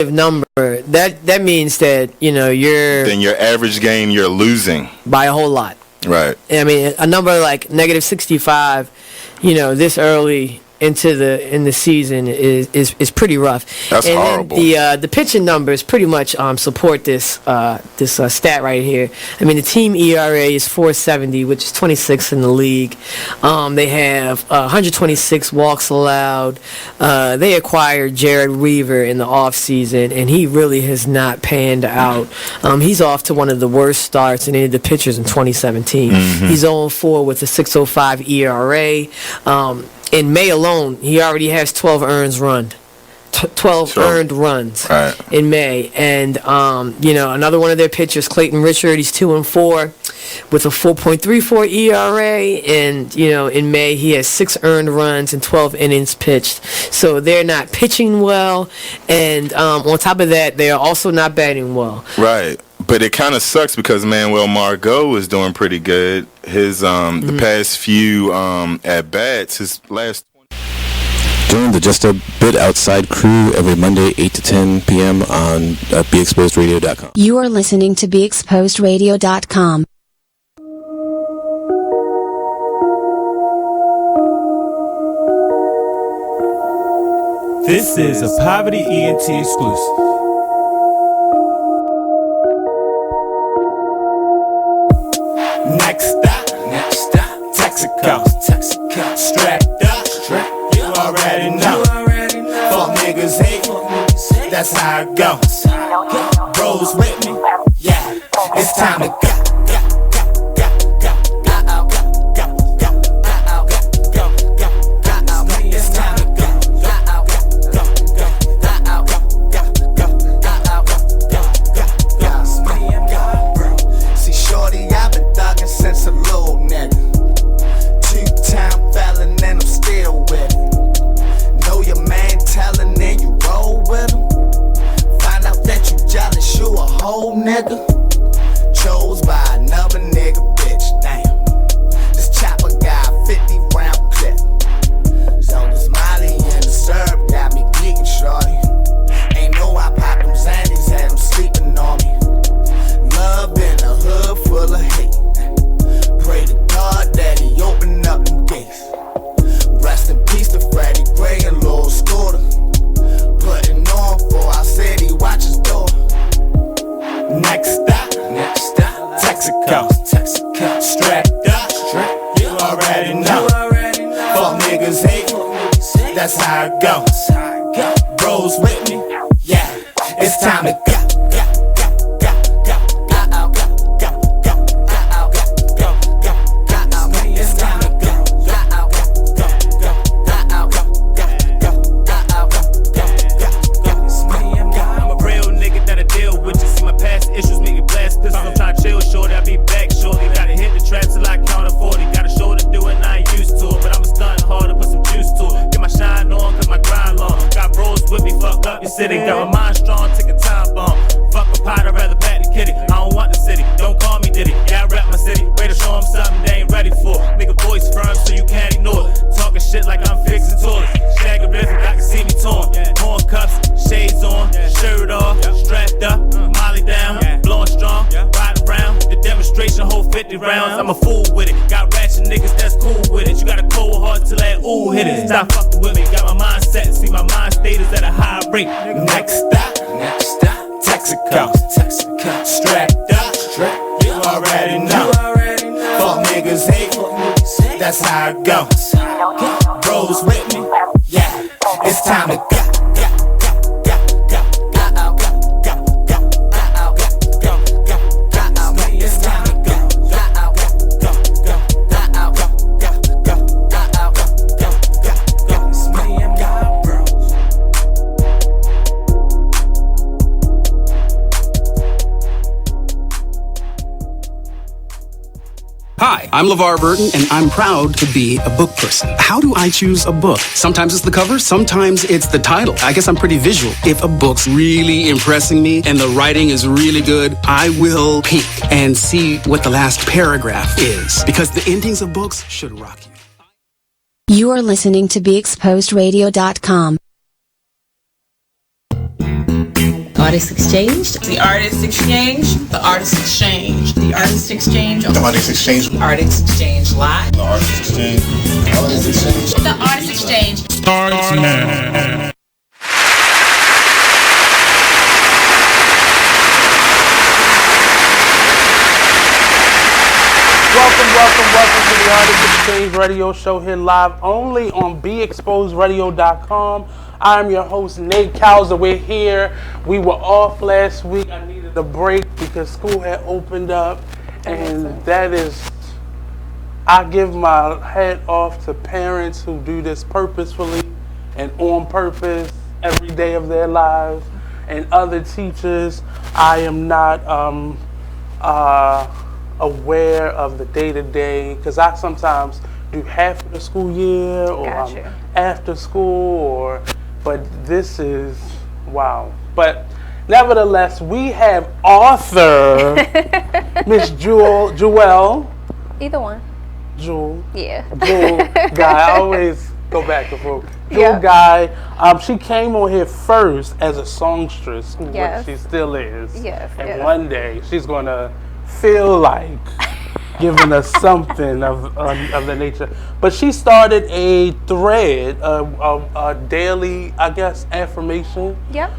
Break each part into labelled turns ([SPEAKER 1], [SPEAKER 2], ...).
[SPEAKER 1] number, that means that, you're...
[SPEAKER 2] Then your average game, you're losing.
[SPEAKER 1] By a whole lot.
[SPEAKER 2] Right.
[SPEAKER 1] I mean, a number like negative 65, this early in the season is pretty rough.
[SPEAKER 2] That's horrible.
[SPEAKER 1] The pitching numbers pretty much support this stat right here. I mean, the team ERA is 4.70, which is 26th in the league. They have 126 walks allowed. They acquired Jared Weaver in the offseason, and he really has not panned out. He's off to one of the worst starts in any of the pitchers in 2017. Mm-hmm. He's 0-4 with a 6.05 ERA. In May alone, he already has 12 earned runs. 12 earned runs in May. And, another one of their pitchers, Clayton Richard, he's 2-4 with a 4.34 ERA. And, in May, he has 6 earned runs and 12 innings pitched. So they're not pitching well. And on top of that, they are also not batting well.
[SPEAKER 2] Right. But it kind of sucks because Manuel Margot is doing pretty good. His the past few at bats, his last.
[SPEAKER 3] Join the Just a Bit Outside crew every Monday 8 to 10 p.m. on BeExposedRadio.com.
[SPEAKER 4] You are listening to BeExposedRadio.com.
[SPEAKER 5] This is a Poverty ENT exclusive. Next stop, Texaco, strapped up, you already know, fuck niggas hate, that's how it goes, bros with me, yeah, it's time to go.
[SPEAKER 6] Nigga, chose by another nigga, bitch, damn. This chopper got 50 round clip. So this Molly and the syrup got me geeking, shorty. Ain't know I popped them Xannies, had them sleeping on me. Love in a hood full of hate. Pray to God that he open up them gates. Rest in peace to Freddie Gray and Lil Scooter. Putting on for our city, watch his door. Next stop, Texaco, strapped up, you already know, fuck niggas hate, that's how it goes, bros with me, yeah, it's time to go.
[SPEAKER 5] City, got my mind strong, take a time bomb. Fuck a pot, I'd rather back the kitty. I don't want the city, don't call me Diddy. Yeah, I rap my city, ready to show them something they ain't ready for. Nigga voice firm so you can't ignore it. Talking shit like I'm fixing toilets. Shag a riff, I can see me torn. Horn cuffs, shades on, shirt off, strapped up, Molly down, blowing strong, riding around. The demonstration hold 50 rounds, I'm a fool with it. Got ratchet niggas that's cool with it. You got a cold heart till that ooh hit it. Stop fucking with me, got my mind set, see my mind state is at a high rate.
[SPEAKER 6] Next stop, Texaco, strapped up, you already know, fuck niggas hate, that's how it goes, bros with me, yeah, it's time to go.
[SPEAKER 7] Hi, I'm LeVar Burton, and I'm proud to be a book person. How do I choose a book? Sometimes it's the cover, sometimes it's the title. I guess I'm pretty visual. If a book's really impressing me and the writing is really good, I will peek and see what the last paragraph is, because the endings of books should rock you.
[SPEAKER 4] You are listening to BeExposedRadio.com.
[SPEAKER 8] Artist Exchange.
[SPEAKER 9] The Artist Exchange. The Artist Exchange.
[SPEAKER 8] The Artist Exchange.
[SPEAKER 6] The Artist Exchange.
[SPEAKER 9] Artist Exchange Live.
[SPEAKER 2] The Artist Exchange.
[SPEAKER 6] The Artist Exchange.
[SPEAKER 9] The Artist Exchange.
[SPEAKER 5] Starts now.
[SPEAKER 10] Welcome to the Artist Exchange radio show here live only on BeExposedRadio.com. I'm your host, Nate Couser. We're here. We were off last week. I needed a break because school had opened up. And that is, I give my hat off to parents who do this purposefully and on purpose every day of their lives. And other teachers, I am not aware of the day-to-day, because I sometimes do half of the school year or after school, but this is wow. But nevertheless, we have author Miss Jewel.
[SPEAKER 11] Either one.
[SPEAKER 10] Jewel.
[SPEAKER 11] Yeah.
[SPEAKER 10] Jewel Guy. I always go back and forth. Jewel
[SPEAKER 11] Yep.
[SPEAKER 10] Guy. She came on here first as a songstress,
[SPEAKER 11] Yes.
[SPEAKER 10] which she still is.
[SPEAKER 11] Yes.
[SPEAKER 10] And
[SPEAKER 11] yes.
[SPEAKER 10] one day she's gonna feel like giving us something of the nature. But she started a thread, a daily, I guess, affirmation.
[SPEAKER 11] Yep.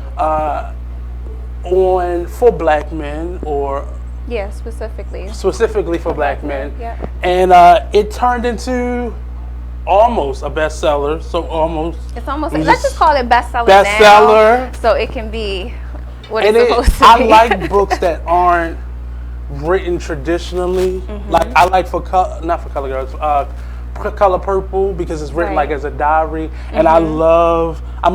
[SPEAKER 10] For black men, or
[SPEAKER 11] Yeah, specifically
[SPEAKER 10] for black men.
[SPEAKER 11] Yep.
[SPEAKER 10] And it turned into almost a bestseller. So almost.
[SPEAKER 11] It's almost. Let's just call it bestseller.
[SPEAKER 10] Bestseller.
[SPEAKER 11] Now, so it can be what
[SPEAKER 10] And
[SPEAKER 11] it's supposed to
[SPEAKER 10] I
[SPEAKER 11] be.
[SPEAKER 10] like books that aren't written traditionally. Like I like not for Color Girls, Color Purple, because it's written
[SPEAKER 11] Right.
[SPEAKER 10] like as a diary. And I'm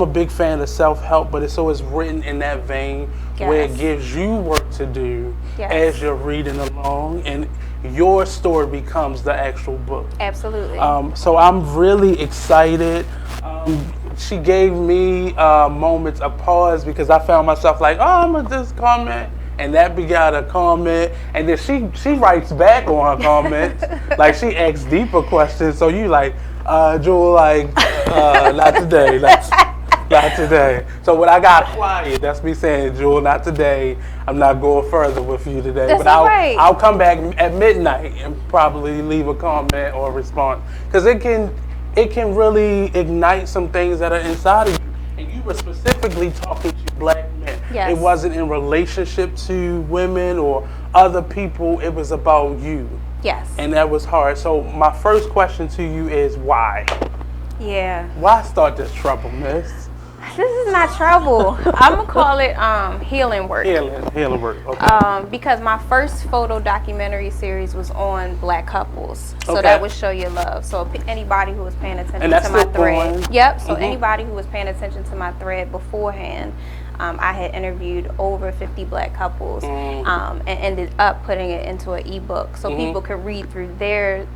[SPEAKER 10] a big fan of self-help, but it's always written in that vein where it
[SPEAKER 11] Yes.
[SPEAKER 10] gives you work to do
[SPEAKER 11] Yes.
[SPEAKER 10] as you're reading along, and your story becomes the actual book.
[SPEAKER 11] Absolutely.
[SPEAKER 10] So I'm really excited. She gave me moments of pause because I found myself like, oh, I'm gonna just comment, and that begot a comment, and then she writes back on her comments, like she asks deeper questions. So you like, Jewel, like, not today, not today. So when I got quiet, that's me saying, Jewel, not today. I'm not going further with you today.
[SPEAKER 11] That's
[SPEAKER 10] but
[SPEAKER 11] right.
[SPEAKER 10] I'll come back at midnight and probably leave a comment or a response, because it can really ignite some things that are inside of you. And you were specifically talking to black men.
[SPEAKER 11] Yes.
[SPEAKER 10] It wasn't in relationship to women or other people. It was about you.
[SPEAKER 11] Yes.
[SPEAKER 10] And that was hard. So my first question to you is why?
[SPEAKER 11] Yeah.
[SPEAKER 10] Why start this trouble, miss?
[SPEAKER 11] This is not trouble. I'm gonna call it healing work.
[SPEAKER 10] Healing work. Okay.
[SPEAKER 11] Because my first photo documentary series was on black couples, so
[SPEAKER 10] Okay.
[SPEAKER 11] that would show your love. So anybody who was paying attention
[SPEAKER 10] And that's
[SPEAKER 11] to my
[SPEAKER 10] still
[SPEAKER 11] thread,
[SPEAKER 10] going?
[SPEAKER 11] yep. So anybody who was paying attention to my thread beforehand, I had interviewed over 50 black couples, and ended up putting it into an ebook so people could read through their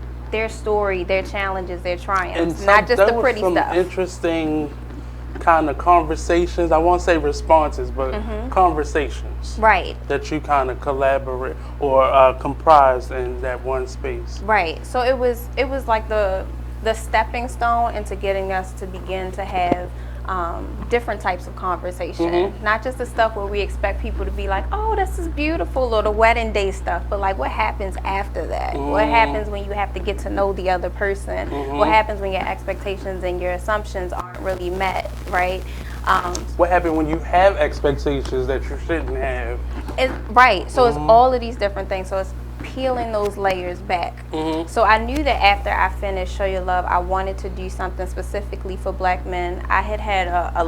[SPEAKER 11] story, their challenges, their triumphs, not just the pretty
[SPEAKER 10] some
[SPEAKER 11] stuff.
[SPEAKER 10] Interesting kind of conversations. I won't say responses, but conversations.
[SPEAKER 11] Right.
[SPEAKER 10] That you kind of collaborate or comprise in that one space.
[SPEAKER 11] Right. So it was like the stepping stone into getting us to begin to have different types of conversation, not just the stuff where we expect people to be like, oh, this is beautiful, or the wedding day stuff, but like what happens after that? What happens when you have to get to know the other person? What happens when your expectations and your assumptions aren't really met, right?
[SPEAKER 10] What happened when you have expectations that you shouldn't have?
[SPEAKER 11] Right. So it's all of these different things. So it's peeling those layers back. So I knew that after I finished Show Your Love, I wanted to do something specifically for black men. I had a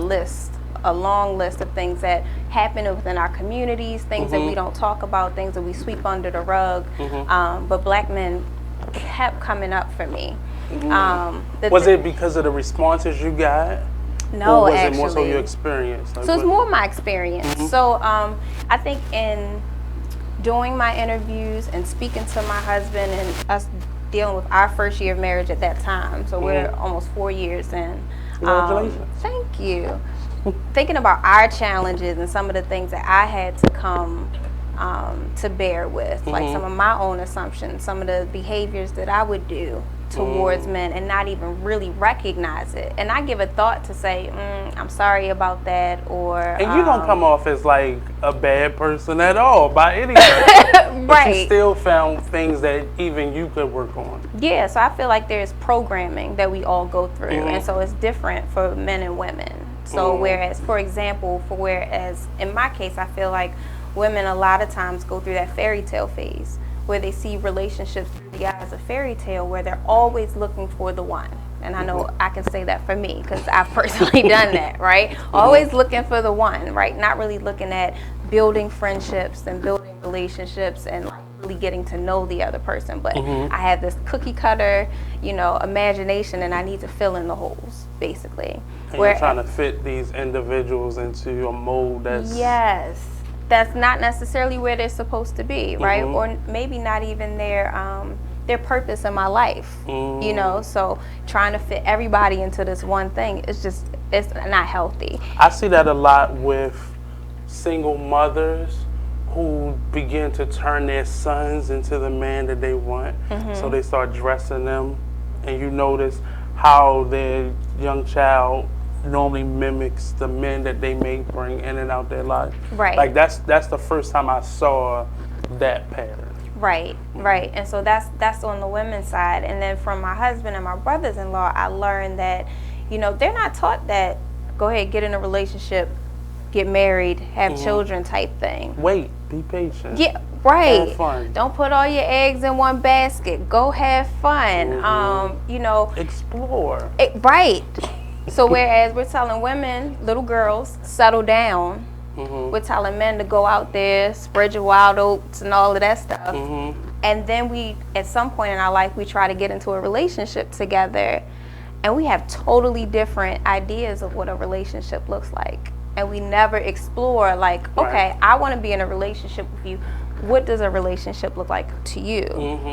[SPEAKER 11] long list of things that happen within our communities, things that we don't talk about, things that we sweep under the rug. But black men kept coming up for me.
[SPEAKER 10] Was it because of the responses you got?
[SPEAKER 11] No,
[SPEAKER 10] or was
[SPEAKER 11] actually.
[SPEAKER 10] it more so your experience? Like
[SPEAKER 11] So it's more my experience. So I think in doing my interviews and speaking to my husband and us dealing with our first year of marriage at that time, so we're almost 4 years in.
[SPEAKER 10] Congratulations.
[SPEAKER 11] Thank you. Thinking about our challenges and some of the things that I had to come to bear with, like some of my own assumptions, some of the behaviors that I would do towards men and not even really recognize it. And I give a thought to say, I'm sorry about that, or...
[SPEAKER 10] And you don't come off as like a bad person at all by any means. But you still found things that even you could work on.
[SPEAKER 11] Yeah, so I feel like there's programming that we all go through, and so it's different for men and women. So whereas, for example, whereas in my case, I feel like women a lot of times go through that fairy tale phase where they see relationships through the eyes of fairy tale, where they're always looking for the one. And I know I can say that for me because I've personally done that, right? Always looking for the one, right? Not really looking at building friendships and building relationships and like really getting to know the other person. But I have this cookie cutter, imagination, and I need to fill in the holes, basically.
[SPEAKER 10] And you're trying to fit these individuals into a mold
[SPEAKER 11] that's not necessarily where they're supposed to be, right? Or maybe not even their purpose in my life, so trying to fit everybody into this one thing, it's not healthy.
[SPEAKER 10] I see that a lot with single mothers who begin to turn their sons into the man that they want. So they start dressing them, and you notice how their young child normally mimics the men that they may bring in and out their life.
[SPEAKER 11] Right.
[SPEAKER 10] Like that's the first time I saw that pattern.
[SPEAKER 11] Right. And so that's on the women's side. And then from my husband and my brothers-in-law, I learned that, they're not taught that go ahead, get in a relationship, get married, have children type thing.
[SPEAKER 10] Wait, be patient.
[SPEAKER 11] Yeah, right.
[SPEAKER 10] Have fun.
[SPEAKER 11] Don't put all your eggs in one basket. Go have fun.
[SPEAKER 10] Explore.
[SPEAKER 11] Right. So whereas we're telling women, little girls, settle down, we're telling men to go out there, spread your wild oats and all of that stuff. And then we, at some point in our life, we try to get into a relationship together, and we have totally different ideas of what a relationship looks like. And we never explore, like, okay, I want to be in a relationship with you. What does a relationship look like to you?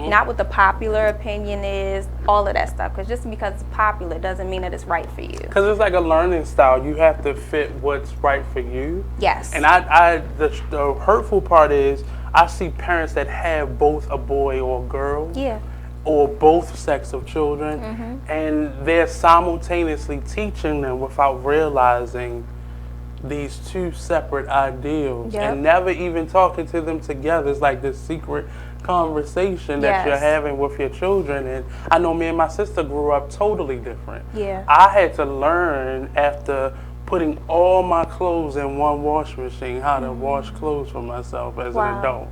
[SPEAKER 11] Not what the popular opinion is, all of that stuff. Because just because it's popular doesn't mean that it's right for you.
[SPEAKER 10] Because it's like a learning style. You have to fit what's right for you.
[SPEAKER 11] Yes.
[SPEAKER 10] And the hurtful part is I see parents that have both a boy or a girl.
[SPEAKER 11] Yeah.
[SPEAKER 10] Or both sets of children. And they're simultaneously teaching them without realizing these two separate ideals and never even talking to them together. It's like this secret conversation that you're having with your children. And I know me and my sister grew up totally different.
[SPEAKER 11] Yeah.
[SPEAKER 10] I had to learn after putting all my clothes in one wash machine how to wash clothes for myself as an adult.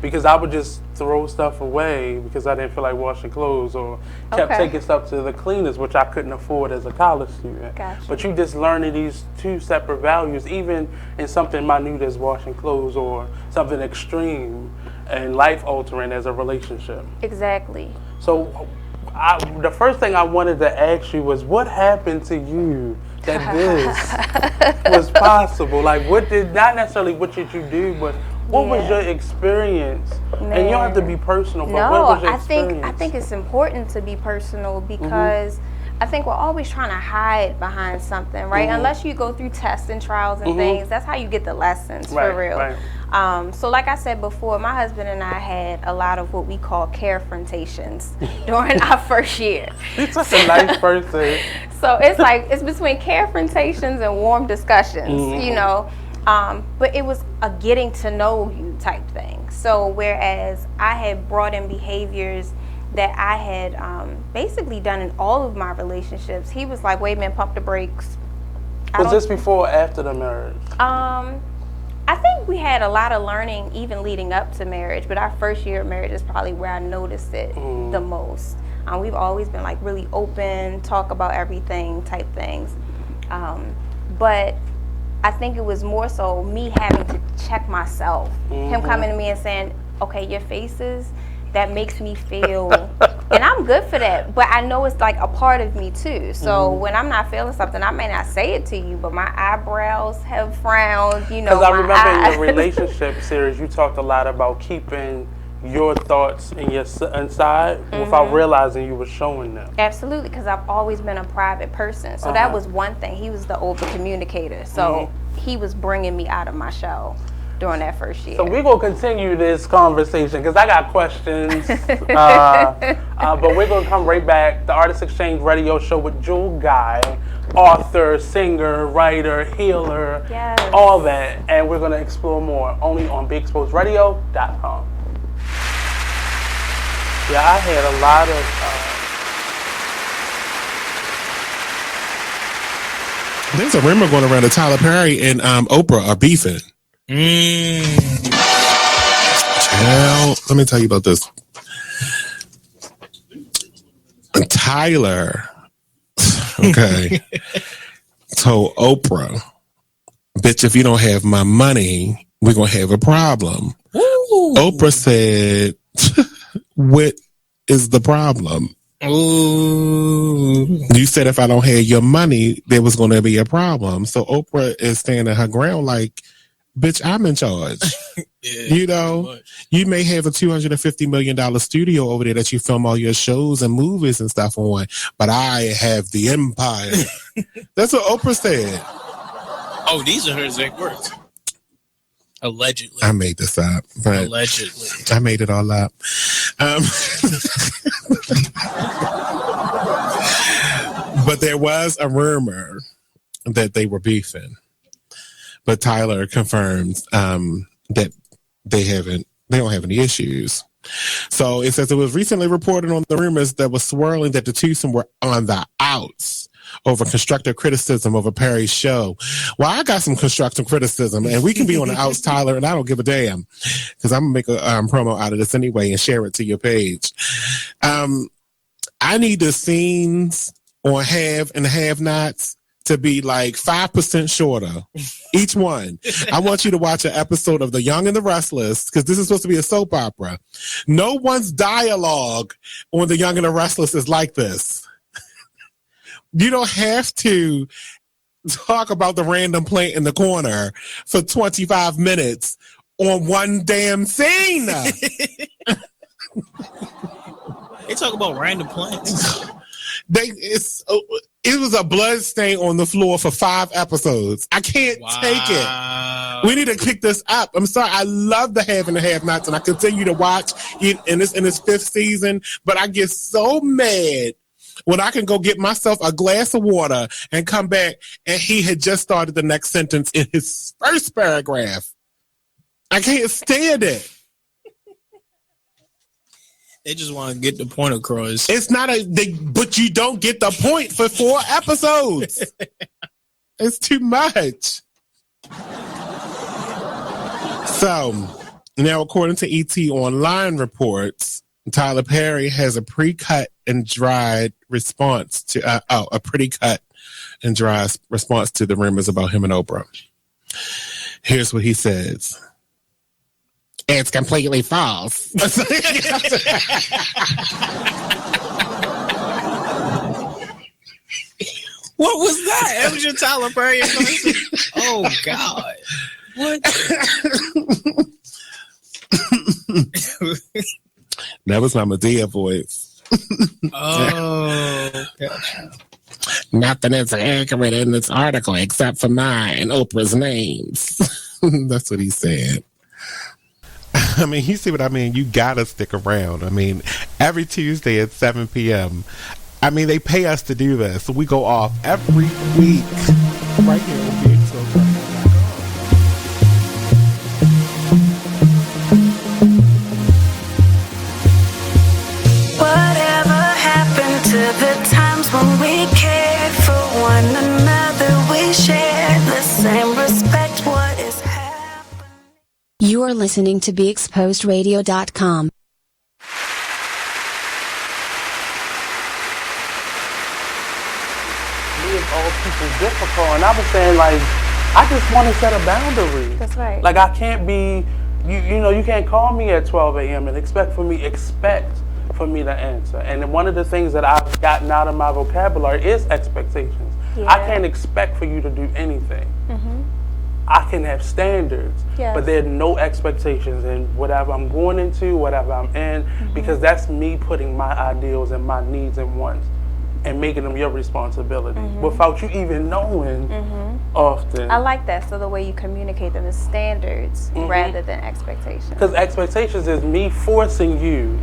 [SPEAKER 10] Because I would just throw stuff away because I didn't feel like washing clothes, or kept taking stuff to the cleaners, which I couldn't afford as a college student.
[SPEAKER 11] Gotcha.
[SPEAKER 10] But you just learning these two separate values, even in something minute as washing clothes, or something extreme and life-altering as a relationship.
[SPEAKER 11] Exactly.
[SPEAKER 10] So the first thing I wanted to ask you was, what happened to you that this was possible? Like, not necessarily what did you do, but what was your experience? Man. And you don't have to be personal, but what was your experience?
[SPEAKER 11] I think it's important to be personal because I think we're always trying to hide behind something, right? Unless you go through tests and trials and things, that's how you get the lessons, for real.
[SPEAKER 10] Right.
[SPEAKER 11] So like I said before, my husband and I had a lot of what we call carefrontations during our first year.
[SPEAKER 10] He's such a nice person.
[SPEAKER 11] So it's between carefrontations and warm discussions, but it was a getting to know you type thing. So whereas I had brought in behaviors that I had basically done in all of my relationships, he was like, wait a minute, pump the brakes.
[SPEAKER 10] Was this before or after the marriage?
[SPEAKER 11] I think we had a lot of learning even leading up to marriage, but our first year of marriage is probably where I noticed it the most. We've always been like really open, talk about everything type things. But I think it was more so me having to check myself. Him coming to me and saying, okay, your faces, that makes me feel, and I'm good for that, but I know it's like a part of me too. So when I'm not feeling something, I may not say it to you, but my eyebrows have frowned,
[SPEAKER 10] Because I remember in your relationship series, you talked a lot about keeping your thoughts in your inside without realizing you were showing them.
[SPEAKER 11] Absolutely, because I've always been a private person. So that was one thing. He was the over communicator. So he was bringing me out of my shell. during that first year.
[SPEAKER 10] So we're going to continue this conversation because I got questions. But we're going to come right back. The Artist Exchange Radio Show with Jewel Guy, author, singer, writer, healer, all that. And we're going to explore more only on BeExposedRadio.com. Yeah, I had a lot of...
[SPEAKER 12] There's a rumor going around that Tyler Perry and Oprah are beefing. Well, let me tell you about this. Tyler, okay, told Oprah, bitch, if you don't have my money, we're going to have a problem. Ooh. Oprah said, what is the problem? Ooh. You said if I don't have your money, there was going to be a problem. So Oprah is standing her ground like, bitch, I'm in charge. You know, you may have a $250 million studio over there that you film all your shows and movies and stuff on, but I have the empire. That's what Oprah said.
[SPEAKER 13] Oh, these are her exact words. Allegedly.
[SPEAKER 12] I made this up. But
[SPEAKER 13] allegedly.
[SPEAKER 12] I made it all up. But there was a rumor that they were beefing. But Tyler confirms that they don't have any issues. So it says it was recently reported on the rumors that was swirling that the twosome were on the outs over constructive criticism of a Perry's show. Well, I got some constructive criticism, and we can be on the outs, Tyler, and I don't give a damn because I'm going to make a promo out of this anyway and share it to your page. I need the scenes on Have and Have-Nots to be like 5% shorter, each one. I want you to watch an episode of The Young and the Restless, because this is supposed to be a soap opera. No one's dialogue on The Young and the Restless is like this. You don't have to talk about the random plant in the corner for 25 minutes on one damn scene.
[SPEAKER 13] They talk about random plants.
[SPEAKER 12] It was a blood stain on the floor for 5 episodes. I can't take it. We need to kick this up. I'm sorry. I love the Have and the Have-Nots, and I continue to watch it in its 5th season, but I get so mad when I can go get myself a glass of water and come back and he had just started the next sentence in his first paragraph. I can't stand it.
[SPEAKER 13] They just want to get the point across.
[SPEAKER 12] It's not but you don't get the point for 4 episodes. It's too much. So, now according to ET Online reports, Tyler Perry has a pre-cut and dried response to a pretty cut and dry response to the rumors about him and Oprah. Here's what he says. It's completely false.
[SPEAKER 13] What was that? That was your Tyler Perry impression? Oh, God. What?
[SPEAKER 12] That was my Medea voice.
[SPEAKER 13] Oh, gotcha.
[SPEAKER 12] Nothing is accurate in this article except for mine and Oprah's names. That's what he said. I mean, you see what I mean? You gotta stick around. I mean, every Tuesday at 7 p.m. I mean, they pay us to do this. So we go off every week right here on BeExposedRadio.com.
[SPEAKER 14] Whatever happened to the times when we cared for one another? We shared the same respect. What is happening?
[SPEAKER 4] You are listening to BeExposedRadio.com.
[SPEAKER 10] All people difficult, and I was saying, like, I just want to set a boundary.
[SPEAKER 11] That's right.
[SPEAKER 10] Like, I can't be, you know, you can't call me at 12 a.m. and expect for me to answer. And one of the things that I've gotten out of my vocabulary is expectations. Yeah. I can't expect for you to do anything. Mm-hmm. I can have standards, but there are no expectations in whatever I'm going into, whatever I'm in, because that's me putting my ideals and my needs and wants and making them your responsibility without you even knowing often.
[SPEAKER 11] I like that. So the way you communicate them is standards rather than expectations.
[SPEAKER 10] Because expectations is me forcing you,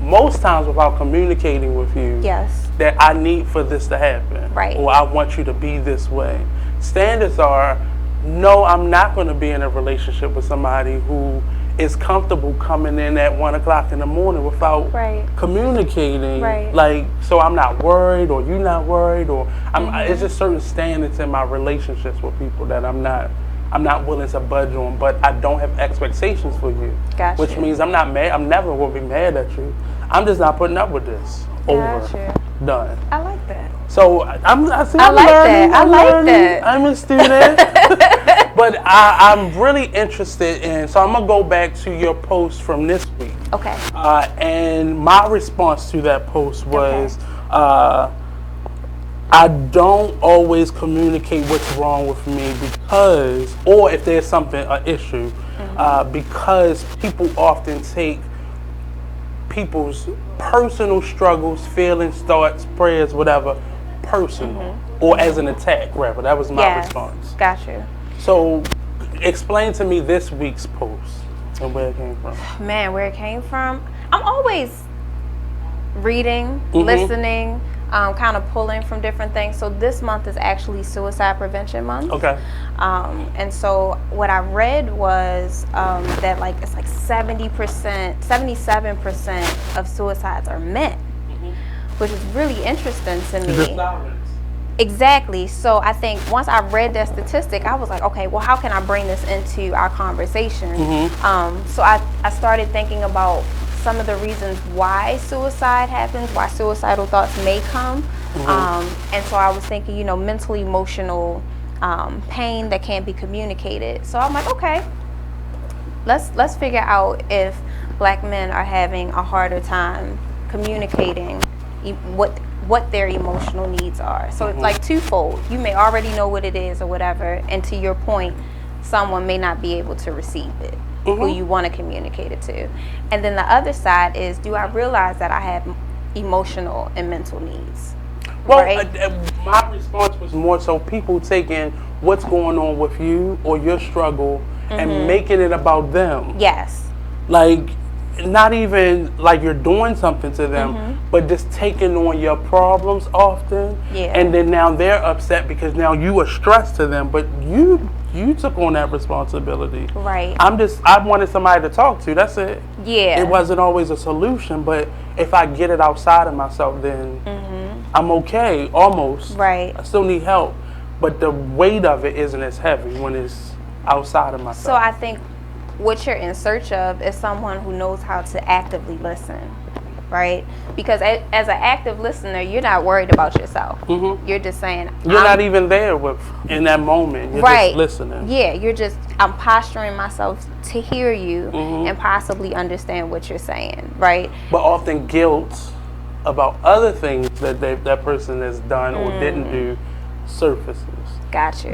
[SPEAKER 10] most times without communicating with you, that I need for this to happen.
[SPEAKER 11] Right.
[SPEAKER 10] Or I want you to be this way. Standards are, no, I'm not going to be in a relationship with somebody who is comfortable coming in at 1 o'clock in the morning without communicating. Like, so I'm not worried, or you're not worried, or it's just certain standards in my relationships with people that I'm not willing to budge on, but I don't have expectations for you.
[SPEAKER 11] Gotcha.
[SPEAKER 10] Which means I'm not mad. I'm never going to be mad at you. I'm just not putting up with this.
[SPEAKER 11] Gotcha.
[SPEAKER 10] Done.
[SPEAKER 11] I like that.
[SPEAKER 10] So I'm
[SPEAKER 11] like
[SPEAKER 10] learning.
[SPEAKER 11] that. I like that.
[SPEAKER 10] I'm a student. But I'm really interested in, so I'm going to go back to your post from this week.
[SPEAKER 11] Okay.
[SPEAKER 10] And my response to that post was, I don't always communicate what's wrong with me because, or if there's something, an issue, because people often take people's personal struggles, feelings, thoughts, prayers, whatever, personal, or as an attack, rather. That was my response.
[SPEAKER 11] Gotcha.
[SPEAKER 10] So, explain to me this week's post and where it came from.
[SPEAKER 11] Man, where it came from? I'm always reading, listening, kind of pulling from different things. So this month is actually Suicide Prevention Month.
[SPEAKER 10] Okay.
[SPEAKER 11] And so what I read was that like it's like 70%, 77% of suicides are men, which is really interesting to me. Exactly. So I think once I read that statistic, I was like, okay, well, how can I bring this into our conversation? So I started thinking about some of the reasons why suicide happens, why suicidal thoughts may come. And so I was thinking, mental, emotional pain that can't be communicated. So I'm like, okay, let's figure out if Black men are having a harder time communicating what their emotional needs are. So it's like twofold. You may already know what it is or whatever, and to your point, someone may not be able to receive it, who you want to communicate it to. And then the other side is, do I realize that I have emotional and mental needs?
[SPEAKER 10] Well, my response was more so people taking what's going on with you or your struggle and making it about them.
[SPEAKER 11] Yes.
[SPEAKER 10] Like, not even like you're doing something to them, but just taking on your problems often. And then now they're upset because now you are stressed to them, but you took on that responsibility.
[SPEAKER 11] Right.
[SPEAKER 10] I wanted somebody to talk to, that's it.
[SPEAKER 11] Yeah.
[SPEAKER 10] It wasn't always a solution, but if I get it outside of myself, then I'm okay, almost.
[SPEAKER 11] Right.
[SPEAKER 10] I still need help, but the weight of it isn't as heavy when it's outside of myself.
[SPEAKER 11] So I think what you're in search of is someone who knows how to actively listen, right? Because as an active listener, you're not worried about yourself. You're just saying,
[SPEAKER 10] you're not even there in that moment. You're just listening.
[SPEAKER 11] Yeah, I'm posturing myself to hear you and possibly understand what you're saying, right?
[SPEAKER 10] But often guilt about other things that person has done or didn't do surfaces.
[SPEAKER 11] Gotcha.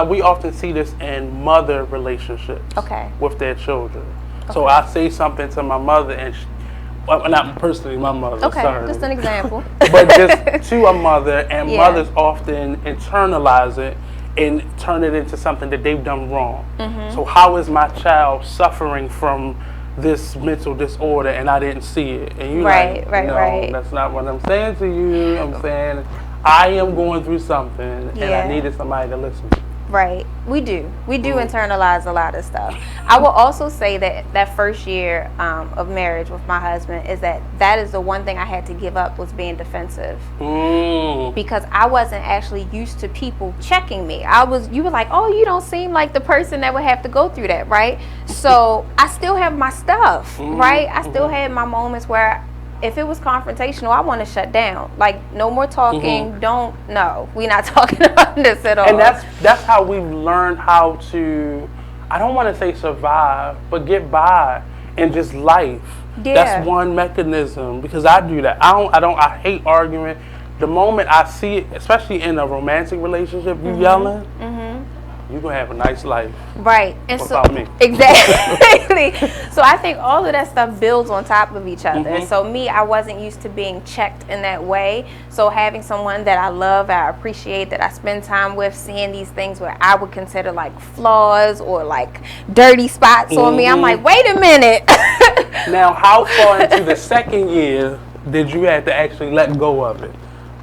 [SPEAKER 10] We often see this in mother relationships with their children. So I say something to my mother, and not personally my mother, sorry.
[SPEAKER 11] Just an example.
[SPEAKER 10] But just to a mother, and mothers often internalize it and turn it into something that they've done wrong. So how is my child suffering from this mental disorder and I didn't see it? And you're like, no, that's not what I'm saying to you. I'm saying I am going through something and I needed somebody to listen to.
[SPEAKER 11] Right. We do internalize a lot of stuff. I will also say that first year of marriage with my husband is that is the one thing I had to give up, was being defensive. Because I wasn't actually used to people checking me. You were like, oh, you don't seem like the person that would have to go through that, right? So I still have my stuff, right? I still had my moments where if it was confrontational, I want to shut down. Like, no more talking. We're not talking about this at all.
[SPEAKER 10] And that's how we've learned how to, I don't want to say survive, but get by in just life.
[SPEAKER 11] Yeah.
[SPEAKER 10] That's one mechanism, because I do that. I hate arguing. The moment I see it, especially in a romantic relationship, you yelling, you're going to have a nice life.
[SPEAKER 11] Right. And
[SPEAKER 10] without me.
[SPEAKER 11] Exactly. So I think all of that stuff builds on top of each other. So me, I wasn't used to being checked in that way. So having someone that I love, I appreciate, that I spend time with, seeing these things where I would consider like flaws or like dirty spots on me, I'm like, wait a minute.
[SPEAKER 10] Now, how far into the second year did you have to actually let go of it?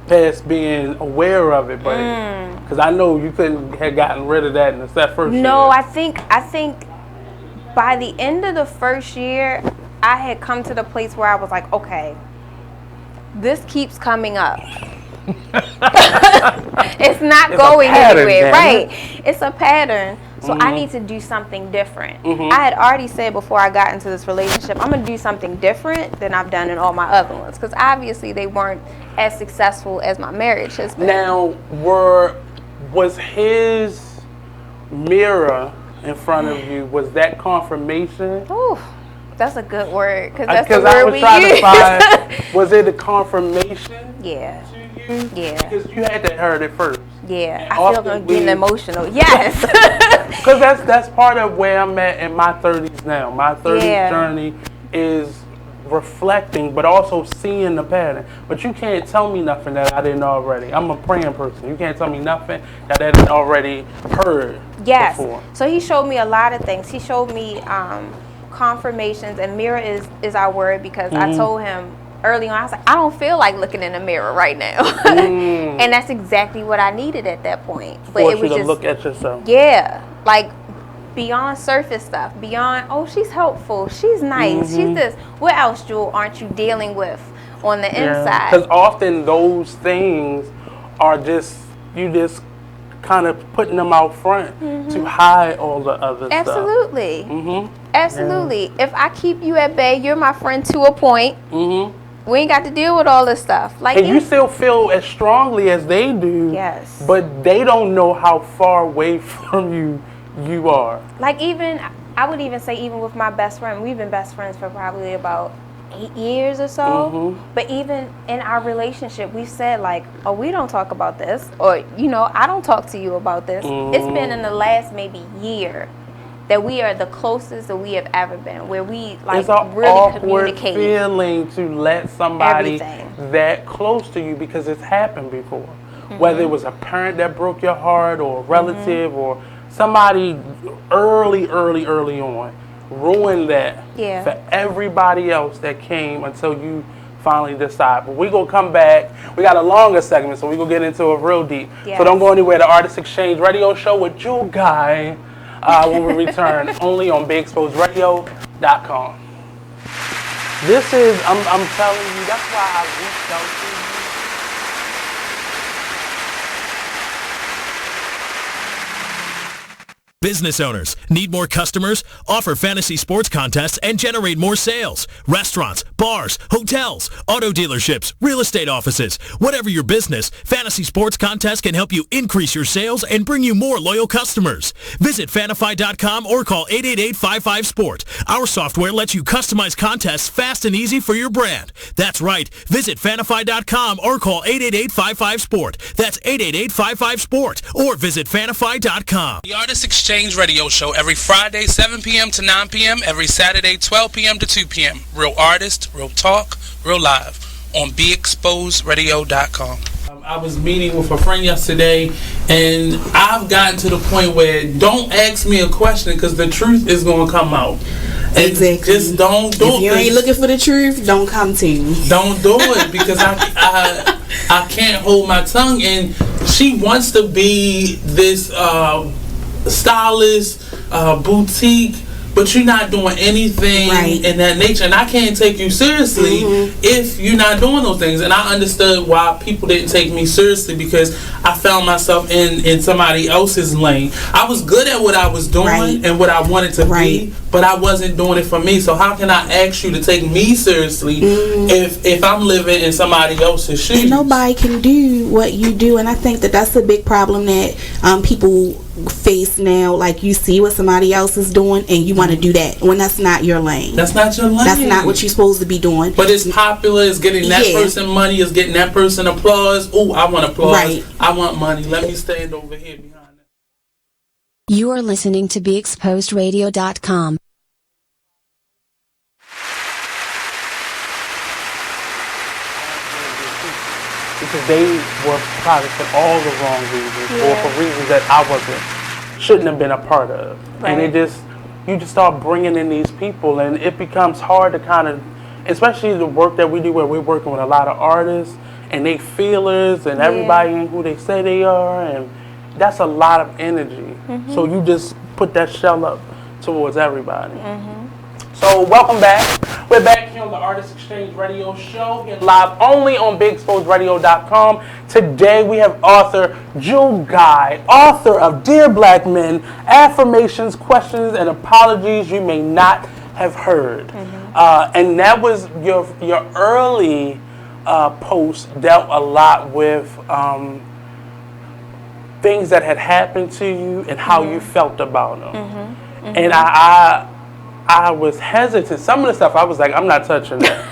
[SPEAKER 10] Past being aware of it, but because I know you couldn't have gotten rid of that in the first year.
[SPEAKER 11] No, I think by the end of the first year, I had come to the place where I was like, okay, this keeps coming up. It's not going anywhere, right? It's a pattern. So I need to do something different. I had already said before I got into this relationship, I'm going to do something different than I've done in all my other ones. Because obviously they weren't as successful as my marriage has been.
[SPEAKER 10] Now, was his mirror in front of you, was that confirmation?
[SPEAKER 11] Ooh, that's a good word. Because that's the
[SPEAKER 10] I
[SPEAKER 11] word
[SPEAKER 10] was
[SPEAKER 11] we
[SPEAKER 10] trying
[SPEAKER 11] use.
[SPEAKER 10] to find, was it a confirmation?
[SPEAKER 11] Yeah.
[SPEAKER 10] To you?
[SPEAKER 11] Yeah.
[SPEAKER 10] Because you had to heard it first.
[SPEAKER 11] Yeah, I feel like getting emotional. Yes.
[SPEAKER 10] Because that's part of where I'm at in my 30s now. My 30s journey is reflecting, but also seeing the pattern. But you can't tell me nothing that I didn't already. I'm a praying person. You can't tell me nothing that I didn't already heard before.
[SPEAKER 11] So he showed me a lot of things. He showed me confirmations, and mirror is our word, because I told him early on, I was like, I don't feel like looking in the mirror right now. And that's exactly what I needed at that point. But
[SPEAKER 10] Force
[SPEAKER 11] it was
[SPEAKER 10] you to
[SPEAKER 11] just
[SPEAKER 10] look at yourself.
[SPEAKER 11] Yeah, like beyond surface stuff, beyond, oh, she's helpful, she's nice, she's this. What else, Jewel, aren't you dealing with on the inside?
[SPEAKER 10] Because often those things are you just kind of putting them out front to hide all the other stuff.
[SPEAKER 11] Absolutely. If I keep you at bay, you're my friend to a point. We ain't got to deal with all this stuff. Like,
[SPEAKER 10] and you still feel as strongly as they do.
[SPEAKER 11] Yes.
[SPEAKER 10] But they don't know how far away from you are.
[SPEAKER 11] Like, even, I would even say, even with my best friend, we've been best friends for probably about 8 years or so. But even in our relationship, we've said like, oh, we don't talk about this, or I don't talk to you about this. It's been in the last maybe year that we are the closest that we have ever been, where we like really communicate.
[SPEAKER 10] It's an awkward feeling to let somebody that close to you, because it's happened before. Whether it was a parent that broke your heart, or a relative, or somebody early on, ruined that for everybody else that came until you finally decide. But we're going to come back. We got a longer segment, so we're going to get into it real deep. So don't go anywhere. The Artist Exchange Radio Show with Jewel Guy when we return, only on BigExposedRadio.com. This is, I'm telling you, that's why I reached out to you.
[SPEAKER 15] Business owners, need more customers? Offer fantasy sports contests and generate more sales. Restaurants, bars, hotels, auto dealerships, real estate offices. Whatever your business, fantasy sports contests can help you increase your sales and bring you more loyal customers. Visit Fanify.com or call 888-55-SPORT. Our software lets you customize contests fast and easy for your brand. That's right. Visit Fanify.com or call 888-55-SPORT. That's 888-55-SPORT or visit Fanify.com.
[SPEAKER 16] The Artist Exchange Radio Show every Friday 7 p.m. to 9 p.m. every Saturday 12 p.m. to 2 p.m. Real artist, real talk, real live on BeExposedRadio.com.
[SPEAKER 10] I was meeting with a friend yesterday, and I've gotten to the point where don't ask me a question, because the truth is going to come out.
[SPEAKER 17] Exactly.
[SPEAKER 10] Just don't do it.
[SPEAKER 17] If you ain't looking for the truth, don't come to me.
[SPEAKER 10] Don't do it, because I can't hold my tongue. And she wants to be this stylist, boutique, but you're not doing anything in that nature, and I can't take you seriously if you're not doing those things. And I understood why people didn't take me seriously, because I found myself in somebody else's lane. I was good at what I was doing and what I wanted to be, but I wasn't doing it for me. So how can I ask you to take me seriously if I'm living in somebody else's shoes?
[SPEAKER 17] And nobody can do what you do, and I think that's a big problem that people face now. Like, you see what somebody else is doing and you want to do that when that's not your lane.
[SPEAKER 10] That's not your lane.
[SPEAKER 17] That's not what you're supposed to be doing.
[SPEAKER 10] But it's popular. It's getting that person money. It's getting that person applause. Oh, I want applause. I want money. Let me stand over here behind that.
[SPEAKER 4] You are listening to BeExposedRadio.com.
[SPEAKER 10] Because they were probably for all the wrong reasons, or for reasons that shouldn't have been a part of.
[SPEAKER 11] Right.
[SPEAKER 10] And you just start bringing in these people, and it becomes hard to kind of, especially the work that we do where we're working with a lot of artists, and they feelers, and everybody ain't who they say they are, and that's a lot of energy. So you just put that shell up towards everybody. So welcome back. We're back here on the Artist Exchange Radio Show, here live only on BigExposedRadio.com. Today we have author Jewel Guy, author of Dear Black Men, Affirmations, Questions, and Apologies You May Not Have Heard. And that was your early post dealt a lot with things that had happened to you and how you felt about them. And I was hesitant. Some of the stuff I was like, I'm not touching that.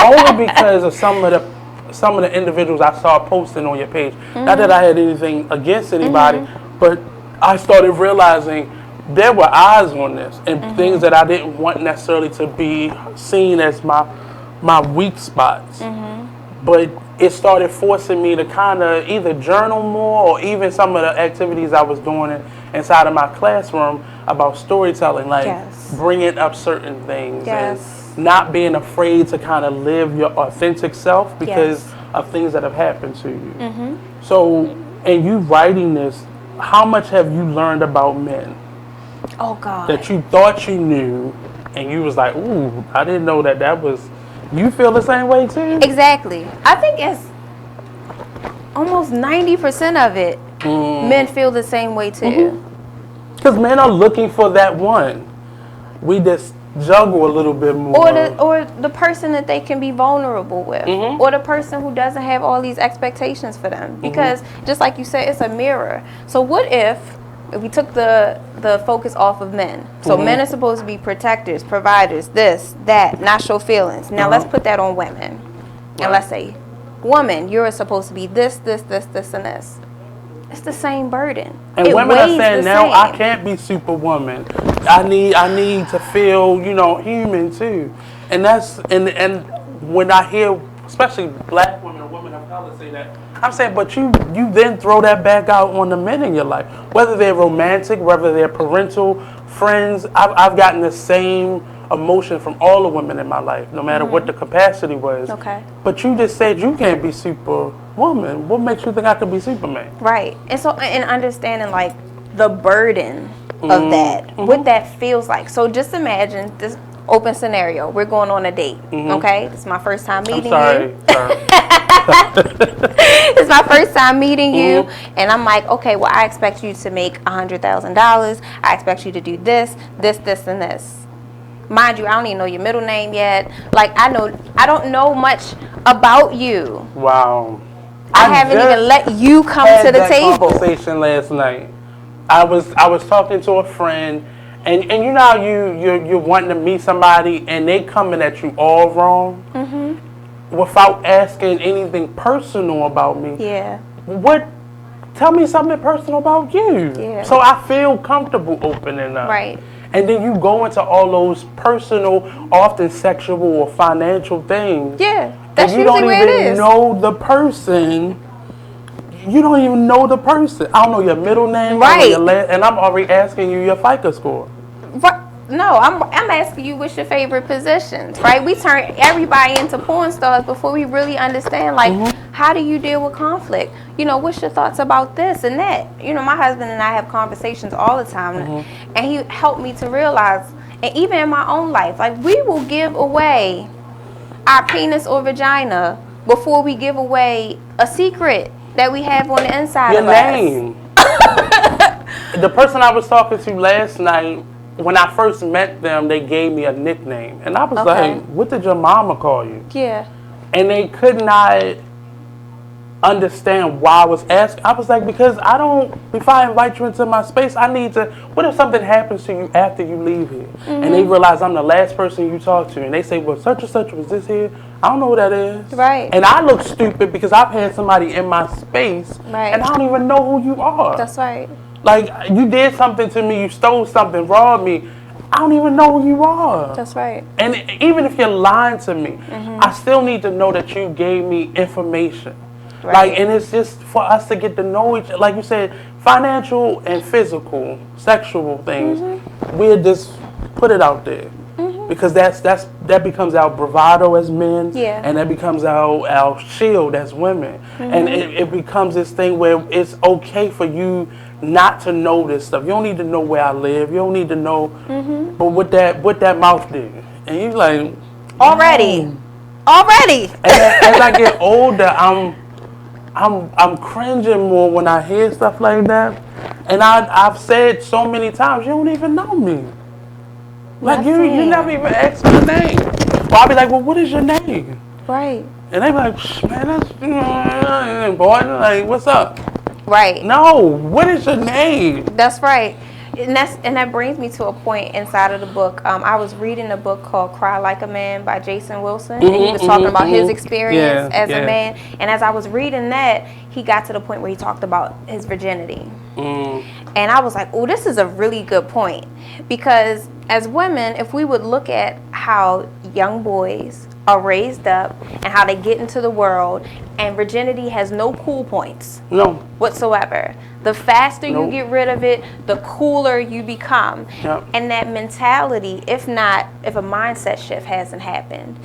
[SPEAKER 10] Only because of some of the individuals I saw posting on your page. Not that I had anything against anybody, but I started realizing there were eyes on this and things that I didn't want necessarily to be seen as my weak spots. But it started forcing me to kind of either journal more, or even some of the activities I was doing inside of my classroom about storytelling, like bringing up certain things and not being afraid to kind of live your authentic self because of things that have happened to you. So, and you writing this, how much have you learned about men?
[SPEAKER 11] Oh God.
[SPEAKER 10] That you thought you knew, and you was like, ooh, I didn't know that was. You feel the same way too?
[SPEAKER 11] Exactly. I think it's almost 90% of it. Men feel the same way too.
[SPEAKER 10] Because men are looking for that one. We just juggle a little bit more.
[SPEAKER 11] Or the person that they can be vulnerable with. Or the person who doesn't have all these expectations for them. Because just like you said, it's a mirror. So what if we took the focus off of men? So men are supposed to be protectors, providers, this, that, not show feelings. Now let's put that on women. And let's say, woman, you're supposed to be this, and this. It's the same burden.
[SPEAKER 10] And women are saying now, I can't be superwoman. I need to feel, human too. And that's and when I hear, especially black women or women of color say that, I'm saying, but you then throw that back out on the men in your life, whether they're romantic, whether they're parental, friends. I've gotten the same emotion from all the women in my life, no matter what the capacity was.
[SPEAKER 11] Okay.
[SPEAKER 10] But you just said you can't be superwoman. What makes you think I could be Superman?
[SPEAKER 11] Right. And so, and understanding like the burden of that, what that feels like. So just imagine this open scenario. We're going on a date. Okay. This is my first time meeting you. It's my first time meeting you, and I'm like, okay, well, I expect you to make $100,000. I expect you to do this, and this. Mind you, I don't even know your middle name yet. Like, I don't know much about you.
[SPEAKER 10] Wow.
[SPEAKER 11] I haven't even let you come to the table.
[SPEAKER 10] Conversation last night. I was talking to a friend, and you know how you're wanting to meet somebody, and they coming at you all wrong, without asking anything personal about me.
[SPEAKER 11] Yeah.
[SPEAKER 10] Tell me something personal about you.
[SPEAKER 11] Yeah.
[SPEAKER 10] So I feel comfortable opening up.
[SPEAKER 11] Right.
[SPEAKER 10] And then you go into all those personal, often sexual or financial things.
[SPEAKER 11] Yeah, that's
[SPEAKER 10] and you
[SPEAKER 11] usually
[SPEAKER 10] don't
[SPEAKER 11] where it
[SPEAKER 10] even
[SPEAKER 11] is.
[SPEAKER 10] know the person. You don't even know the person. I don't know your middle name.
[SPEAKER 11] Right.
[SPEAKER 10] Your and I'm already asking you your FICO score.
[SPEAKER 11] Right. No, I'm asking you what's your favorite positions, right? We turn everybody into porn stars before we really understand, like, how do you deal with conflict? What's your thoughts about this and that? My husband and I have conversations all the time, and he helped me to realize, and even in my own life, like, we will give away our penis or vagina before we give away a secret that we have on the inside
[SPEAKER 10] Your
[SPEAKER 11] of
[SPEAKER 10] name. The person I was talking to last night, when I first met them, they gave me a nickname. And I was like, what did your mama call you?
[SPEAKER 11] Yeah.
[SPEAKER 10] And they could not understand why I was asking. I was like, because before I invite you into my space, I need to, what if something happens to you after you leave here? And they realize I'm the last person you talk to. And they say, well, such and such was this here. I don't know who that is.
[SPEAKER 11] Right.
[SPEAKER 10] And I look stupid because I've had somebody in my space.
[SPEAKER 11] Right.
[SPEAKER 10] And I don't even know who you are.
[SPEAKER 11] That's right.
[SPEAKER 10] Like, you did something to me, you stole something, robbed me. I don't even know who you are.
[SPEAKER 11] That's right.
[SPEAKER 10] And even if you're lying to me, I still need to know that you gave me information.
[SPEAKER 11] Right.
[SPEAKER 10] Like, and it's just for us to get to know each other. Like you said, financial and physical, sexual things, we'll just put it out there. Because that becomes our bravado as men, and that becomes our shield as women. And it becomes this thing where it's okay for you not to know this stuff. You don't need to know where I live. You don't need to know. But what that mouth did, and you like
[SPEAKER 11] already.
[SPEAKER 10] And as I get older, I'm cringing more when I hear stuff like that. And I've said so many times, you don't even know me. Like, you never even asked my name. Well, I'll be like, well, what is your name?
[SPEAKER 11] Right.
[SPEAKER 10] And they be like, man, that's boy. Like, what's up?
[SPEAKER 11] Right.
[SPEAKER 10] No, what is your name?
[SPEAKER 11] That's right. And that brings me to a point inside of the book. I was reading a book called Cry Like a Man by Jason Wilson. And he was talking about his experience as a man. And as I was reading that, he got to the point where he talked about his virginity. And I was like, oh, this is a really good point. Because as women, if we would look at how young boys are raised up and how they get into the world, and virginity has no cool points whatsoever. The faster you get rid of it, the cooler you become. And that mentality, if a mindset shift hasn't happened,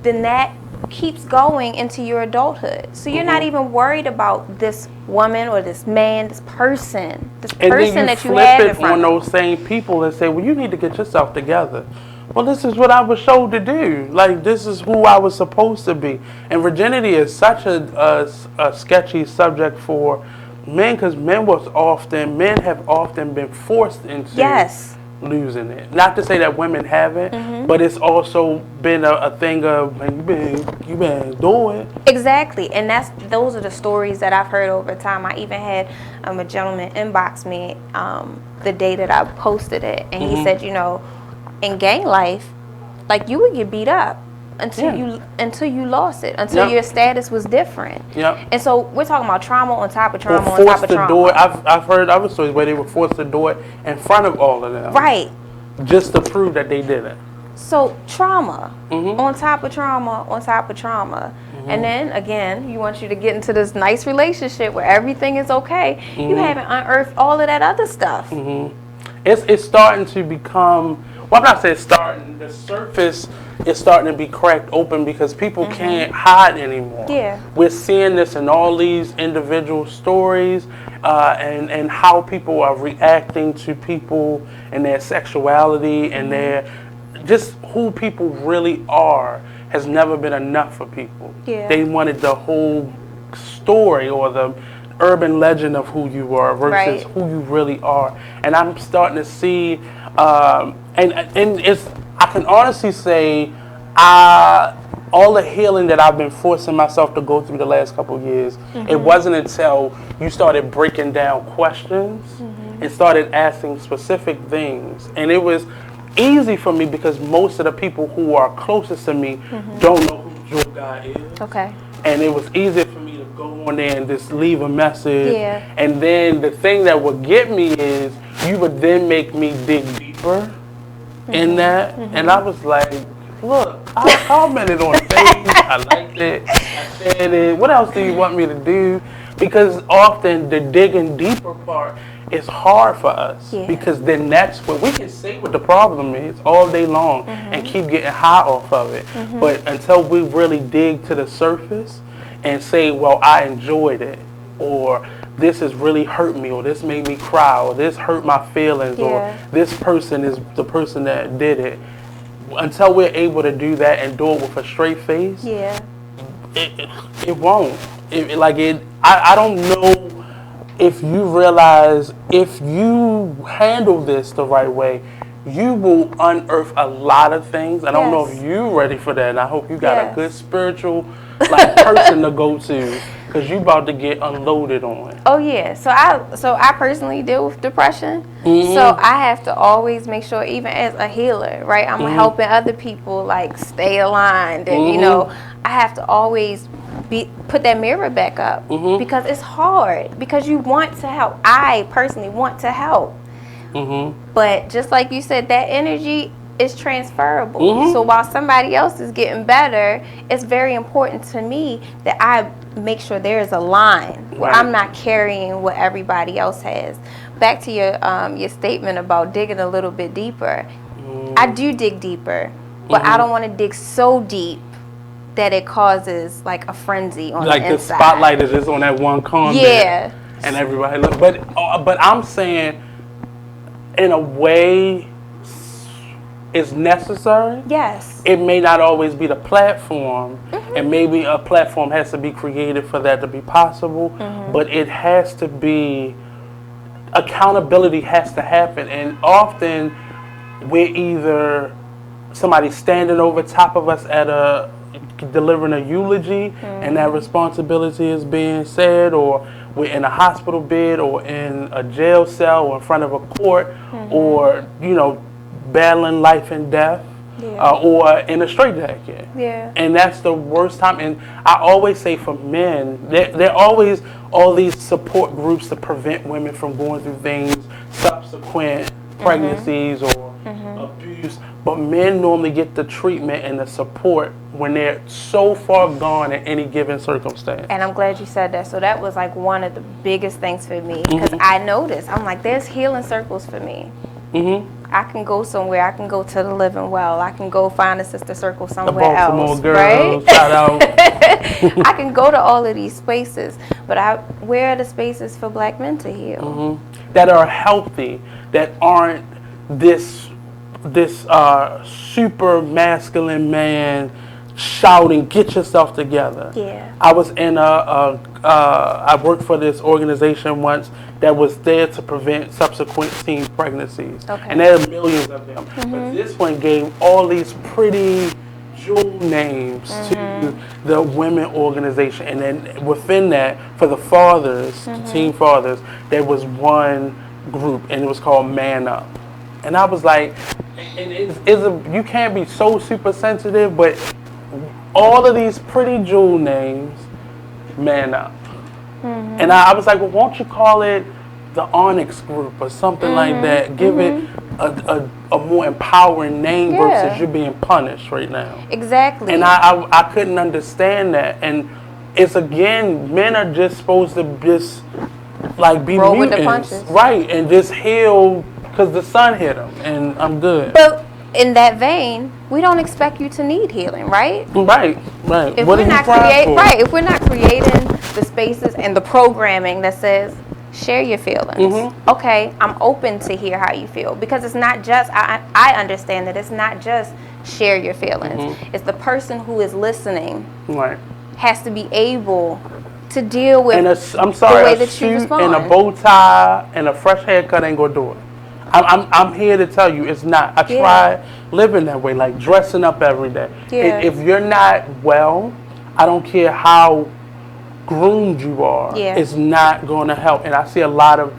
[SPEAKER 11] then that keeps going into your adulthood. So you're not even worried about this woman or this man, this person that you have in front of you.
[SPEAKER 10] And then you flip it on those same people and say, well, you need to get yourself together. Well, this is what I was showed to do. Like, this is who I was supposed to be. And virginity is such a sketchy subject for men, because men have often been forced into losing it. Not to say that women haven't, but it's also been a thing of, man, you been doing it.
[SPEAKER 11] Exactly, and those are the stories that I've heard over time. I even had a gentleman inbox me the day that I posted it, and he said, you know, in gang life, like, you would get beat up until you lost it, until your status was different. And so we're talking about trauma on top of trauma on top of trauma.
[SPEAKER 10] I've heard other stories where they were forced to do it in front of all of them.
[SPEAKER 11] Right.
[SPEAKER 10] Just to prove that they did it.
[SPEAKER 11] So trauma on top of trauma on top of trauma. And then again, you want you to get into this nice relationship where everything is okay. You haven't unearthed all of that other stuff.
[SPEAKER 10] It's starting to become, well, I'm not saying starting, the surface is starting to be cracked open because people can't hide anymore. We're seeing this in all these individual stories and how people are reacting to people and their sexuality and their, just who people really are has never been enough for people. They wanted the whole story or the urban legend of who you are versus who you really are. And I'm starting to see, and it's, I can honestly say, all the healing that I've been forcing myself to go through the last couple of years, it wasn't until you started breaking down questions and started asking specific things. And it was easy for me because most of the people who are closest to me don't know who Joe Guy is.
[SPEAKER 11] Okay.
[SPEAKER 10] And it was easy for me to go on there and just leave a message. And then the thing that would get me is you would then make me dig deeper in that. And I was like, look, I commented on Facebook. I liked it. I said it. What else do you want me to do? Because often the digging deeper part is hard for us. Because then that's what we can say what the problem is all day long and keep getting high off of it. But until we really dig to the surface and say, well, I enjoyed it, or this has really hurt me, or this made me cry, or this hurt my feelings, or this person is the person that did it. Until we're able to do that and do it with a straight face, it won't. I don't know if you realize if you handle this the right way, you will unearth a lot of things. I don't know if you're ready for that, and I hope you got a good spiritual person to go to, because you about to get unloaded on.
[SPEAKER 11] Oh yeah, so I personally deal with depression, so I have to always make sure, even as a healer, right, I'm helping other people like stay aligned, and you know, I have to always put that mirror back up because it's hard, because you want to help. I personally want to help. But just like you said, that energy is transferable. So while somebody else is getting better, it's very important to me that I make sure there is a line where I'm not carrying what everybody else has. Back to your statement about digging a little bit deeper. I do dig deeper, but I don't want to dig so deep that it causes like a frenzy on the inside.
[SPEAKER 10] Like the spotlight is just on that one corner.
[SPEAKER 11] Yeah.
[SPEAKER 10] And everybody look. But I'm saying, in a way, it's necessary.
[SPEAKER 11] Yes.
[SPEAKER 10] It may not always be the platform, and maybe a platform has to be created for that to be possible. But it has to be, accountability has to happen, and often we're either somebody standing over top of us at delivering a eulogy, and that responsibility is being said, or we're in a hospital bed, or in a jail cell, or in front of a court, or battling life and death, or in a straitjacket. And that's the worst time. And I always say, for men, there are always all these support groups to prevent women from going through things, subsequent pregnancies or abuse. But men normally get the treatment and the support when they're so far gone in any given circumstance.
[SPEAKER 11] And I'm glad you said that. So that was like one of the biggest things for me, because I noticed, I'm like, there's healing circles for me. I can go somewhere. I can go to the Living Well. I can go find a sister circle somewhere else.
[SPEAKER 10] Girls,
[SPEAKER 11] right?
[SPEAKER 10] Shout out.
[SPEAKER 11] I can go to all of these spaces, but where are the spaces for black men to heal?
[SPEAKER 10] That are healthy, that aren't this super masculine man shouting, "Get yourself together."
[SPEAKER 11] Yeah.
[SPEAKER 10] I was in I worked for this organization once that was there to prevent subsequent teen pregnancies. And there are millions of them. But this one gave all these pretty jewel names to the women organization. And then within that, for the fathers, the teen fathers, there was one group, and it was called Man Up. And I was like, you can't be so super sensitive, but all of these pretty jewel names, Man Up. And I was like, well, won't you call it the Onyx Group or something like that? Give it a more empowering name versus you're being punished right now.
[SPEAKER 11] Exactly.
[SPEAKER 10] And I couldn't understand that. And it's, again, men are just supposed to just like be
[SPEAKER 11] roll
[SPEAKER 10] mutants,
[SPEAKER 11] with the punches.
[SPEAKER 10] right? And just heal because the sun hit them, and I'm good.
[SPEAKER 11] But in that vein, we don't expect you to need healing, right?
[SPEAKER 10] Right.
[SPEAKER 11] If
[SPEAKER 10] What
[SPEAKER 11] we're
[SPEAKER 10] are
[SPEAKER 11] not if we're not creating the spaces and the programming that says share your feelings. Okay, I'm open to hear how you feel, because it's not just I understand that it's not just share your feelings. It's the person who is listening has to be able to deal with the way that you respond.
[SPEAKER 10] And a bow tie and a fresh haircut ain't gonna do it. I'm here to tell you it's not. I tried living that way, like dressing up every day. If you're not well, I don't care how groomed you are, it's not going to help. And I see a lot of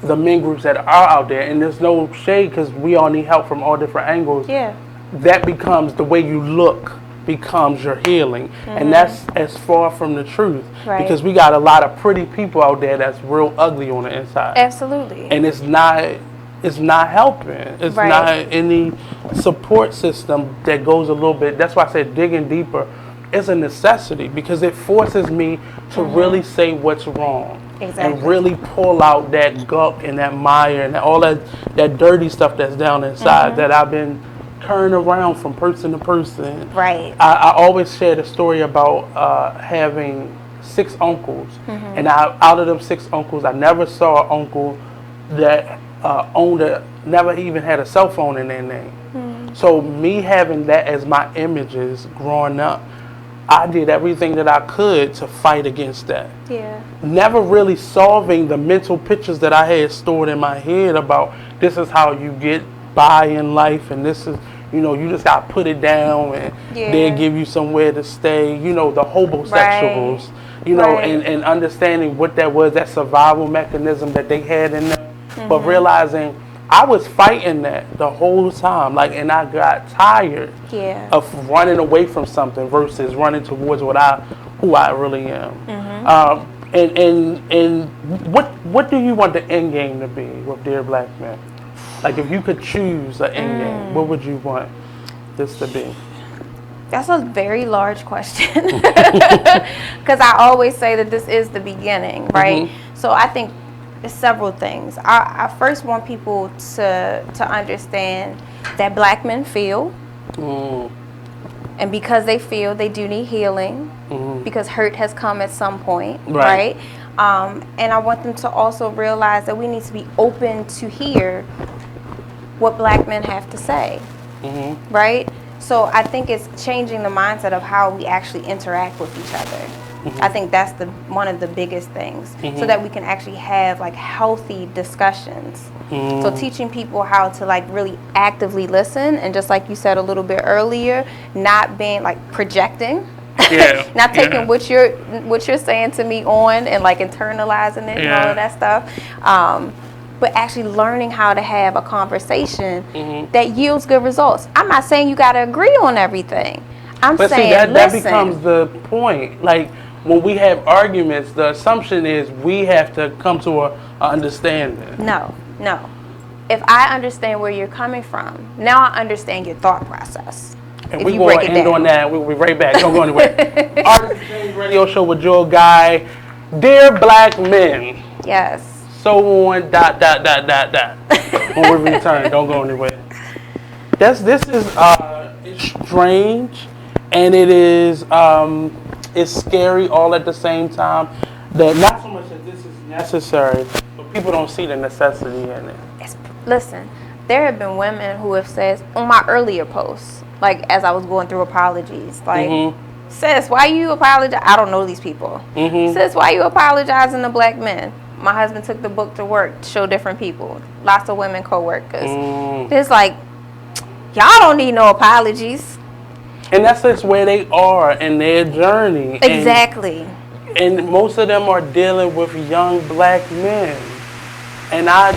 [SPEAKER 10] the men groups that are out there, and there's no shade because we all need help from all different angles. That becomes the way you look becomes your healing, and that's as far from the truth, because we got a lot of pretty people out there that's real ugly on the inside.
[SPEAKER 11] Absolutely.
[SPEAKER 10] And it's not helping. It's not any support system that goes a little bit. That's why I said digging deeper is a necessity, because it forces me to really say what's wrong. And really pull out that gunk and that mire and all that dirty stuff that's down inside that I've been carrying around from person to person.
[SPEAKER 11] Right.
[SPEAKER 10] I always share the story about having 6 uncles. And out of them 6 uncles, I never saw an uncle that never even had a cell phone in their name. So me having that as my images growing up, I did everything that I could to fight against that. Never really solving the mental pictures that I had stored in my head about this is how you get by in life, and this is, you just got to put it down, and they'll give you somewhere to stay, the hobosexuals, and understanding what that was, that survival mechanism that they had in them. But realizing I was fighting that the whole time, and I got tired of running away from something versus running towards what I who I really am. And what do you want the end game to be with Dear Black Men? Like, if you could choose an end game, what would you want this to be?
[SPEAKER 11] That's a very large question. Because I always say that this is the beginning, right? So I think there's several things. I first want people to understand that Black men feel. And because they feel, they do need healing. Because hurt has come at some point, right? And I want them to also realize that we need to be open to hear what Black men have to say, right? So I think it's changing the mindset of how we actually interact with each other. I think that's one of the biggest things, so that we can actually have like healthy discussions. So teaching people how to like really actively listen, and just like you said a little bit earlier, not being like projecting, not taking what you're saying to me on and like internalizing it and all of that stuff. But actually learning how to have a conversation that yields good results. I'm not saying you got to agree on everything. I'm saying,
[SPEAKER 10] that becomes the point. Like, when we have arguments, the assumption is we have to come to a understanding.
[SPEAKER 11] No. If I understand where you're coming from, now I understand your thought process.
[SPEAKER 10] And we're going to end on that. We'll be right back. Don't go anywhere. Artist Exchange Radio Show with your guy, Dear Black Men.
[SPEAKER 11] Yes.
[SPEAKER 10] So on, ... When we return, don't go anywhere. This is it's strange, and it is it's scary all at the same time. That not so much that this is necessary, but people don't see the necessity in it.
[SPEAKER 11] Listen, there have been women who have said on my earlier posts, like as I was going through apologies, like, sis, why you apologize? I don't know these people. Sis, why you apologizing to Black men? My husband took the book to work to show different people, lots of women co-workers. It's like, y'all don't need no apologies.
[SPEAKER 10] And that's just where they are in their journey.
[SPEAKER 11] Exactly.
[SPEAKER 10] And most of them are dealing with young Black men. And I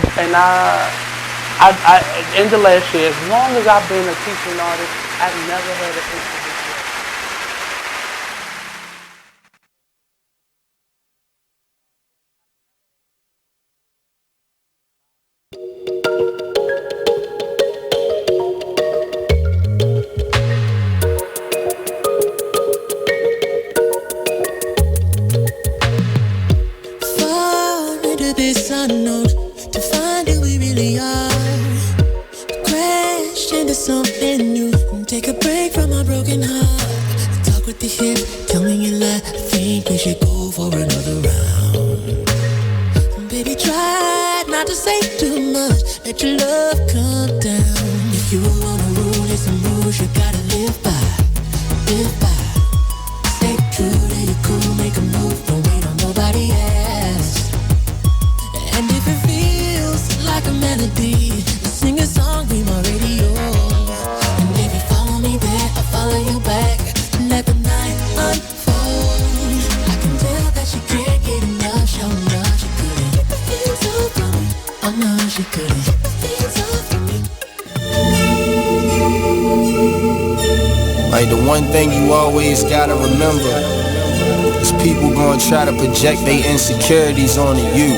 [SPEAKER 10] in the last year, as long as I've been a teaching artist, I've never had an incident.
[SPEAKER 18] This unknown to find who we really are. Crash into something new. Take a break from our broken heart. Talk with the hip, tell me you lie. I think we should go for another round. Baby, try not to say too much. Let your love come down. If you wanna rule, there's some rules you gotta live by. Live by. Stay true to your cool, make a move. Don't wait on nobody else. And if it feels like a melody, sing a song, be my radio. And if you follow me there, I'll follow you back. Let the night unfold. I can tell that she can't get enough. Show enough, she couldn't get the feels off from me. Oh no, she couldn't get the feels off from me.
[SPEAKER 19] Like, the one thing you always gotta remember is people gonna try to project their insecurities onto you.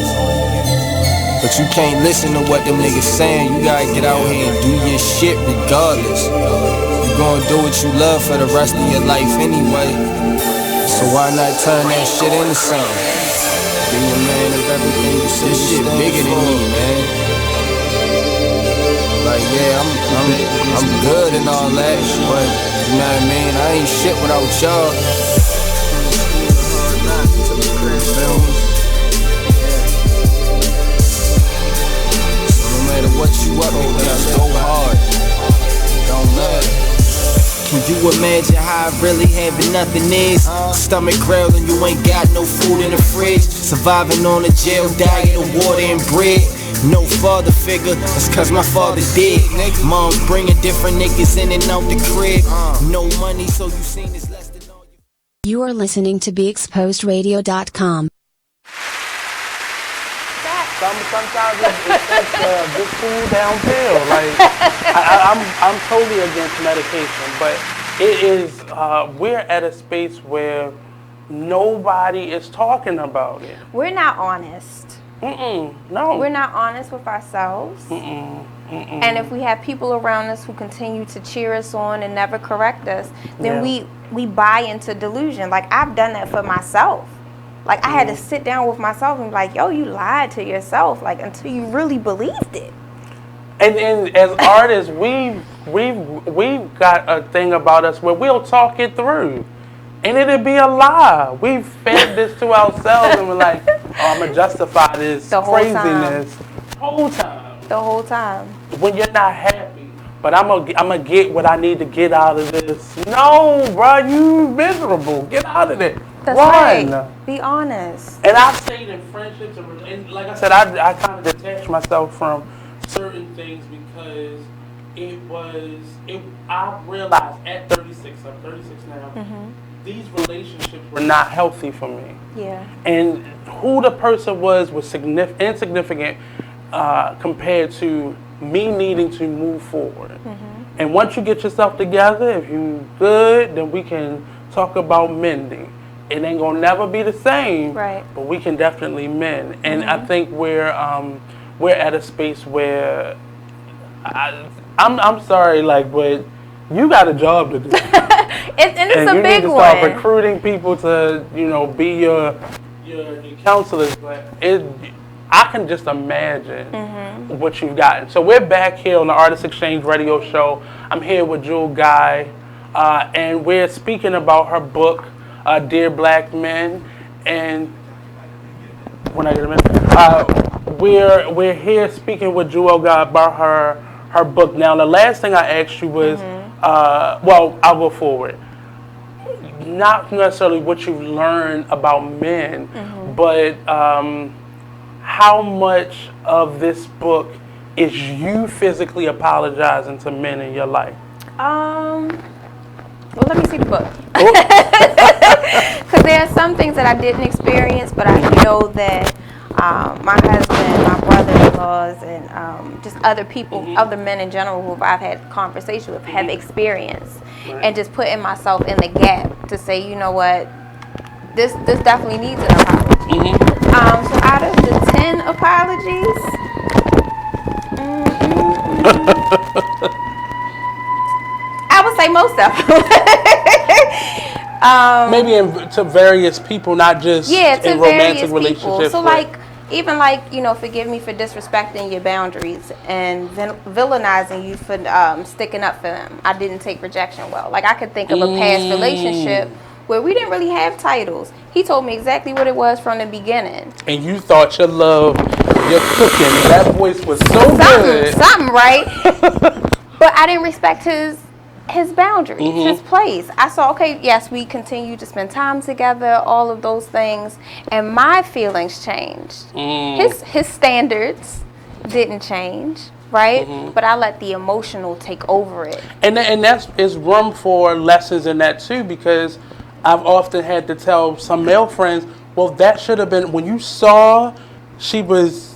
[SPEAKER 19] But you can't listen to what them niggas saying. You gotta get out here and do your shit regardless. You gonna do what you love for the rest of your life anyway. So why not turn that shit into something? Be a man of everything you say. This shit bigger than me, man. Like, yeah, I'm good and all that, but you know what I mean? I ain't shit without y'all. What you up to, just go hard. Don't matter. Can you imagine how really having nothing is? Stomach growling, you ain't got no food in the fridge. Surviving on a jail diet of water and bread. No father figure, that's cause my father did. Mom bringing different niggas in and out the crib. No money, so you seen this less than all you.
[SPEAKER 4] You are listening to BeExposedRadio.com.
[SPEAKER 10] Sometimes it's just cool down pill. Like, I'm totally against medication, but it is we're at a space where nobody is talking about it.
[SPEAKER 11] We're not honest.
[SPEAKER 10] No.
[SPEAKER 11] We're not honest with ourselves. And if we have people around us who continue to cheer us on and never correct us, then we buy into delusion. Like, I've done that for myself. Like, I had to sit down with myself and be like, yo, you lied to yourself, like, until you really believed it.
[SPEAKER 10] And as artists, we've got a thing about us where we'll talk it through. And it'll be a lie. We've fed this to ourselves and we're like, oh, I'm going to justify this craziness.
[SPEAKER 11] The whole time.
[SPEAKER 10] When you're not happy. But I'm gonna get what I need to get out of this. No, bro, you miserable. Get out of it.
[SPEAKER 11] That's
[SPEAKER 10] Run.
[SPEAKER 11] right. Be honest.
[SPEAKER 10] And I've stayed in friendships, and like I said, I kind of detached myself from certain things because I realized at 36, I'm 36 now, these relationships were not healthy for me.
[SPEAKER 11] Yeah.
[SPEAKER 10] And who the person was insignificant compared to me needing to move forward. And once you get yourself together, if you good, then we can talk about mending. It ain't gonna never be the same,
[SPEAKER 11] right?
[SPEAKER 10] But we can definitely mend. And I think we're at a space where I'm sorry, like, but you got a job to do.
[SPEAKER 11] And it's
[SPEAKER 10] and
[SPEAKER 11] a big
[SPEAKER 10] you need to
[SPEAKER 11] one.
[SPEAKER 10] start recruiting people to, be your counselors. But I can just imagine what you've gotten. So we're back here on the Artist Exchange Radio Show. I'm here with Jewel Guy, and we're speaking about her book, Dear Black Men. And when I get a minute, we're here speaking with Jewel Guy about her book. Now, the last thing I asked you was, well, I'll go forward. Not necessarily what you've learned about men, but how much of this book is you physically apologizing to men in your life?
[SPEAKER 11] Well, let me see the book. Because there are some things that I didn't experience, but I know that my husband, my brother-in-laws, and just other people, other men in general who I've had conversation with have experienced. And just putting myself in the gap to say, you know what, this definitely needs an apology. So out of the 10 apologies, I would say most of them.
[SPEAKER 10] Maybe to various people, not just in romantic relationships.
[SPEAKER 11] So even forgive me for disrespecting your boundaries and villainizing you for sticking up for them. I didn't take rejection well. Like, I could think of a past relationship where we didn't really have titles. He told me exactly what it was from the beginning.
[SPEAKER 10] And you thought your love, your cooking, that voice was so good.
[SPEAKER 11] Something, right? But I didn't respect his boundaries, his place. I saw, okay, yes, we continue to spend time together, all of those things, and my feelings changed. His standards didn't change, right? But I let the emotional take over it.
[SPEAKER 10] And is room for lessons in that too, because I've often had to tell some male friends, well, that should have been when you saw she was,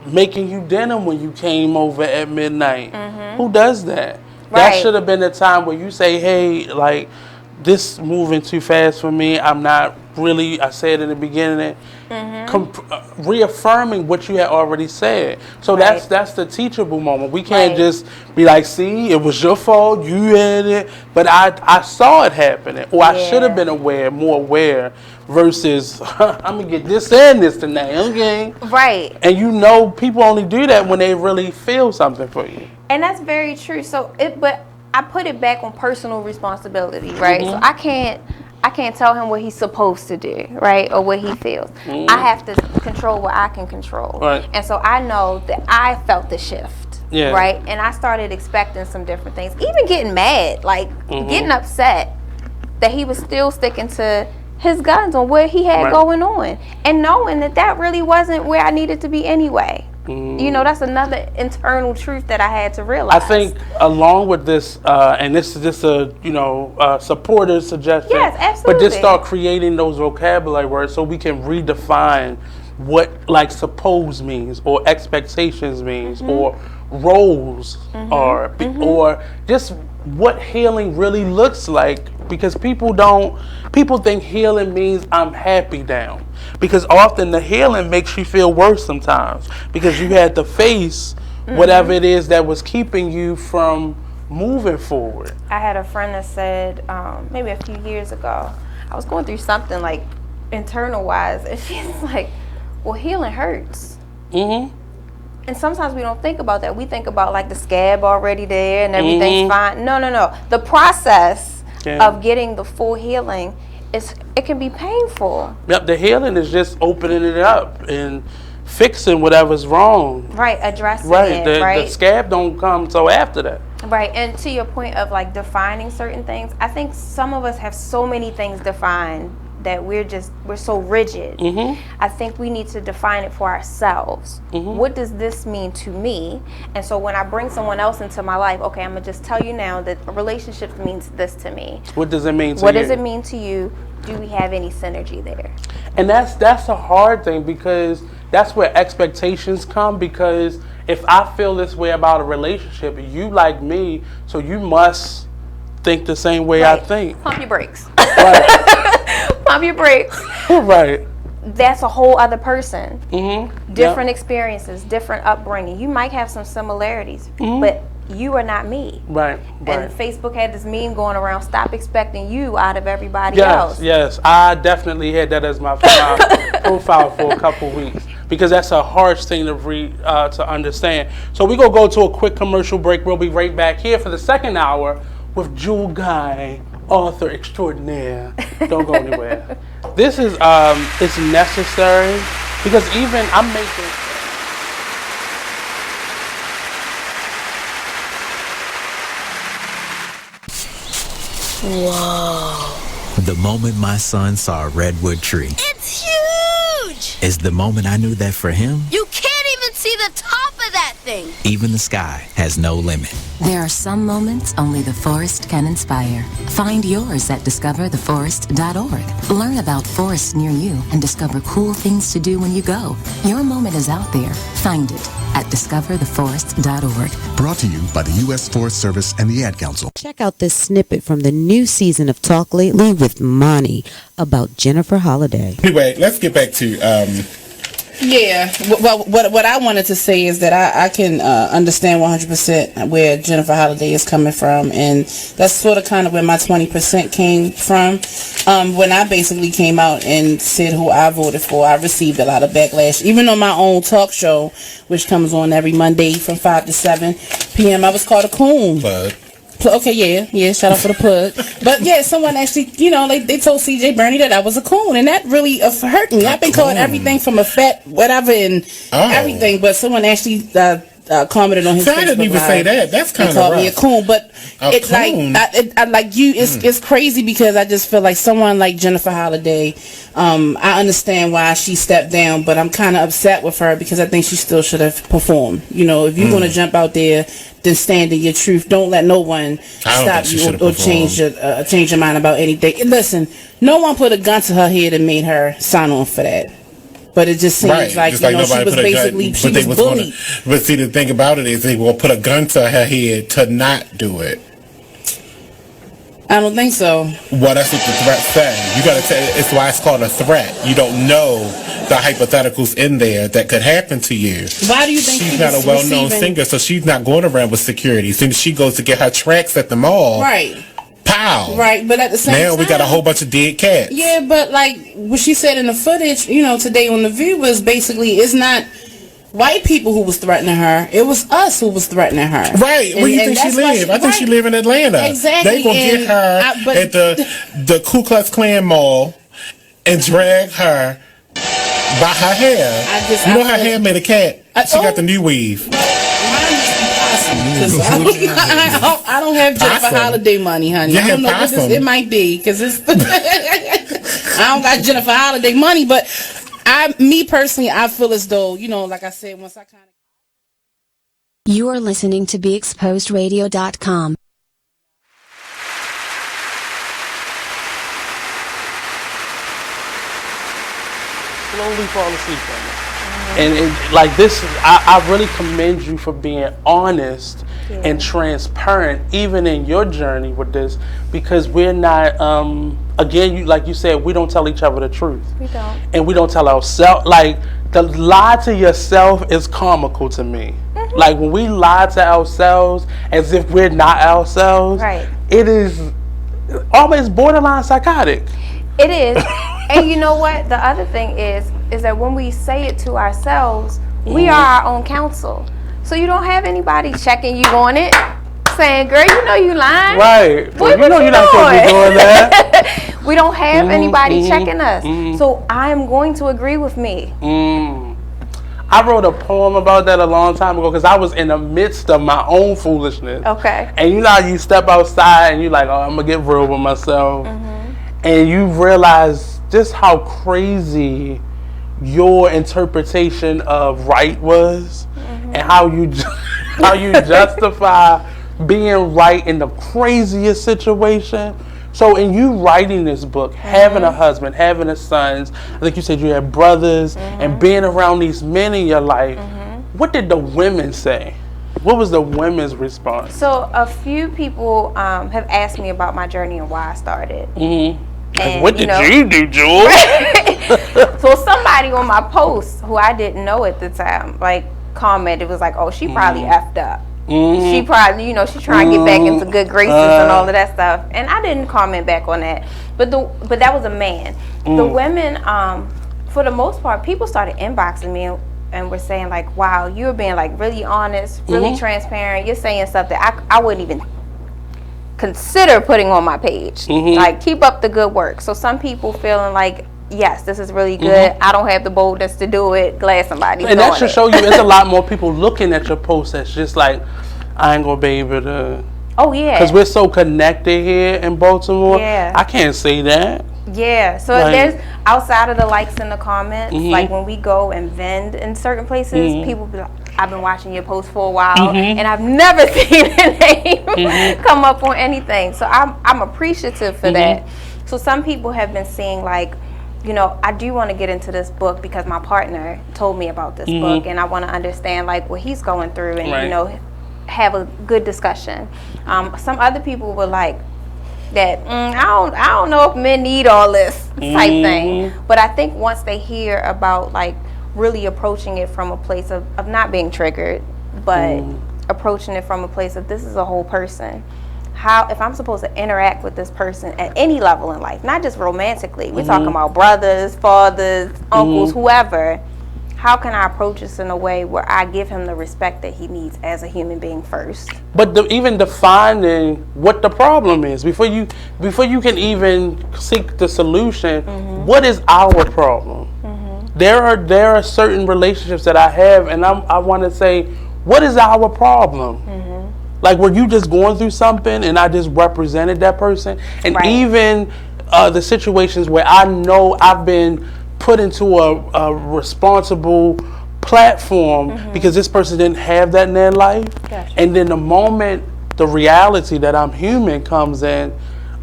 [SPEAKER 10] making you dinner when you came over at midnight. Who does that? That should have been the time where you say, hey, like, this moving too fast for me. I'm not really, I said in the beginning, reaffirming what you had already said. So that's the teachable moment. We can't just be like, see, it was your fault, you had it, but I saw it happening, or I should have been more aware, versus, I'm going to get this and this tonight, okay?
[SPEAKER 11] Right.
[SPEAKER 10] And people only do that when they really feel something for you.
[SPEAKER 11] And that's very true. But I put it back on personal responsibility, right? So I can't tell him what he's supposed to do, right? Or what he feels. I have to control what I can control.
[SPEAKER 10] Right.
[SPEAKER 11] And so I know that I felt the shift, right? And I started expecting some different things, even getting mad, like getting upset that he was still sticking to his guns on what he had going on, and knowing that really wasn't where I needed to be anyway. That's another internal truth that I had to realize.
[SPEAKER 10] I think along with this, and this is just a supporter suggestion.
[SPEAKER 11] Yes, absolutely.
[SPEAKER 10] But just start creating those vocabulary words so we can redefine what like suppose means, or expectations means, or roles are, or just what healing really looks like, because people think healing means I'm happy now, because often the healing makes you feel worse sometimes because you had to face whatever it is that was keeping you from moving forward.
[SPEAKER 11] I had a friend that said maybe a few years ago, I was going through something like internal wise, and she's like, well, healing hurts. And sometimes we don't think about that. We think about like the scab already there and everything's fine. No. The process of getting the full healing, it can be painful.
[SPEAKER 10] Yep, the healing is just opening it up and fixing whatever's wrong.
[SPEAKER 11] Right, addressing it,
[SPEAKER 10] The scab don't come till after that.
[SPEAKER 11] Right, and to your point of like defining certain things, I think some of us have so many things defined that we're so rigid. I think we need to define it for ourselves. What does this mean to me? And so when I bring someone else into my life, okay, I'm gonna just tell you now that a relationship means this to me.
[SPEAKER 10] What does it mean to you?
[SPEAKER 11] What does it mean to you? Do we have any synergy there?
[SPEAKER 10] And that's a hard thing, because that's where expectations come, because if I feel this way about a relationship, you like me, so you must think the same way I think.
[SPEAKER 11] Pump your brakes.
[SPEAKER 10] Right.
[SPEAKER 11] Pump your brakes.
[SPEAKER 10] Right.
[SPEAKER 11] That's a whole other person. Different experiences, different upbringing. You might have some similarities, but you are not me.
[SPEAKER 10] Right.
[SPEAKER 11] And Facebook had this meme going around, stop expecting you out of everybody else.
[SPEAKER 10] Yes, I definitely had that as my profile for a couple weeks, because that's a harsh thing to understand. So we're going to go to a quick commercial break. We'll be right back here for the second hour with Jewel Guy, author extraordinaire. Don't go anywhere. This is it's necessary, because even I'm making.
[SPEAKER 20] Whoa. The moment my son saw a redwood tree.
[SPEAKER 18] It's huge!
[SPEAKER 20] Is the moment I knew that for him,
[SPEAKER 18] You can't even see the top of that thing.
[SPEAKER 20] even the sky has no limit.
[SPEAKER 21] There are some moments only the forest can inspire. Find yours at discovertheforest.org. Learn about forests near you and discover cool things to do when you go. Your moment is out there. Find it at discovertheforest.org.
[SPEAKER 22] Brought to you by the U.S. Forest Service and the Ad Council.
[SPEAKER 23] Check out this snippet from the new season of Talk Lately with Monty about Jennifer Holliday.
[SPEAKER 12] Anyway, let's get back to
[SPEAKER 24] Yeah, well, what I wanted to say is that I can understand 100% where Jennifer Holliday is coming from, and that's sort of kind of where my 20% came from. When I basically came out and said who I voted for, I received a lot of backlash. Even on my own talk show, which comes on every Monday from 5 to 7 p.m., I was called a coon. Okay, yeah, shout out for the plug. But yeah, someone actually, they told CJ Bernie that I was a coon, and that really hurt me. I've been called everything from a fat whatever and everything, but someone actually commented on his Facebook
[SPEAKER 12] I didn't even say that. That's kind of
[SPEAKER 24] called me a coon, but it's like it's crazy, because I just feel like someone like Jennifer Holliday, I understand why she stepped down, but I'm kind of upset with her because I think she still should have performed. If you're going to jump out there, then stand in your truth. Don't let no one stop you or change your mind about anything. And listen, no one put a gun to her head and made her sign on for that. But it just seems like, she was basically, she was bullied.
[SPEAKER 12] But see, the thing about it is they will put a gun to her head to not do it.
[SPEAKER 24] I don't think so.
[SPEAKER 12] Well, that's what the threat says. You gotta say, it's why it's called a threat. You don't know the hypotheticals in there that could happen to you.
[SPEAKER 24] Why do you think
[SPEAKER 12] she's not a well-known singer, so she's not going around with security. Since she goes to get her tracks at the mall,
[SPEAKER 24] right?
[SPEAKER 12] Pow!
[SPEAKER 24] Right, but at the same time,
[SPEAKER 12] now we got a whole bunch of dead cats.
[SPEAKER 24] Yeah, but like what she said in the footage, today on The View, was basically, it's not white people who was threatening her. It was us who was threatening her.
[SPEAKER 12] Right. Where do you think she live? I think she live in Atlanta.
[SPEAKER 24] Exactly.
[SPEAKER 12] They gonna get her at the Ku Klux Klan mall and drag her by her hair. Her hair made a cat. She got the new weave.
[SPEAKER 24] I don't have Jennifer Holliday money, honey. I don't know what it might be, because it's I don't got Jennifer Holliday money, but me personally, I feel as though, like I said, once I kind of...
[SPEAKER 4] You are listening to BeExposedRadio.com.
[SPEAKER 10] Slowly fall asleep on me. And like this, I really commend you for being honest and transparent, even in your journey with this, because we're not, again, like you said, we don't tell each other the truth.
[SPEAKER 11] We don't.
[SPEAKER 10] And we don't tell ourselves, like, the lie to yourself is comical to me. Like, when we lie to ourselves as if we're not ourselves, it is almost borderline psychotic.
[SPEAKER 11] It is. And you know what? The other thing is that when we say it to ourselves, we are our own counsel. So you don't have anybody checking you on it, saying, girl, you know you lying.
[SPEAKER 10] Right.
[SPEAKER 11] Boy,
[SPEAKER 10] you know you're not supposed to be doing that.
[SPEAKER 11] We don't have anybody checking us. So I am going to agree with me.
[SPEAKER 10] I wrote a poem about that a long time ago because I was in the midst of my own foolishness.
[SPEAKER 11] Okay.
[SPEAKER 10] And you know how you step outside and you're like, oh, I'm going to get real with myself. And you realize just how crazy your interpretation of right was and how you justify being right in the craziest situation. So in you writing this book, having a husband, having a sons, I think you said you had brothers, and being around these men in your life, what did the women say? What was the women's response?
[SPEAKER 11] So a few people have asked me about my journey and why I started.
[SPEAKER 10] And, what did you do, Jules?
[SPEAKER 11] So somebody on my post who I didn't know at the time, like, commented, was like, oh, she probably effed up. She probably, she's trying to get back into good graces and all of that stuff. And I didn't comment back on that. But that was a man. The women, for the most part, people started inboxing me and were saying like, wow, you're being like really honest, really transparent. You're saying something I wouldn't even consider putting on my page. Like, keep up the good work. So some people feeling like, yes, this is really good. I don't have the boldness to do it. Glad somebody's doing it.
[SPEAKER 10] And that should show you there's a lot more people looking at your post that's just like, I ain't gonna be able to.
[SPEAKER 11] Oh yeah.
[SPEAKER 10] Because we're so connected here in Baltimore.
[SPEAKER 11] Yeah.
[SPEAKER 10] I can't say that.
[SPEAKER 11] Yeah. So there's outside of the likes and the comments, like when we go and vend in certain places, people be like, I've been watching your post for a while and I've never seen a name come up on anything. So I'm appreciative for that. So some people have been saying like, I do want to get into this book because my partner told me about this book and I want to understand like what he's going through and have a good discussion. Some other people were like that I don't know if men need all this type thing, but I think once they hear about like really approaching it from a place of not being triggered, but approaching it from a place of this is a whole person. How, if I'm supposed to interact with this person at any level in life, not just romantically, we're talking about brothers, fathers, uncles, whoever, how can I approach this in a way where I give him the respect that he needs as a human being first? But
[SPEAKER 10] even defining what the problem is before you can even seek the solution, what is our problem? There are certain relationships that I have, and I want to say, what is our problem? Like, were you just going through something and I just represented that person? And even the situations where I know I've been put into a responsible platform because this person didn't have that in their life. And then the moment the reality that I'm human comes in,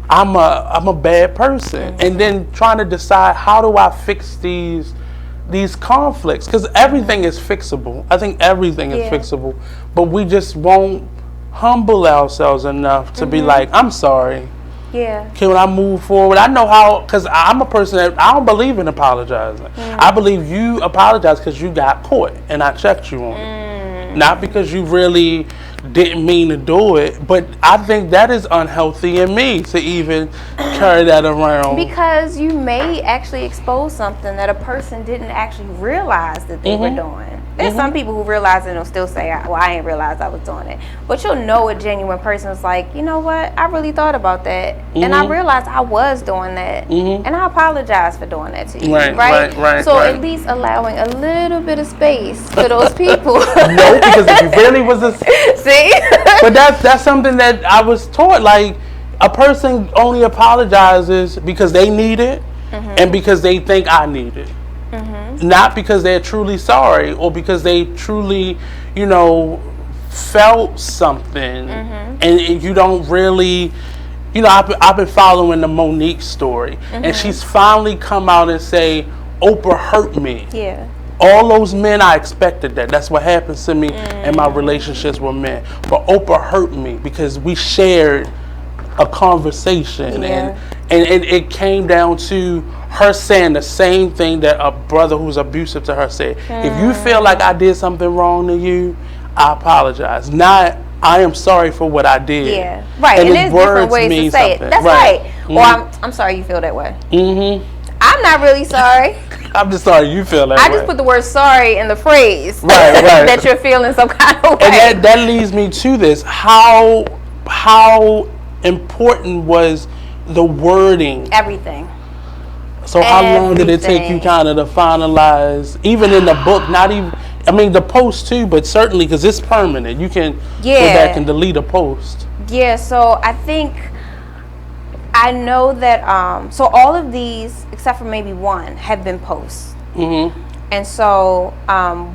[SPEAKER 10] I'm a bad person. And then trying to decide, how do I fix these conflicts? Because everything is fixable. I think everything is fixable. But we just won't humble ourselves enough to be like, I'm sorry. Can I move forward? I know how, because I'm a person that I don't believe in apologizing. I believe you apologize because you got caught and I checked you on it. Not because you really didn't mean to do it, but I think that is unhealthy in me to even carry that around.
[SPEAKER 11] Because you may actually expose something that a person didn't actually realize that they were doing. There's some people who realize it and will still say, well, I didn't realize I was doing it. But you'll know a genuine person is like, you know what, I really thought about that. And I realized I was doing that. And I apologize for doing that to you. Right. So at least allowing a little bit of space for those people.
[SPEAKER 10] No, because if you really was a...
[SPEAKER 11] See?
[SPEAKER 10] But that's something that I was taught. Like, a person only apologizes because they need it and because they think I need it. Not because they're truly sorry or because they truly, felt something. And you don't really, I've been following the Monique story. And she's finally come out and say, Oprah hurt me. all those men, I expected that. That's what happens to me in my relationships with men. But Oprah hurt me because we shared a conversation, and it came down to her saying the same thing that a brother who's abusive to her said. If you feel like I did something wrong to you, I apologize. Not, I am sorry for what I did.
[SPEAKER 11] Yeah, right. And there's different ways to say it. That's right. Or I'm sorry you feel that way. I'm not really sorry.
[SPEAKER 10] I'm just sorry you feel that way.
[SPEAKER 11] I just put the word sorry in the phrase.
[SPEAKER 10] Right.
[SPEAKER 11] That you're feeling some kind of way.
[SPEAKER 10] And that leads me to this. How important was the wording?
[SPEAKER 11] Everything.
[SPEAKER 10] So how long did it take you kind of to finalize, even in the book, not even, I mean the post too, but certainly because it's permanent. You can go back and delete a post.
[SPEAKER 11] Yeah, so I think, I know that, so all of these, except for maybe one, have been posts. And so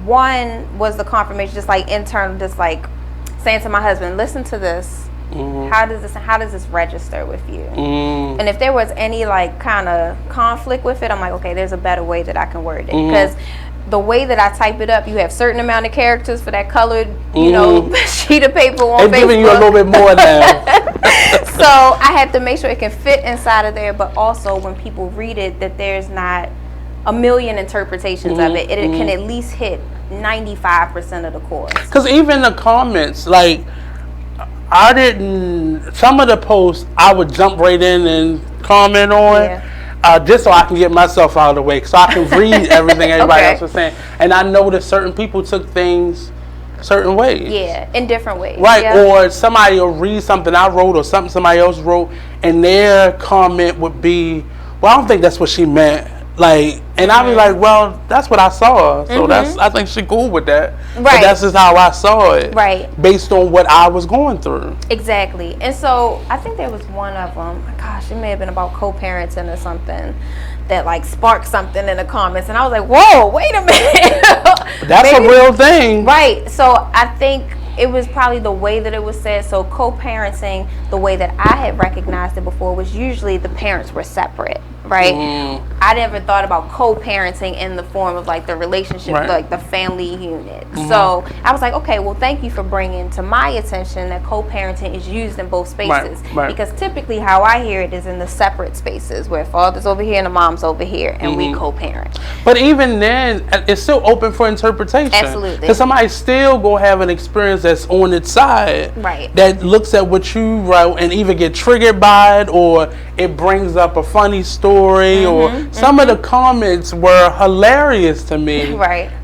[SPEAKER 11] one was the confirmation, just like internal, just like saying to my husband, listen to this. How does this register with you? And if there was any like kind of conflict with it, I'm like, okay, there's a better way that I can word it, because the way that I type it up, you have certain amount of characters for that colored, you know, sheet of paper on Facebook.
[SPEAKER 10] They're giving you a little bit more now.
[SPEAKER 11] So I have to make sure it can fit inside of there, but also when people read it, that there's not a million interpretations of it. It can at least hit 95% of the course.
[SPEAKER 10] Because even the comments, like, some of the posts I would jump right in and comment on, just so I can get myself out of the way, so I can read everything everybody else was saying. And I noticed certain people took things certain ways.
[SPEAKER 11] Yeah, in different ways.
[SPEAKER 10] Right, or somebody will read something I wrote or something somebody else wrote, and their comment would be, well, I don't think that's what she meant. Like, and I'd be like, well, that's what I saw. So I think she cool with that. Right. But that's just how I saw it.
[SPEAKER 11] Right.
[SPEAKER 10] Based on what I was going through.
[SPEAKER 11] Exactly. And so I think there was one of them, gosh, it may have been about co-parenting or something, that like sparked something in the comments. And I was like, whoa, wait a minute.
[SPEAKER 10] That's a real thing.
[SPEAKER 11] Right. So I think it was probably the way that it was said. So co-parenting, the way that I had recognized it before, was usually the parents were separate, right? I never thought about co-parenting in the form of like the relationship, like the family unit. So I was like, okay, well, thank you for bringing to my attention that co-parenting is used in both spaces. Because typically how I hear it is in the separate spaces where father's over here and the mom's over here, and we co-parent.
[SPEAKER 10] But even then, it's still open for interpretation.
[SPEAKER 11] Absolutely.
[SPEAKER 10] Because somebody still gonna have an experience that's on its side, that looks at what you wrote and either get triggered by it, or it brings up a funny story, or some of the comments were hilarious to me,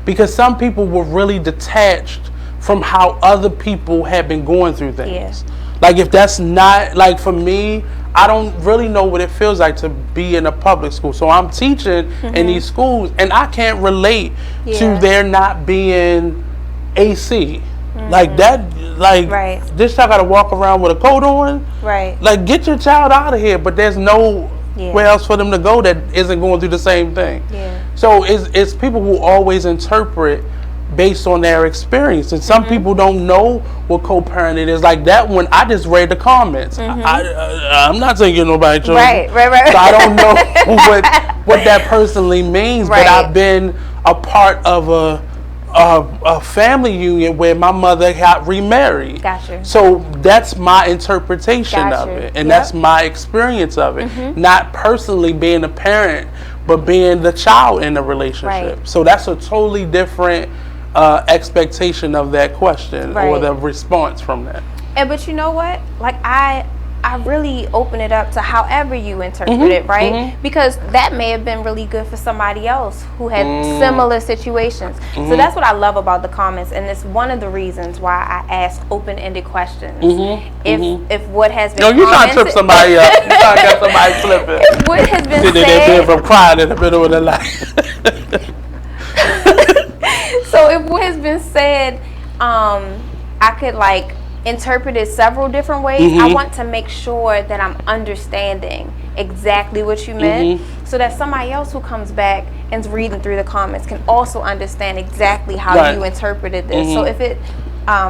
[SPEAKER 10] because some people were really detached from how other people have been going through things. Like, if that's not, like, for me, I don't really know what it feels like to be in a public school. So I'm teaching in these schools, and I can't relate to there not being AC. Like that, like this child gotta walk around with a coat on. Like, get your child out of here, but there's nowhere else for them to go that isn't going through the same thing. So it's people who always interpret based on their experience, and some people don't know what co-parenting is. Like that one, I just read the comments. I'm not taking nobody children, so I don't know what that personally means. But I've been a part of a family union where my mother got remarried. So that's my interpretation of it, and that's my experience of it. Not personally being a parent, but being the child in the relationship. So that's a totally different expectation of that question or the response from that.
[SPEAKER 11] But you know what? Like I really open it up to however you interpret it, right? Because that may have been really good for somebody else who had similar situations. So that's what I love about the comments, and it's one of the reasons why I ask open-ended questions. If what has been
[SPEAKER 10] you trying to trip somebody up, you trying to get somebody flipping.
[SPEAKER 11] If what has been said
[SPEAKER 10] from crying in the middle of the night.
[SPEAKER 11] So if what has been said, I could like interpret it several different ways. I want to make sure that I'm understanding exactly what you meant, so that somebody else who comes back and's reading through the comments can also understand exactly how you interpreted this. So if it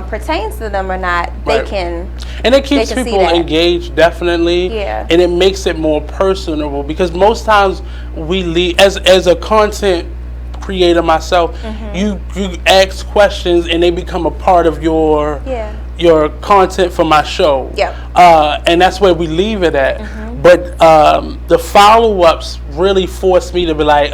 [SPEAKER 11] pertains to them or not, they can.
[SPEAKER 10] And it keeps people engaged, definitely. And it makes it more personable, because most times we leave as a content creator myself, you ask questions and they become a part of your content for my show. And that's where we leave it at. But the follow-ups really forced me to be like,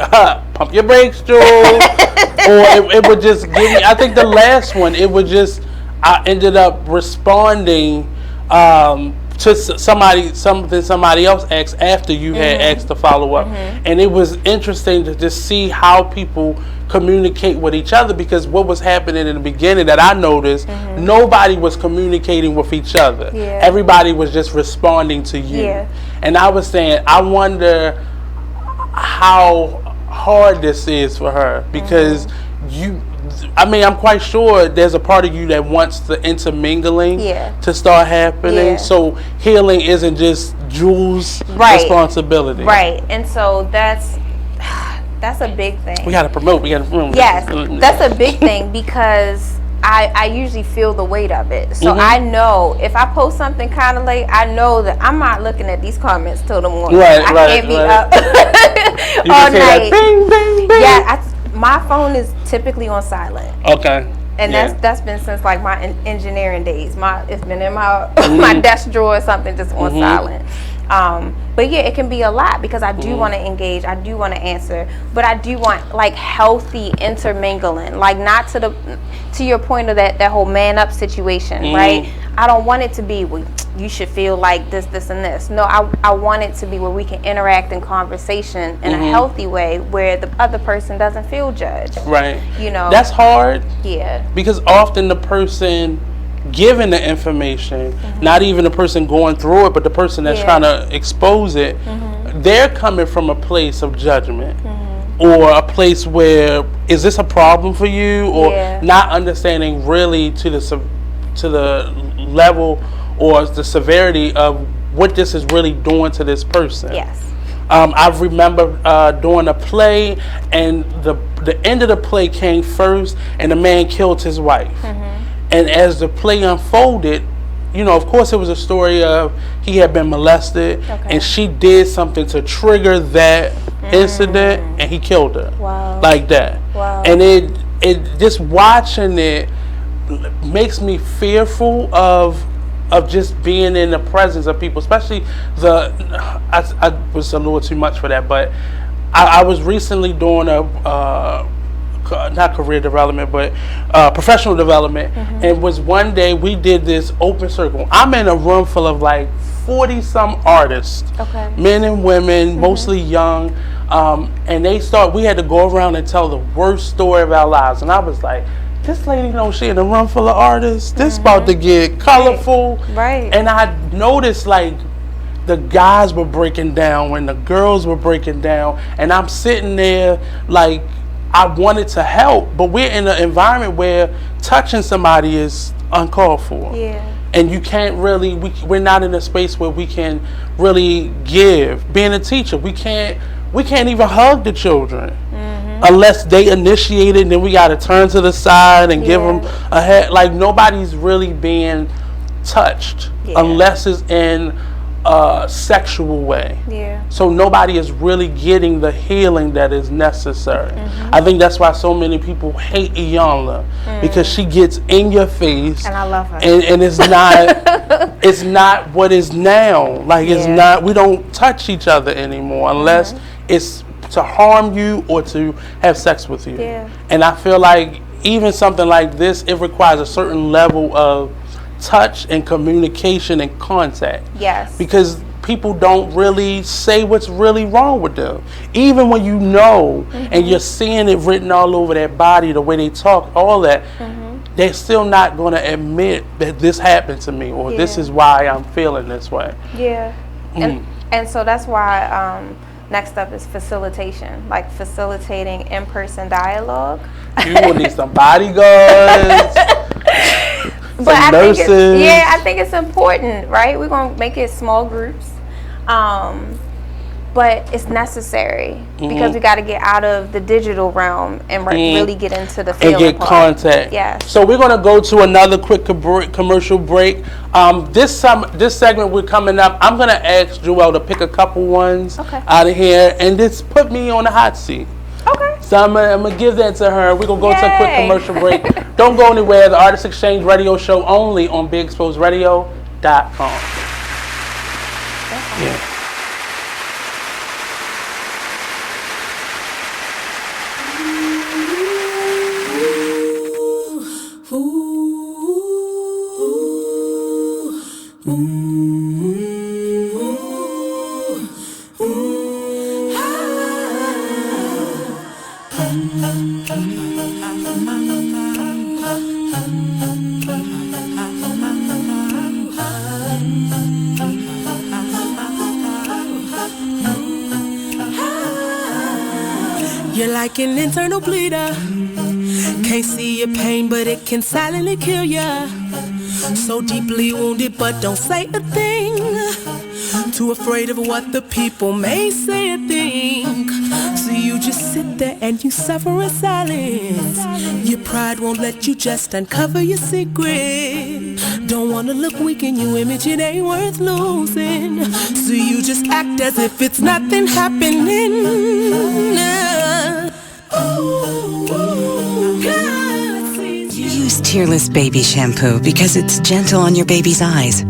[SPEAKER 10] pump your brakes, Joel. Or it would just give me, I think the last one, it would just, I ended up responding to somebody else asked after you had asked to follow up. And it was interesting to just see how people communicate with each other, because what was happening in the beginning that I noticed, nobody was communicating with each other. Everybody was just responding to you. And I was saying, I wonder how hard this is for her, because I'm quite sure there's a part of you that wants the intermingling to start happening. So healing isn't just Jules' responsibility.
[SPEAKER 11] Right. And so that's a big thing.
[SPEAKER 10] We gotta promote.
[SPEAKER 11] Yes, that's a big thing, because I usually feel the weight of it. So I know if I post something kind of late, I know that I'm not looking at these comments till the morning. I can't be up all night.
[SPEAKER 10] Bing, bing, bing.
[SPEAKER 11] Yeah, my phone is typically on silent.
[SPEAKER 10] Okay.
[SPEAKER 11] And that's been since like my engineering days. It's been in my my desk drawer or something, just on silent. But yeah, it can be a lot, because I do want to engage, I do want to answer, but I do want like healthy intermingling, like not to your point of that whole man up situation, right? I don't want it to be, well, you should feel like this, and this. No, I want it to be where we can interact in conversation in a healthy way, where the other person doesn't feel judged.
[SPEAKER 10] Right.
[SPEAKER 11] You know.
[SPEAKER 10] That's hard.
[SPEAKER 11] Yeah.
[SPEAKER 10] Because often the person giving the information, not even the person going through it, but the person that's trying to expose it, they're coming from a place of judgment, or a place where, is this a problem for you, or not understanding really to the level or the severity of what this is really doing to this person.
[SPEAKER 11] Yes.
[SPEAKER 10] I remember doing a play, and the end of the play came first, and the man killed his wife. And as the play unfolded, you know, of course it was a story of he had been molested, and she did something to trigger that incident, and he killed her.
[SPEAKER 11] Wow.
[SPEAKER 10] Like that.
[SPEAKER 11] Wow.
[SPEAKER 10] And it just watching it makes me fearful of just being in the presence of people, especially I was a little too much for that, but I was recently doing not career development, but professional development. And was one day we did this open circle. I'm in a room full of like 40 some artists, men and women, mostly young, and we had to go around and tell the worst story of our lives. And I was like, this lady knows she in a room full of artists. This about to get colorful.
[SPEAKER 11] Right.
[SPEAKER 10] And I noticed like the guys were breaking down when the girls were breaking down, and I'm sitting there like, I wanted to help, but we're in an environment where touching somebody is uncalled for.
[SPEAKER 11] Yeah.
[SPEAKER 10] And you can't really, we're not in a space where we can really give. Being a teacher, we can't even hug the children unless they initiate it, and then we got to turn to the side and give them a head. Like, nobody's really being touched unless it's in a sexual way. So nobody is really getting the healing that is necessary. I think that's why so many people hate Iyanla, because she gets in your face,
[SPEAKER 11] and I love her.
[SPEAKER 10] And it's not it's not what is now. Like, it's not, we don't touch each other anymore unless it's to harm you or to have sex with you. And I feel like even something like this, it requires a certain level of touch and communication and contact.
[SPEAKER 11] Yes.
[SPEAKER 10] Because people don't really say what's really wrong with them. Even when you know and you're seeing it written all over their body, the way they talk, all that, they're still not going to admit that this happened to me, or this is why I'm feeling this way.
[SPEAKER 11] And so that's why next up is facilitation, like facilitating in-person dialogue.
[SPEAKER 10] You will need some bodyguards.
[SPEAKER 11] But I think it's important, right? We're gonna make it small groups, but it's necessary because we got to get out of the digital realm and really get into the feeling
[SPEAKER 10] and get
[SPEAKER 11] part.
[SPEAKER 10] contact.
[SPEAKER 11] Yes.
[SPEAKER 10] So we're gonna go to another quick commercial break. This segment we're coming up, I'm gonna ask Joelle to pick a couple ones out of here and just put me on the hot seat. So I'm gonna give that to her. We're gonna go to a quick commercial break. Don't go anywhere. The Artist Exchange Radio Show only on BigExposedRadio.com. Yeah.
[SPEAKER 1] You're like an internal bleeder. Can't see your pain, but it can silently kill ya. So deeply wounded, but don't say a thing. Too afraid of what the people may say or think. So you just sit there and you suffer in silence. Your pride won't let you just uncover your secret. Don't wanna look weak in your image, it ain't worth losing. So you just act as if it's nothing happening.
[SPEAKER 3] Use Tearless Baby Shampoo because it's gentle on your baby's eyes.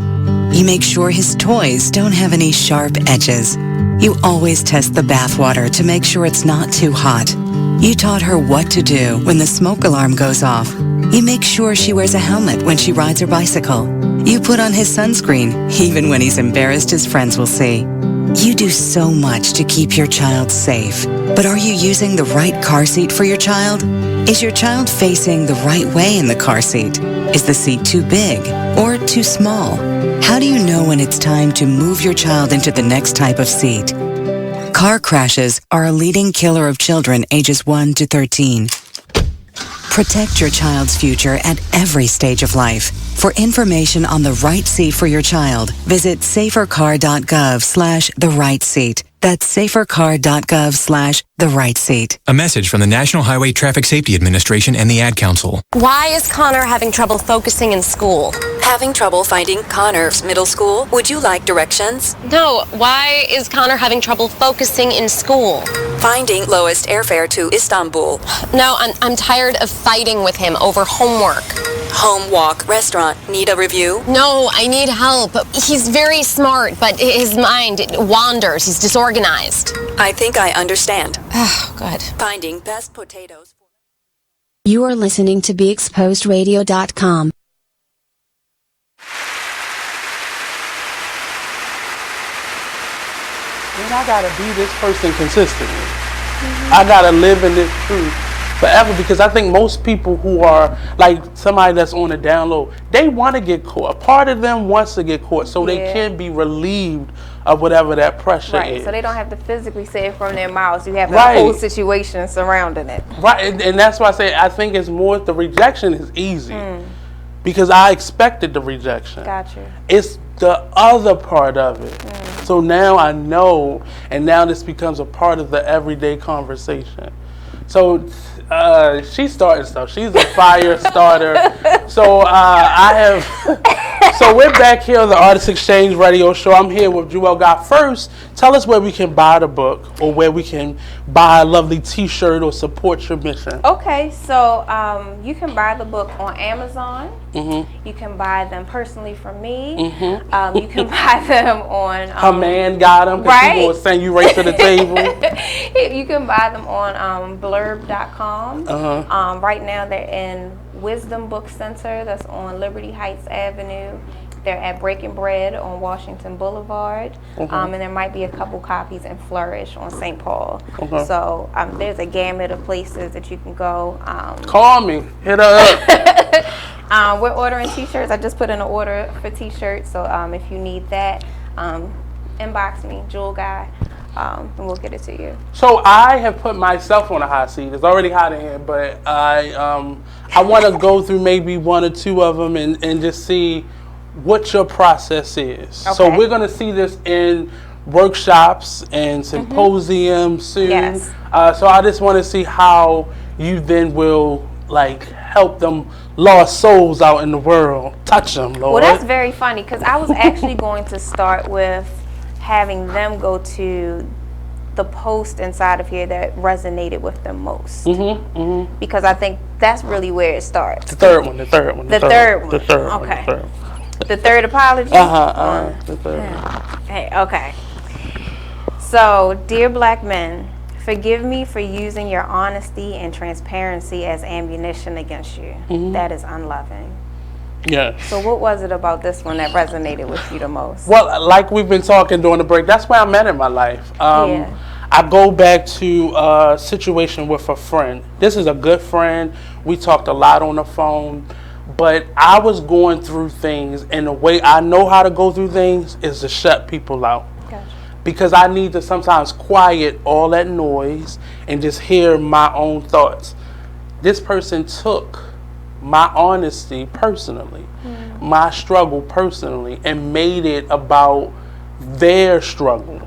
[SPEAKER 3] You make sure his toys don't have any sharp edges. You always test the bathwater to make sure it's not too hot. You taught her what to do when the smoke alarm goes off. You make sure she wears a helmet when she rides her bicycle. You put on his sunscreen, even when he's embarrassed his friends will see. You do so much to keep your child safe. But are you using the right car seat for your child? Is your child facing the right way in the car seat? Is the seat too big or too small? How do you know when it's time to move your child into the next type of seat? Car crashes are a leading killer of children ages 1 to 13. Protect your child's future at every stage of life. For information on the right seat for your child, visit safercar.gov/the-right-seat. That's safercar.gov/the-right-seat.
[SPEAKER 7] A message from the National Highway Traffic Safety Administration and the Ad Council.
[SPEAKER 8] Why is Connor having trouble focusing in school?
[SPEAKER 25] Having trouble finding Connor's middle school? Would you like directions?
[SPEAKER 8] No, why is Connor having trouble focusing in school?
[SPEAKER 25] Finding lowest airfare to Istanbul.
[SPEAKER 8] No, I'm tired of fighting with him over homework.
[SPEAKER 25] Home, walk, restaurant. Need a review?
[SPEAKER 8] No, I need help. He's very smart, but his mind wanders. He's disorganized.
[SPEAKER 25] I think I understand.
[SPEAKER 8] Oh, good.
[SPEAKER 25] Finding best potatoes.
[SPEAKER 4] You are listening to BeExposedRadio.com.
[SPEAKER 10] And I gotta be this person consistently. I gotta live in this truth forever, because I think most people who are like somebody that's on the down low, they want to get caught. A part of them wants to get caught so they can be relieved of whatever that pressure is.
[SPEAKER 11] So they don't have to physically say it from their mouths. You have the whole situation surrounding it.
[SPEAKER 10] Right, and that's why I say I think it's more the rejection is easy because I expected the rejection.
[SPEAKER 11] Gotcha.
[SPEAKER 10] It's the other part of it. So now I know, and now this becomes a part of the everyday conversation. So she's starting stuff. She's a fire starter. So so we're back here on the Artist Exchange Radio Show. I'm here with Jewel God. First, tell us where we can buy the book or where we can buy a lovely t-shirt or support your mission.
[SPEAKER 11] Okay, so you can buy the book on Amazon. You can buy them personally from me. You can buy them on...
[SPEAKER 10] Her man got them because people will send you right to the table.
[SPEAKER 11] You can buy them on blurb.com. Right now they're in Wisdom Book Center. That's on Liberty Heights Avenue. They're at Breaking Bread on Washington Boulevard. And there might be a couple copies in Flourish on St. Paul. So there's a gamut of places that you can go.
[SPEAKER 10] Call me. Hit her up.
[SPEAKER 11] We're ordering t-shirts. I just put in an order for t-shirts. So if you need that, inbox me, Jewel Guy, and we'll get it to you.
[SPEAKER 10] So I have put myself on a hot seat. It's already hot in here, but I want to go through maybe one or two of them and just see what your process is. So we're going to see this in workshops and symposiums soon. So I just want to see how you then will help them lost souls out in the world. Touch them, Lord.
[SPEAKER 11] Well, that's very funny because I was actually going to start with having them go to the post inside of here that resonated with them most?
[SPEAKER 10] Because
[SPEAKER 11] I think that's really where it starts.
[SPEAKER 10] The third one. The third one.
[SPEAKER 11] Okay. The third apology?
[SPEAKER 10] The third one.
[SPEAKER 11] Hey, okay. So, dear black men, forgive me for using your honesty and transparency as ammunition against you. That is unloving.
[SPEAKER 10] Yeah.
[SPEAKER 11] So what was it about this one that resonated with you the most?
[SPEAKER 10] Well, like we've been talking during the break, that's where I'm at in my life. I go back to a situation with a friend. This is a good friend. We talked a lot on the phone, but I was going through things, and the way I know how to go through things is to shut people out. Because I need to sometimes quiet all that noise and just hear my own thoughts. This person took my honesty personally, my struggle personally, and made it about their struggle.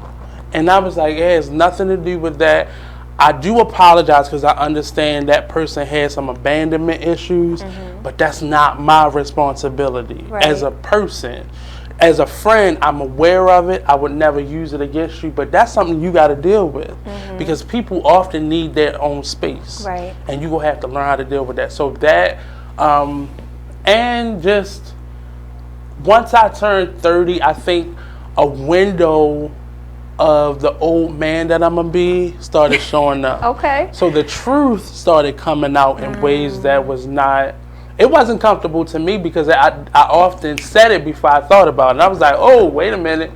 [SPEAKER 10] And I was like, it has nothing to do with that. I do apologize because I understand that person had some abandonment issues, but that's not my responsibility as a person. As a friend, I'm aware of it. I would never use it against you, but that's something you got to deal with because people often need their own space, and you will have to learn how to deal with that. So that, and just once I turned 30, I think a window of the old man that I'm gonna be started showing up. So the truth started coming out in ways that was not. It wasn't comfortable to me because I often said it before I thought about it. I was like, oh, wait a minute.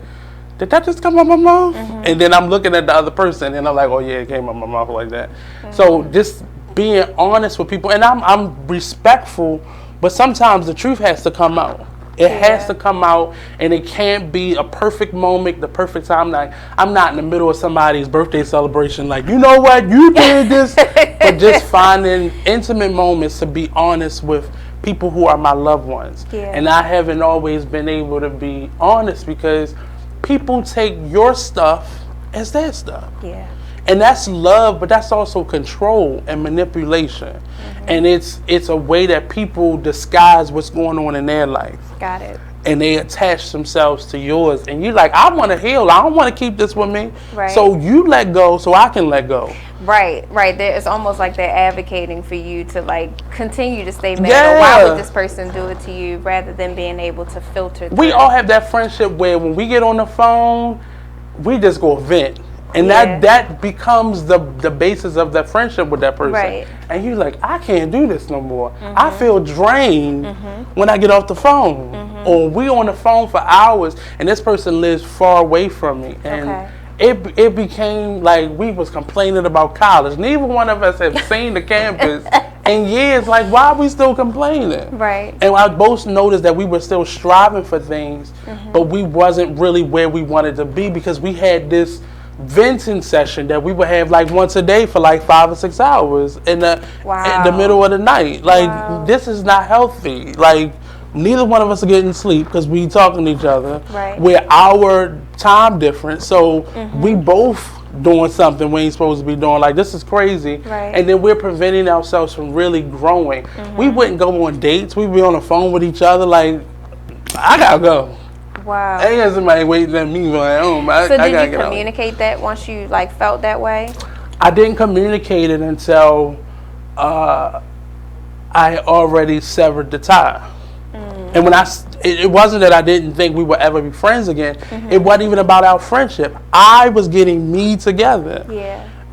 [SPEAKER 10] Did that just come out my mouth? And then I'm looking at the other person and I'm like, oh yeah, it came out my mouth like that. So just being honest with people, and I'm respectful, but sometimes the truth has to come out. It has to come out, and it can't be a perfect moment, the perfect time. Like, I'm not in the middle of somebody's birthday celebration like, you know what, you did this. But just finding intimate moments to be honest with people who are my loved ones. And I haven't always been able to be honest because people take your stuff as their stuff. And that's love, but that's also control and manipulation. And it's a way that people disguise what's going on in their life.
[SPEAKER 11] Got it.
[SPEAKER 10] And they attach themselves to yours. And you're like, I want to heal. I don't want to keep this with me. So you let go so I can let go.
[SPEAKER 11] Right. It's almost like they're advocating for you to like continue to stay mad. Or why would this person do it to you rather than being able to filter through.
[SPEAKER 10] We all have that friendship where when we get on the phone, we just go vent. And that becomes the basis of that friendship with that person. And you're like, I can't do this no more. I feel drained when I get off the phone. Or we on the phone for hours and this person lives far away from me. And it became like we was complaining about college. Neither one of us have seen the campus in years. Like, why are we still complaining? And I both noticed that we were still striving for things, but we wasn't really where we wanted to be because we had this venting session that we would have like once a day for like 5 or 6 hours in the middle of the night. Like, this is not healthy. Like, neither one of us are getting sleep because we talking to each other. We're our time difference, so we both doing something we ain't supposed to be doing. Like, this is crazy. And then we're preventing ourselves from really growing. We wouldn't go on dates. We'd be on the phone with each other like, I gotta go. I ain't got somebody waiting at me at home.
[SPEAKER 11] So did you communicate that once you like felt that way?
[SPEAKER 10] I didn't communicate it until I already severed the tie. And when it wasn't that I didn't think we would ever be friends again. It wasn't even about our friendship. I was getting me together.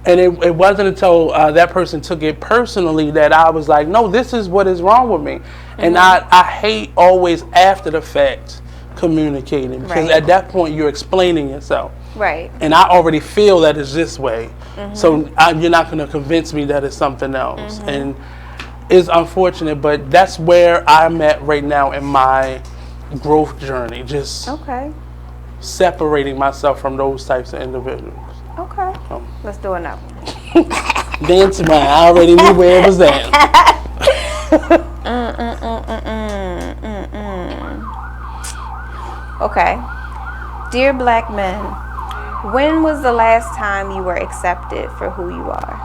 [SPEAKER 10] And it wasn't until that person took it personally that I was like, no, this is what is wrong with me. And I hate always after the fact communicating because at that point you're explaining yourself. And I already feel that it's this way. So you're not going to convince me that it's something else. And it's unfortunate, but that's where I'm at right now in my growth journey. Just separating myself from those types of individuals.
[SPEAKER 11] Let's do another
[SPEAKER 10] one. Dance mine. I already knew where it was at.
[SPEAKER 11] Okay. Dear black men, when was the last time you were accepted for who you are?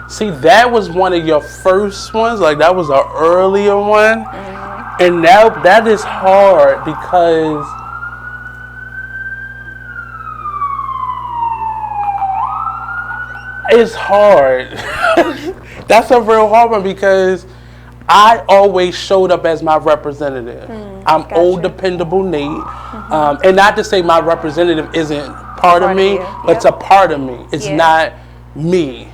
[SPEAKER 10] See, that was one of your first ones. Like, that was an earlier one. And now that is hard because It's hard. That's a real hard one because I always showed up as my representative. I'm old, dependable Nate. And not to say my representative isn't part of me, but it's a part of me. It's not me.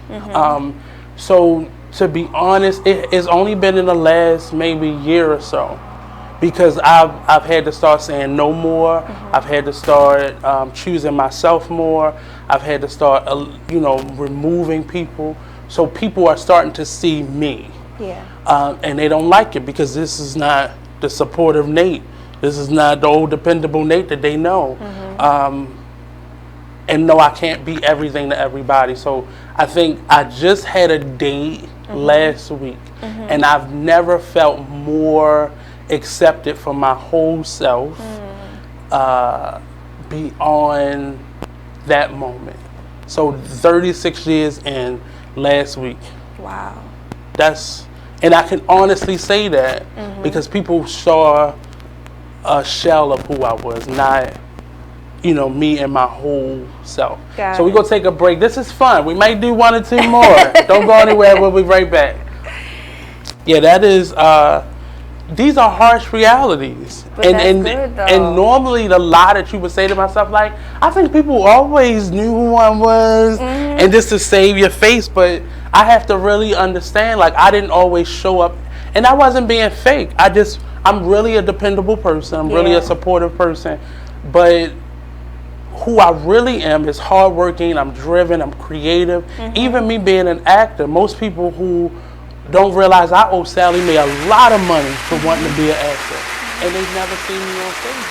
[SPEAKER 10] So to be honest, it's only been in the last maybe year or so because I've had to start saying no more. I've had to start choosing myself more. I've had to start, removing people. So people are starting to see me. And they don't like it because this is not the supportive Nate. This is not the old dependable Nate that they know. And no, I can't be everything to everybody. So I think I just had a date last week, and I've never felt more accepted for my whole self beyond that moment. So 36 years in last week.
[SPEAKER 11] Wow.
[SPEAKER 10] And I can honestly say that because people saw a shell of who I was, not, me and my whole self. So we're going to take a break. This is fun. We might do 1 or 2 more. Don't go anywhere. We'll be right back. Yeah, that is, these are harsh realities.
[SPEAKER 11] But that's good, though.
[SPEAKER 10] And normally the lie that you would say to myself, like, I think people always knew who I was, and just to save your face, but I have to really understand, like, I didn't always show up, and I wasn't being fake. I'm really a dependable person. I'm really a supportive person, but who I really am is hardworking. I'm driven. I'm creative. Even me being an actor, most people who don't realize I owe Sally Mae a lot of money for wanting to be an actor, and they've never seen me on stage.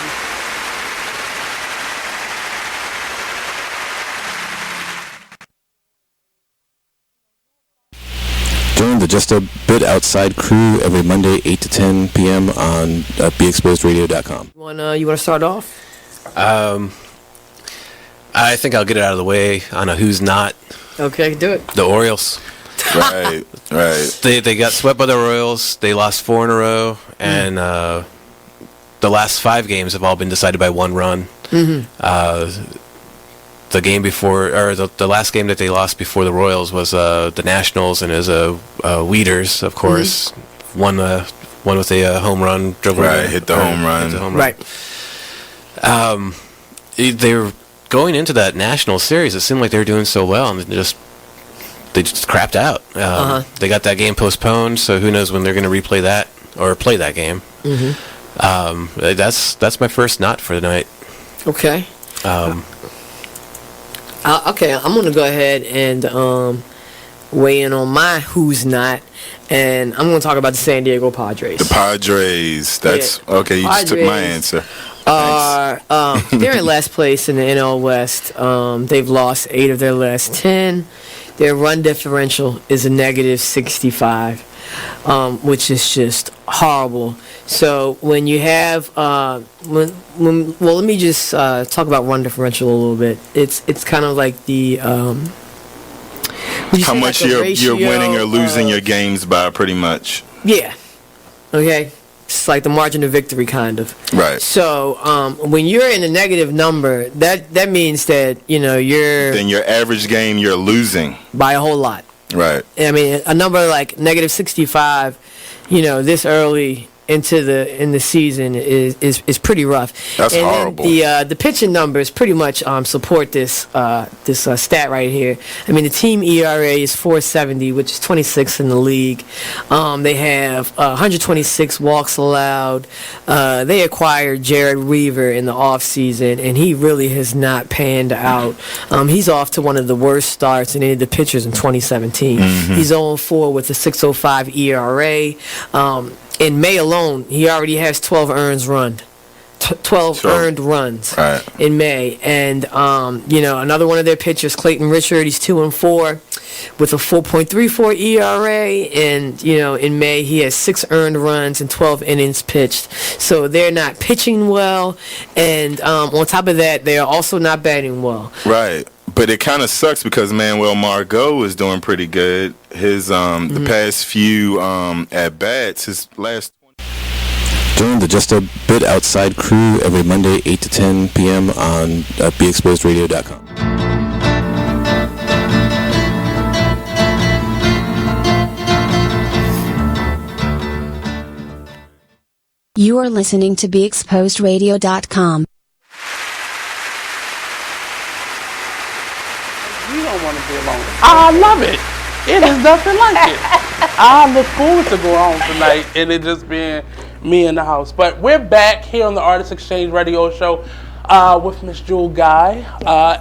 [SPEAKER 2] Join the Just a Bit Outside crew every Monday, 8 to 10 p.m. on BeExposedRadio.com.
[SPEAKER 5] You want to start off?
[SPEAKER 6] I think I'll get it out of the way on a who's not.
[SPEAKER 5] Okay, do it.
[SPEAKER 6] The Orioles.
[SPEAKER 2] Right.
[SPEAKER 6] They got swept by the Royals. They lost 4 in a row, and the last 5 games have all been decided by 1 run. The game before, or the last game that they lost before the Royals was the Nationals, and it was Weeders, of course, won with a home run.
[SPEAKER 2] Hit the home run.
[SPEAKER 6] Right. They were going into that National series. It seemed like they were doing so well, and they just crapped out. They got that game postponed, so who knows when they're going to replay that or play that game. That's my first not for the night.
[SPEAKER 5] Okay. Okay, I'm going to go ahead and weigh in on my who's not, and I'm going to talk about the San Diego Padres.
[SPEAKER 2] The Padres. That's okay. You just took my answer.
[SPEAKER 5] They're in last place in the NL West. They've lost 8 of their last 10. Their run differential is a negative 65, which is just horrible. So when you have let me just talk about run differential a little bit. It's kind of like the how
[SPEAKER 2] much you're winning or losing your games by, pretty much.
[SPEAKER 5] Yeah. Okay. It's like the margin of victory, kind of.
[SPEAKER 2] Right.
[SPEAKER 5] So when you're in a negative number, that means that you're.
[SPEAKER 2] Then your average game you're losing
[SPEAKER 5] by a whole lot.
[SPEAKER 2] Right.
[SPEAKER 5] I mean, a number like negative 65, this early in the season is pretty rough.
[SPEAKER 2] That's horrible.
[SPEAKER 5] The pitching numbers pretty much support this stat right here. I mean, the team ERA is 4.70, which is 26th in the league. They have 126 walks allowed. They acquired Jared Weaver in the offseason, and he really has not panned out. He's off to one of the worst starts in any of the pitchers in 2017. He's 0-4 with a 6.05 ERA. In May alone, he already has 12 earned runs. 12 earned runs in May. And, another one of their pitchers, Clayton Richard, he's 2-4 with a 4.34 ERA. And, in May, he has 6 earned runs and 12 innings pitched. So they're not pitching well. And on top of that, they are also not batting well.
[SPEAKER 2] Right. But it kind of sucks because Manuel Margot is doing pretty good. His the past few at bats, his last. Join the Just a Bit Outside crew every Monday, 8 to 10 p.m. on BeExposedRadio.com.
[SPEAKER 4] You are listening to BeExposedRadio.com.
[SPEAKER 10] You don't want to be alone. I love it. It is nothing like it. I look forward to go home tonight and it just being me in the house. But we're back here on the Artist Exchange Radio Show with Miss Jewel Guy.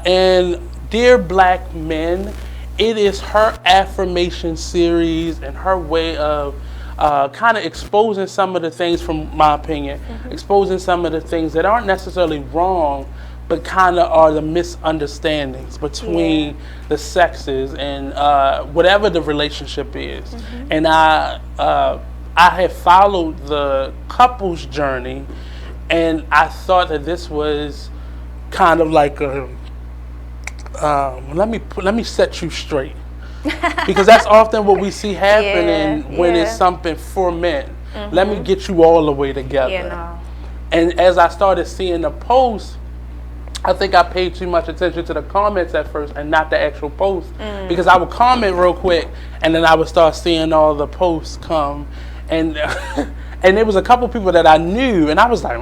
[SPEAKER 10] And Dear Black Men, it is her affirmation series and her way of kind of exposing some of the things, from my opinion, exposing some of the things that aren't necessarily wrong, but kind of are the misunderstandings between the sexes and whatever the relationship is. And I have followed the couple's journey, and I thought that this was kind of like a let me set you straight, because that's often what we see happening when it's something for men. Let me get you all the way together. And as I started seeing the posts, I think I paid too much attention to the comments at first and not the actual post, because I would comment real quick and then I would start seeing all the posts come, and and there was a couple people that I knew and I was like,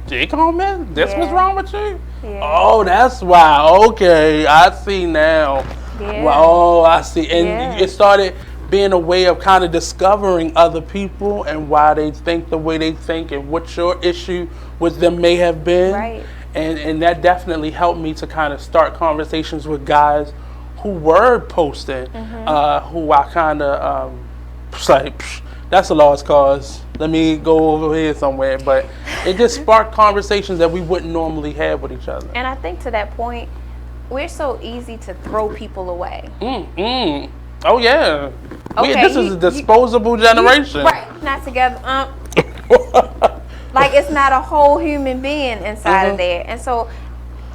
[SPEAKER 10] they comment? This was wrong with you? Oh, that's why. Okay, I see now. Oh, I see. And it started being a way of kind of discovering other people and why they think the way they think and what your issue with them may have been. And that definitely helped me to kind of start conversations with guys who were posting, who I kind of like, that's a lost cause. Let me go over here somewhere. But it just sparked conversations that we wouldn't normally have with each other.
[SPEAKER 11] And I think to that point, we're so easy to throw people away.
[SPEAKER 10] Oh, yeah. This is a disposable generation.
[SPEAKER 11] Right, not together. Like, it's not a whole human being inside of there. And so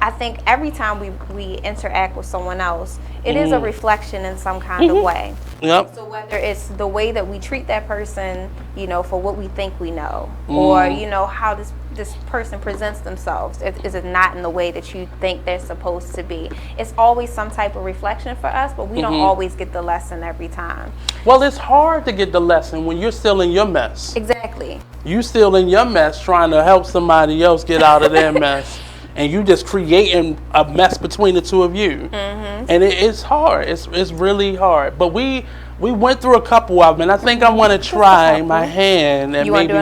[SPEAKER 11] I think every time we interact with someone else, it is a reflection in some kind of way. So whether it's the way that we treat that person, you know, for what we think we know, or, you know, how this person presents themselves, is it not in the way that you think they're supposed to be? It's always some type of reflection for us, but we don't always get the lesson every time.
[SPEAKER 10] Well, it's hard to get the lesson when you're still in your mess.
[SPEAKER 11] Exactly.
[SPEAKER 10] You still in your mess trying to help somebody else get out of their mess, and you just creating a mess between the two of you. And it's hard. It's really hard. But we went through a couple of them, and I think I want to try my hand and maybe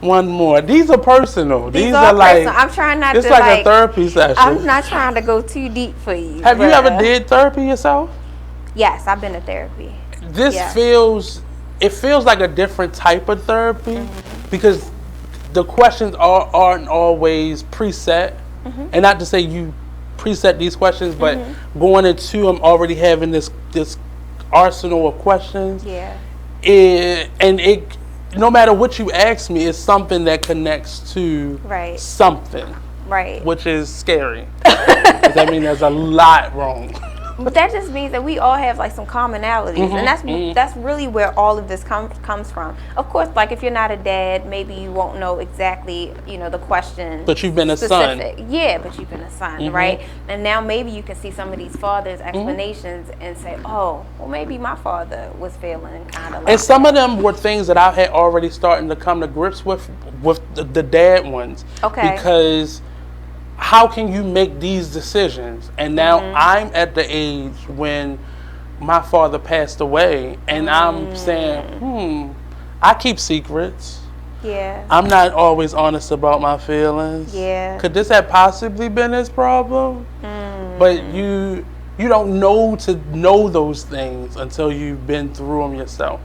[SPEAKER 10] one more. These are personal. These are like,
[SPEAKER 11] I'm trying not
[SPEAKER 10] it's
[SPEAKER 11] to
[SPEAKER 10] like a therapy session.
[SPEAKER 11] I'm not trying to go too deep for you.
[SPEAKER 10] Have you ever did therapy yourself?
[SPEAKER 11] Yes, I've been to therapy.
[SPEAKER 10] This feels like a different type of therapy, because the questions aren't always preset. And not to say you preset these questions, but going into them already having this arsenal of questions. No matter what you ask me, it's something that connects to something. Which is scary. That means there's a lot wrong.
[SPEAKER 11] But that just means that we all have like some commonalities, and that's really where all of this comes from. Of course, like if you're not a dad, maybe you won't know exactly, you know, the question.
[SPEAKER 10] But you've been a son.
[SPEAKER 11] Yeah, but you've been a son, right? And now maybe you can see some of these fathers' explanations and say, oh, well, maybe my father was feeling kind of like.
[SPEAKER 10] And some of them were things that I had already starting to come to grips with the dad ones. Because how can you make these decisions? And now I'm at the age when my father passed away, and I'm saying, I keep secrets. I'm not always honest about my feelings. Could this have possibly been his problem? But you don't know to know those things until you've been through them yourself.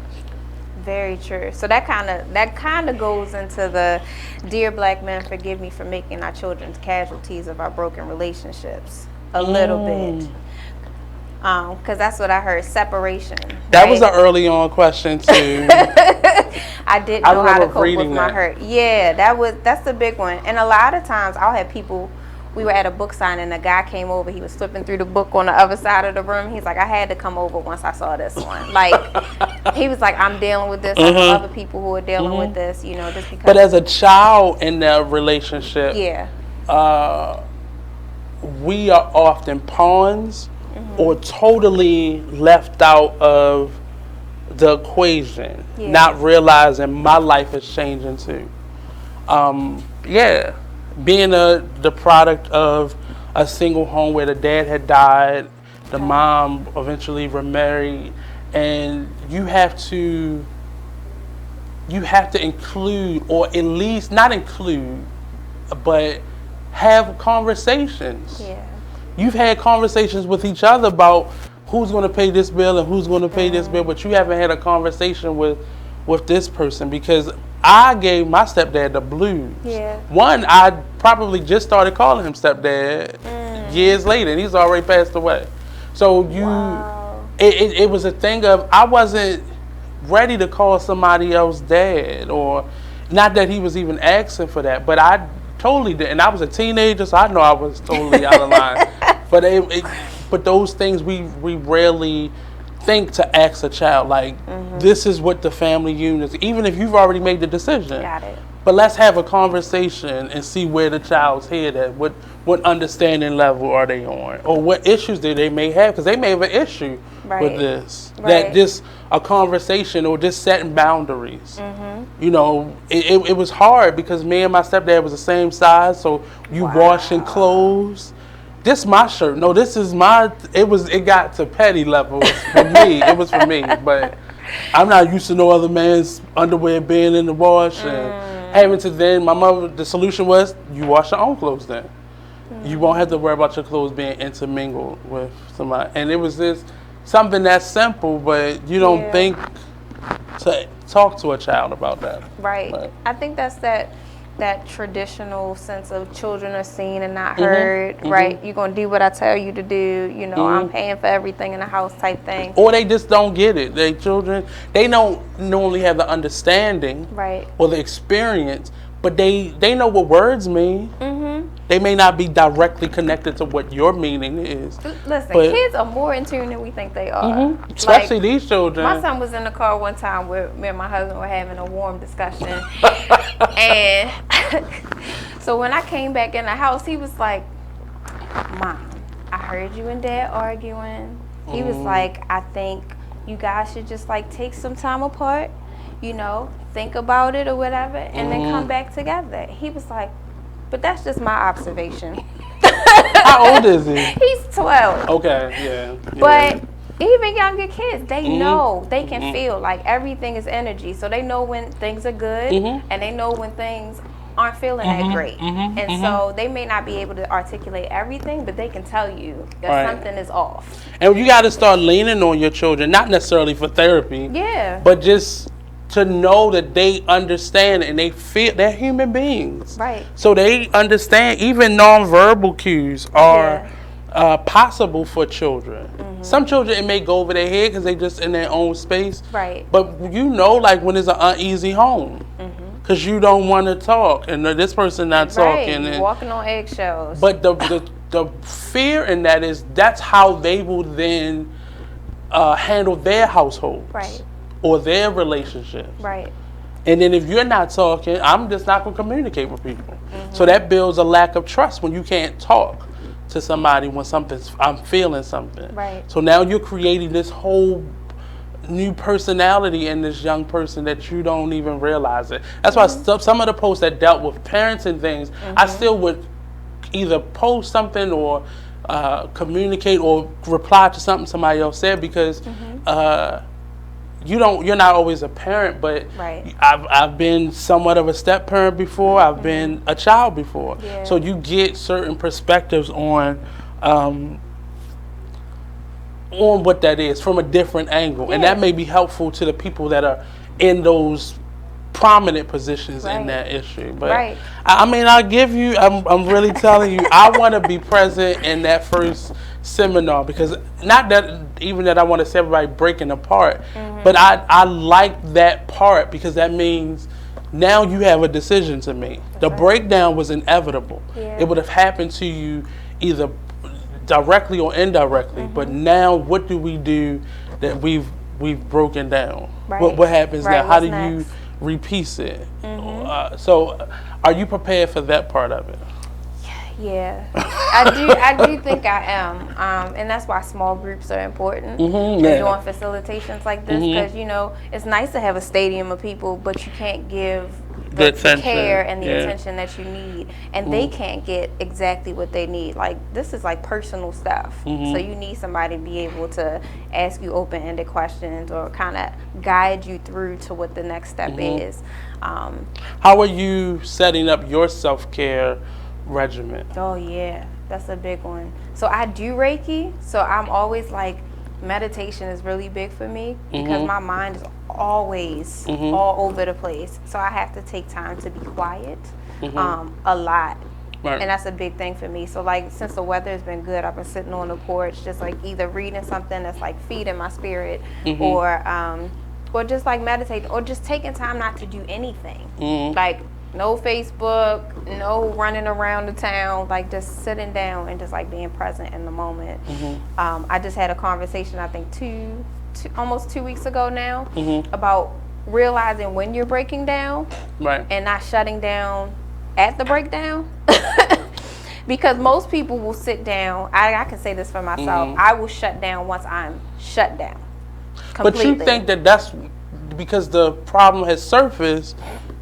[SPEAKER 11] Very true. So that kind of goes into the Dear Black Men, forgive me for making our children casualties of our broken relationships a little bit. Because that's what I heard, separation.
[SPEAKER 10] That was an early on question too.
[SPEAKER 11] I didn't know how to cope with my hurt. Yeah, that's the big one. And a lot of times I'll have people, we were at a book signing and a guy came over, he was flipping through the book on the other side of the room. He's like, I had to come over once I saw this one. Like, he was like, I'm dealing with this. I know other people who are dealing with this, you know, just because.
[SPEAKER 10] But as a child in that relationship, we are often pawns or totally left out of the equation, not realizing my life is changing too. Yeah, being the product of a single home where the dad had died, the mom eventually remarried, and you have to include, or at least not include, but have conversations.
[SPEAKER 11] Yeah.
[SPEAKER 10] You've had conversations with each other about who's going to pay this bill and who's going to pay this bill, but you haven't had a conversation with this person, because I gave my stepdad the blues.
[SPEAKER 11] Yeah.
[SPEAKER 10] One, I probably just started calling him stepdad years later, and he's already passed away. So it was a thing of, I wasn't ready to call somebody else dad, or not that he was even asking for that, but I totally did. And I was a teenager, so I know I was totally out of line. But but those things we rarely think to ask a child, like, this is what the family unit is, even if you've already made the decision.
[SPEAKER 11] Got it.
[SPEAKER 10] But let's have a conversation and see where the child's head at. What understanding level are they on? Or what issues do they may have? Because they may have an issue with this. That just a conversation, or just setting boundaries. You know, it was hard because me and my stepdad was the same size, so you washing clothes. This my shirt. No, this is my. It got to petty levels for me. It was for me, but I'm not used to no other man's underwear being in the wash and having to. Then my mother, the solution was, you wash your own clothes. Then you won't have to worry about your clothes being intermingled with somebody. And it was just something that's simple, but you don't think to talk to a child about that.
[SPEAKER 11] Right.
[SPEAKER 10] But
[SPEAKER 11] I think that's that traditional sense of children are seen and not heard, right? You're going to do what I tell you to do, you know, I'm paying for everything in the house type thing.
[SPEAKER 10] Or they just don't get it. They children, they don't normally have the understanding or the experience, but they know what words mean. They may not be directly connected to what your meaning is.
[SPEAKER 11] Listen,
[SPEAKER 10] but
[SPEAKER 11] kids are more in tune than we think they are.
[SPEAKER 10] Especially
[SPEAKER 11] like,
[SPEAKER 10] these children.
[SPEAKER 11] My son was in the car one time where me and my husband were having a warm discussion. And so when I came back in the house, he was like, Mom, I heard you and Dad arguing. He was like, I think you guys should just like take some time apart, you know, think about it or whatever, and then come back together. He was like, but that's just my observation.
[SPEAKER 10] How old is he?
[SPEAKER 11] He's 12.
[SPEAKER 10] Okay, yeah.
[SPEAKER 11] But even younger kids, they know, they can feel like everything is energy. So they know when things are good and they know when things aren't feeling that great. And so they may not be able to articulate everything, but they can tell you that something is off.
[SPEAKER 10] And you got to start leaning on your children, not necessarily for therapy, but just to know that they understand and they feel they're human beings.
[SPEAKER 11] Right.
[SPEAKER 10] So they understand even nonverbal cues are possible for children. Some children, it may go over their head because they just in their own space.
[SPEAKER 11] Right.
[SPEAKER 10] But you know, like when it's an uneasy home, because you don't want to talk and this person not talking. And
[SPEAKER 11] walking on eggshells.
[SPEAKER 10] But the fear in that is that's how they will then handle their households.
[SPEAKER 11] Right.
[SPEAKER 10] Or their relationships.
[SPEAKER 11] Right.
[SPEAKER 10] And then if you're not talking, I'm just not going to communicate with people. So that builds a lack of trust when you can't talk to somebody when I'm feeling something.
[SPEAKER 11] Right.
[SPEAKER 10] So now you're creating this whole new personality in this young person that you don't even realize it. That's why some of the posts that dealt with parents and things, I still would either post something or communicate or reply to something somebody else said, because you're not always a parent, but I've been somewhat of a step parent before. I've been a child before, so you get certain perspectives on what that is from a different angle, and that may be helpful to the people that are in those prominent positions in that issue. But I mean, I'm really telling you, I want to be present in that first seminar, because not that even that I want to see everybody breaking apart, but I like that part, because that means now you have a decision to make. The breakdown was inevitable. It would have happened to you either directly or indirectly, but now what do we do that we've broken down? What happens now? How do you repiece it? So are you prepared for that part of it?
[SPEAKER 11] Yeah, I do think I am, and that's why small groups are important. Doing facilitations like this, because you know it's nice to have a stadium of people, but you can't give the
[SPEAKER 10] attention,
[SPEAKER 11] care and the
[SPEAKER 10] yeah.
[SPEAKER 11] attention that you need, and they can't get exactly what they need. Like, this is like personal stuff, so you need somebody to be able to ask you open-ended questions or kind of guide you through to what the next step is.
[SPEAKER 10] How are you setting up your self-care regimen?
[SPEAKER 11] Oh yeah, that's a big one. So I do Reiki, so I'm always like, meditation is really big for me because my mind is always all over the place. So I have to take time to be quiet a lot.
[SPEAKER 10] Right.
[SPEAKER 11] And that's a big thing for me. So like, since the weather has been good, I've been sitting on the porch just like either reading something that's like feeding my spirit or just like meditating or just taking time not to do anything. Like, no Facebook, no running around the town, like just sitting down and just like being present in the moment. I just had a conversation, I think almost 2 weeks ago now, about realizing when you're breaking down and not shutting down at the breakdown. Because most people will sit down, I can say this for myself, I will shut down once I'm shut down completely.
[SPEAKER 10] But you think that that's because the problem has surfaced,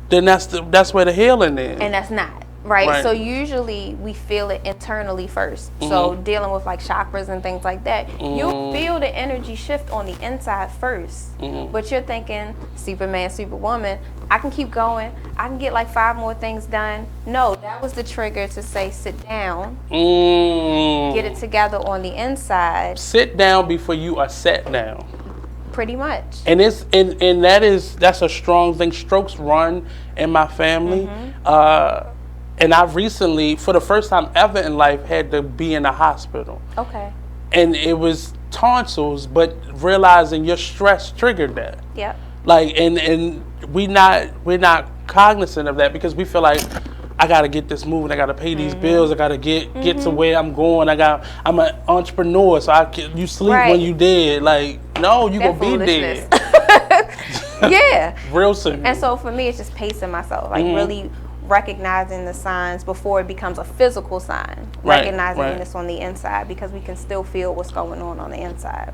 [SPEAKER 10] then that's where the healing is.
[SPEAKER 11] And that's not, right? So usually we feel it internally first. So dealing with like chakras and things like that, you'll feel the energy shift on the inside first. But you're thinking, Superman, Superwoman, I can keep going. I can get like 5 more things done. No, that was the trigger to say, sit down, get it together on the inside.
[SPEAKER 10] Sit down before you are set down.
[SPEAKER 11] Pretty much.
[SPEAKER 10] And that's a strong thing. Strokes run in my family. And I've recently, for the first time ever in life, had to be in the hospital.
[SPEAKER 11] Okay.
[SPEAKER 10] And it was tonsils, but realizing your stress triggered that.
[SPEAKER 11] Yep.
[SPEAKER 10] Like, and we're not cognizant of that because we feel like, I gotta get this moving. I gotta pay these bills. I gotta get to where I'm going. I'm an entrepreneur, so you sleep when you dead. Like, no, you gonna be dead.
[SPEAKER 11] Yeah.
[SPEAKER 10] Real simple.
[SPEAKER 11] And so for me, it's just pacing myself, like really recognizing the signs before it becomes a physical sign. Recognizing it's on the inside because we can still feel what's going on the inside.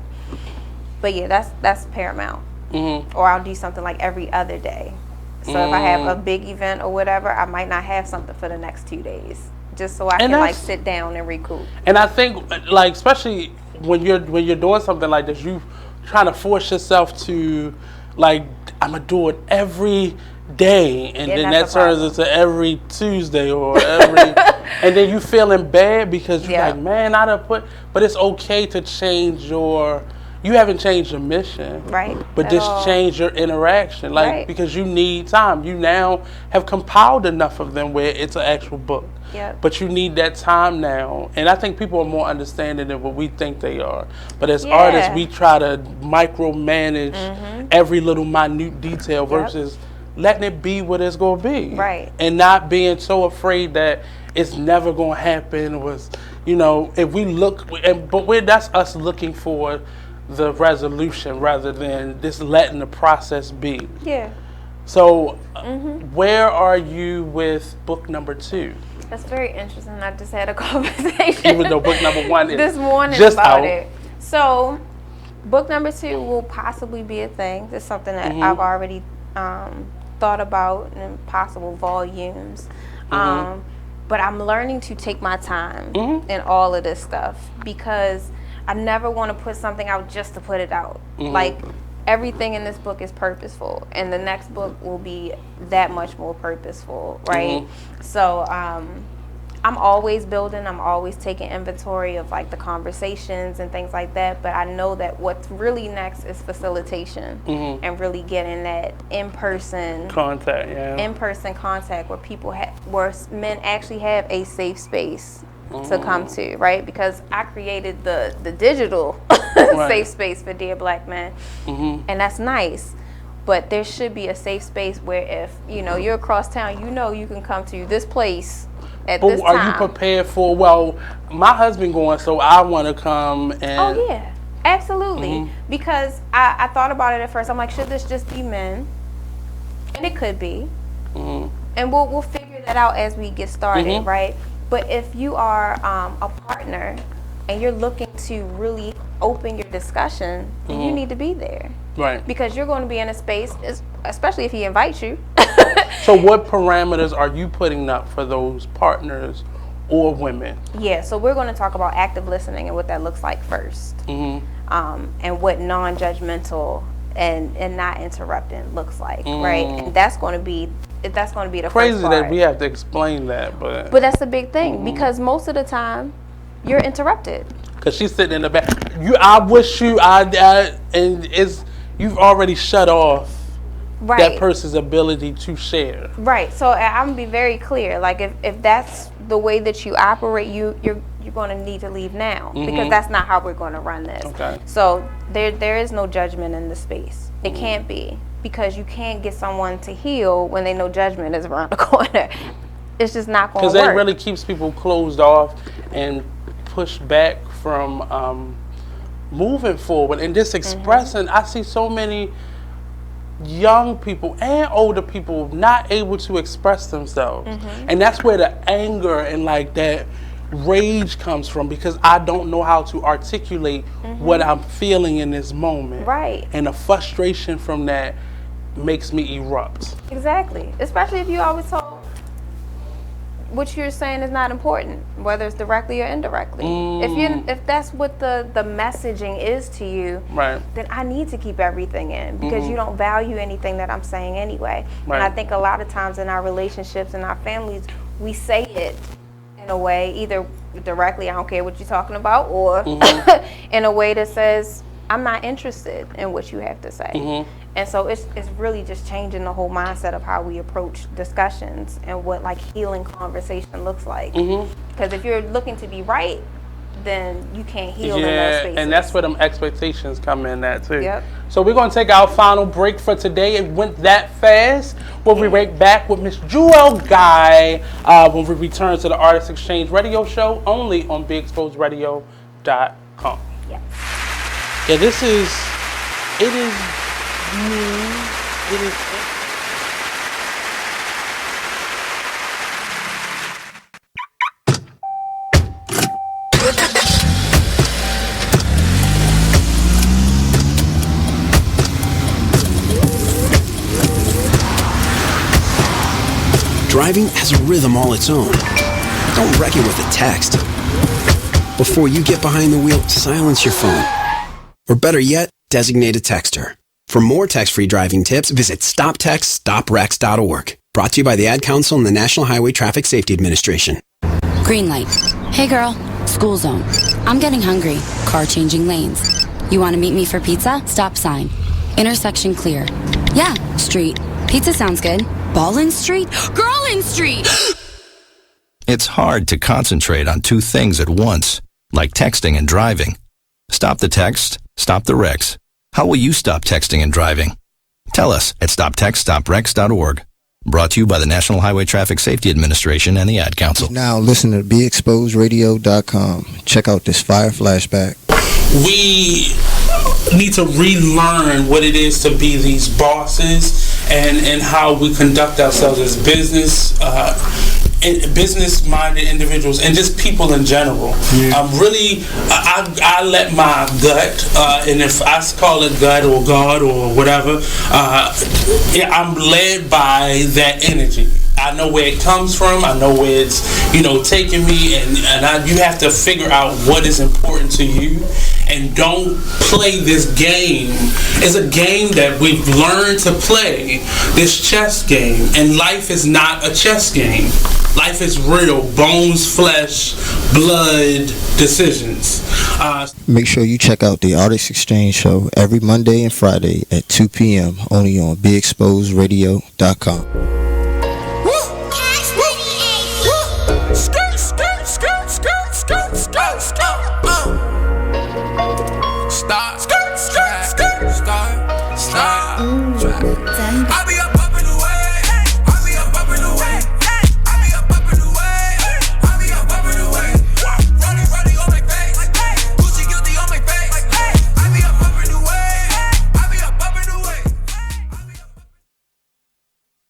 [SPEAKER 11] But yeah, that's paramount. Or I'll do something like every other day. So if I have a big event or whatever, I might not have something for the next 2 days, just so I can like sit down and recoup.
[SPEAKER 10] And I think, like, especially when you're doing something like this, you trying to force yourself to, like, I'm gonna do it every day, and then that turns into every Tuesday or every, and then you feeling bad because you're like, man, I done but it's okay to change you haven't changed your mission, but just change your interaction, like, because you need time. You now have compiled enough of them where it's an actual book, but you need that time now. And I think people are more understanding than what we think they are. But as artists, we try to micromanage every little minute detail versus letting it be what it's going to be, and not being so afraid that it's never going to happen. Was, if we look, that's us looking for the resolution rather than just letting the process be.
[SPEAKER 11] Yeah.
[SPEAKER 10] So, where are you with book number 2?
[SPEAKER 11] That's very interesting. I just had a conversation.
[SPEAKER 10] Even though book number 1 is
[SPEAKER 11] this morning
[SPEAKER 10] just
[SPEAKER 11] about
[SPEAKER 10] out.
[SPEAKER 11] it. So, book number 2 will possibly be a thing. It's something that I've already thought about in possible volumes. But I'm learning to take my time in all of this stuff because I never want to put something out just to put it out. Like, everything in this book is purposeful, and the next book will be that much more purposeful, right? So I'm always building, I'm always taking inventory of like the conversations and things like that, but I know that what's really next is facilitation and really getting that in-person contact, where people where men actually have a safe space to come to, right? Because I created the digital safe space for Dear Black Men, and that's nice. But there should be a safe space where if you're across town, you can come to this place at this time. But are you
[SPEAKER 10] prepared for? Well, my husband going, so I want to come and.
[SPEAKER 11] Oh yeah, absolutely. Because I thought about it at first. I'm like, should this just be men? And it could be. And we'll figure that out as we get started, right? But if you are a partner and you're looking to really open your discussion, then you need to be there.
[SPEAKER 10] Right.
[SPEAKER 11] Because you're going to be in a space, especially if he invites you,
[SPEAKER 10] So what parameters are you putting up for those partners or women?
[SPEAKER 11] Yeah, so we're going to talk about active listening and what that looks like first. And what non-judgmental and not interrupting looks like, right? And that's going to be the
[SPEAKER 10] Crazy
[SPEAKER 11] first part.
[SPEAKER 10] that we have to explain that, but
[SPEAKER 11] that's the big thing, because most of the time you're interrupted.
[SPEAKER 10] Because she's sitting in the back. I wish you, and you've already shut off that person's ability to share.
[SPEAKER 11] Right. So I'm gonna be very clear. Like if that's the way that you operate, you're going to need to leave now, because that's not how we're going to run this.
[SPEAKER 10] Okay.
[SPEAKER 11] So there is no judgment in the space. It can't be, because you can't get someone to heal when they know judgment is around the corner. It's just not going to work.
[SPEAKER 10] Because that really keeps people closed off and pushed back from moving forward and just expressing. I see so many young people and older people not able to express themselves, and that's where the anger and like that rage comes from, because I don't know how to articulate what I'm feeling in this moment, and the frustration from that makes me erupt.
[SPEAKER 11] Exactly. Especially if you always told what you're saying is not important, whether it's directly or indirectly. If that's what the messaging is to you, then I need to keep everything in, because you don't value anything that I'm saying anyway. And I think a lot of times in our relationships and our families, we say it in a way, either directly, I don't care what you're talking about, or in a way that says, I'm not interested in what you have to say. And so it's really just changing the whole mindset of how we approach discussions and what like healing conversation looks like. Because if you're looking to be right, then you can't heal in those spaces.
[SPEAKER 10] And that's where them expectations come in at too. So we're going to take our final break for today. It went that fast. We'll be right back with Miss Jewel Guy when we return to the Artist Exchange Radio Show, only on BeExposedRadio.com. Yeah, it is
[SPEAKER 9] Driving has a rhythm all its own. Don't wreck it with a text. Before you get behind the wheel, silence your phone. Or better yet, designate a texter. For more text-free driving tips, visit stoptextstoprex.org. Brought to you by the Ad Council and the National Highway Traffic Safety Administration.
[SPEAKER 13] Green light. Hey girl, school zone. I'm getting hungry. Car changing lanes. You want to meet me for pizza? Stop sign. Intersection clear. Yeah, street. Pizza sounds good. Ballin' Street? Girlin' Street!
[SPEAKER 14] It's hard to concentrate on two things at once, like texting and driving. Stop the text, stop the wrecks. How will you stop texting and driving? Tell us at stoptextstoprex.org. Brought to you by the National Highway Traffic Safety Administration and the Ad Council.
[SPEAKER 15] Now listen to BeExposedRadio.com. Check out this fire flashback.
[SPEAKER 10] We need to relearn what it is to be these bosses and how we conduct ourselves as business-minded individuals and just people in general. I let my gut, and if I call it gut or God or whatever, I'm led by that energy. I know where it comes from. I know where it's, taking me, and you have to figure out what is important to you, and don't play this game. It's a game that we've learned to play, this chess game, and life is not a chess game. Life is real, bones, flesh, blood, decisions.
[SPEAKER 15] Make sure you check out the Artist Exchange Show every Monday and Friday at 2 p.m. only on BeExposedRadio.com.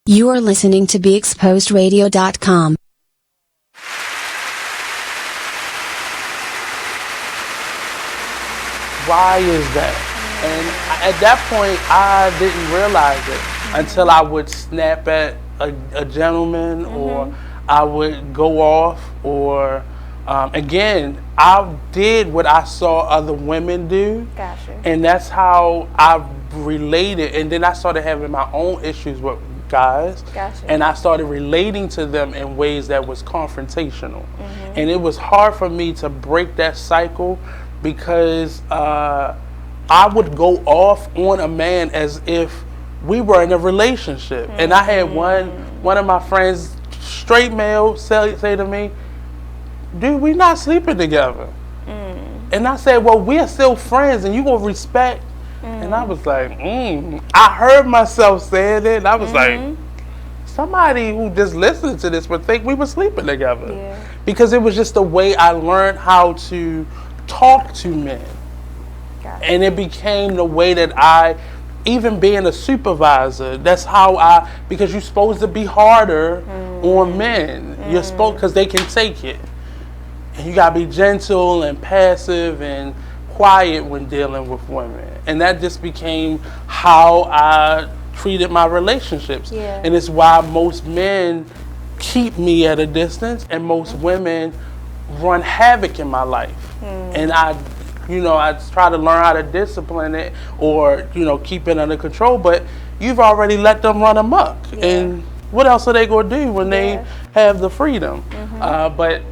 [SPEAKER 4] You are listening to BeExposedRadio.com.
[SPEAKER 10] Why is that? And at that point, I didn't realize it until I would snap at a gentleman, or I would go off, or again, I did what I saw other women do.
[SPEAKER 11] Gotcha.
[SPEAKER 10] And that's how I related. And then I started having my own issues with guys.
[SPEAKER 11] Gotcha.
[SPEAKER 10] And I started relating to them in ways that was confrontational. And it was hard for me to break that cycle, because I would go off on a man as if we were in a relationship. And I had one of my friends, straight male, say to me, dude, we not sleeping together. And I said, well, we are still friends and you will respect. And I was like, I heard myself saying it, and I was like, somebody who just listened to this would think we were sleeping together. Because it was just the way I learned how to talk to men. And it became the way that I, even being a supervisor, that's how because you're supposed to be harder on men. You're supposed, because they can take it. And you gotta be gentle and passive and quiet when dealing with women. And that just became how I treated my relationships. And it's why most men keep me at a distance, and most women run havoc in my life. And I try to learn how to discipline it, or, keep it under control, but you've already let them run amok. And what else are they gonna do when they have the freedom? But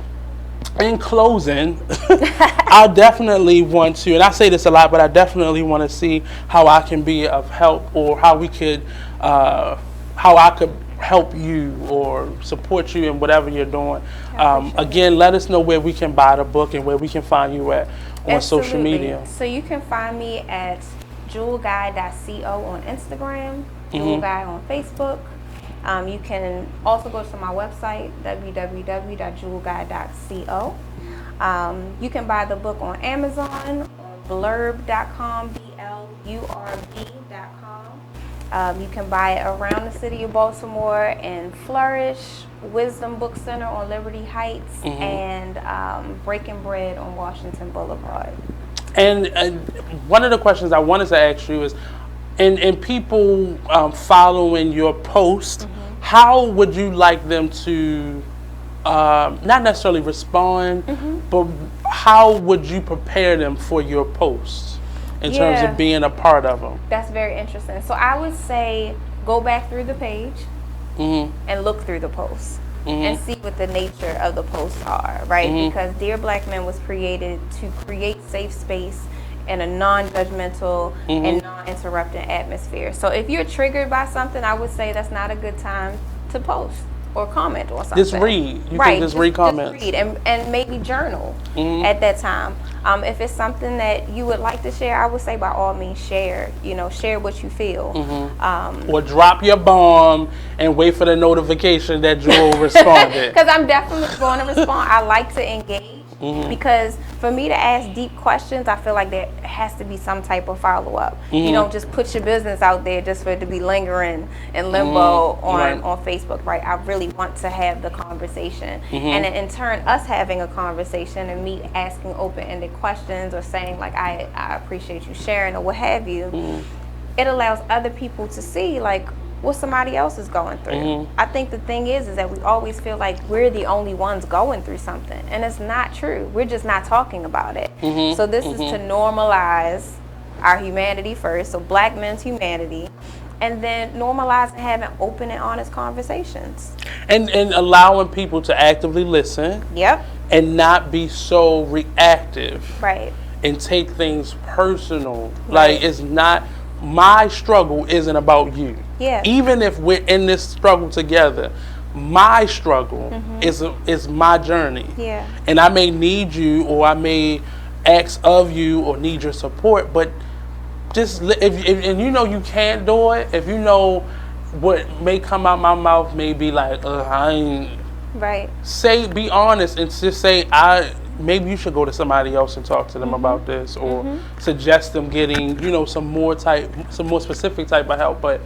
[SPEAKER 10] in closing, I definitely want to, and I say this a lot, but I definitely want to see how I can be of help, or how we could, how I could help you or support you in whatever you're doing. Again, let us know where we can buy the book and where we can find you at on social media.
[SPEAKER 11] So you can find me at jewelguy.co on Instagram, jewelguy on Facebook. You can also go to my website, www.jewelguy.co. You can buy the book on Amazon, on blurb.com, blurb.com. You can buy it around the city of Baltimore in Flourish, Wisdom Book Center on Liberty Heights, and Breaking Bread on Washington Boulevard. And
[SPEAKER 10] one of the questions I wanted to ask you is, and people following your post, how would you like them to, not necessarily respond, but how would you prepare them for your posts in terms of being a part of them?
[SPEAKER 11] That's very interesting. So I would say go back through the page and look through the posts and see what the nature of the posts are, right? Because Dear Black Men was created to create safe space in a non-judgmental and non-interrupting atmosphere. So if you're triggered by something, I would say that's not a good time to post or comment on something.
[SPEAKER 10] Just read. You can just read comments.
[SPEAKER 11] Just read and maybe journal at that time. If it's something that you would like to share, I would say by all means share. Share what you feel.
[SPEAKER 10] Or drop your bomb and wait for the notification that Jewel responded.
[SPEAKER 11] Because I'm definitely going to respond. I like to engage. Because for me to ask deep questions, I feel like there has to be some type of follow-up. You don't just put your business out there just for it to be lingering in limbo on Facebook, right? I really want to have the conversation. And in turn, us having a conversation and me asking open-ended questions or saying, like, I appreciate you sharing or what have you, it allows other people to see, like, what somebody else is going through. I think the thing is that we always feel like we're the only ones going through something, and it's not true. We're just not talking about it. So this is to normalize our humanity first, so Black men's humanity, and then normalize and having open and honest conversations. And
[SPEAKER 10] allowing people to actively listen. And not be so reactive.
[SPEAKER 11] Right.
[SPEAKER 10] And take things personal. Like, it's not, my struggle isn't about you. Even if we're in this struggle together, my struggle is my journey. And I may need you, or I may ask of you, or need your support, but just if you know you can't do it, if you know what may come out my mouth may be like, I ain't. Say, be honest, and just say, maybe you should go to somebody else and talk to them about this, or suggest them getting, some more specific type of help. But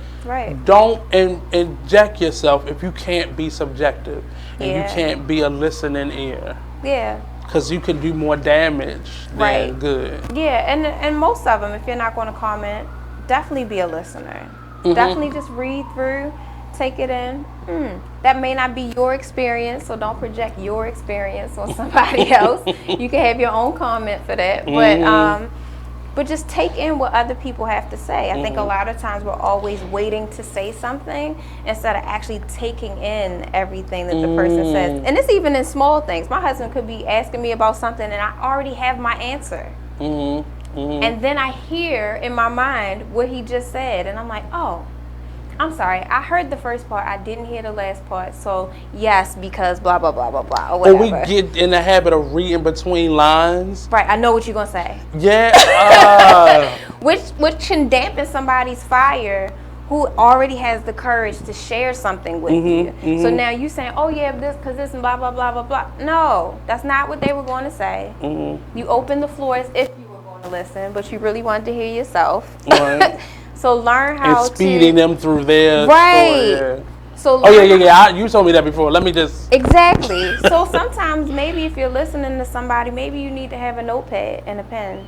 [SPEAKER 10] don't inject yourself if you can't be subjective and you can't be a listening ear. because you can do more damage than good.
[SPEAKER 11] Yeah, and most of them, if you're not going to comment, definitely be a listener. Definitely just read through, take it in. That may not be your experience, so don't project your experience on somebody else. You can have your own comment for that, but just take in what other people have to say. I think a lot of times we're always waiting to say something instead of actually taking in everything that the person says. And it's even in small things. My husband could be asking me about something and I already have my answer. And then I hear in my mind what he just said, and I'm like, oh, I'm sorry, I heard the first part, I didn't hear the last part, so yes, because blah, blah, blah, blah, blah, or whatever.
[SPEAKER 10] Or we get in the habit of reading between lines.
[SPEAKER 11] Right, I know what you're going to say.
[SPEAKER 10] Yeah.
[SPEAKER 11] Which can dampen somebody's fire who already has the courage to share something with you. So now you saying, oh yeah, this, because this, and blah, blah, blah, blah, blah. No, that's not what they were going to say. You open the floor as if you were going to listen, but you really wanted to hear yourself.
[SPEAKER 10] Right.
[SPEAKER 11] So learn how
[SPEAKER 10] and speeding them through their
[SPEAKER 11] right.
[SPEAKER 10] story.
[SPEAKER 11] So
[SPEAKER 10] You told me that before. Let me just
[SPEAKER 11] exactly. So sometimes maybe if you're listening to somebody, maybe you need to have a notepad and a pen,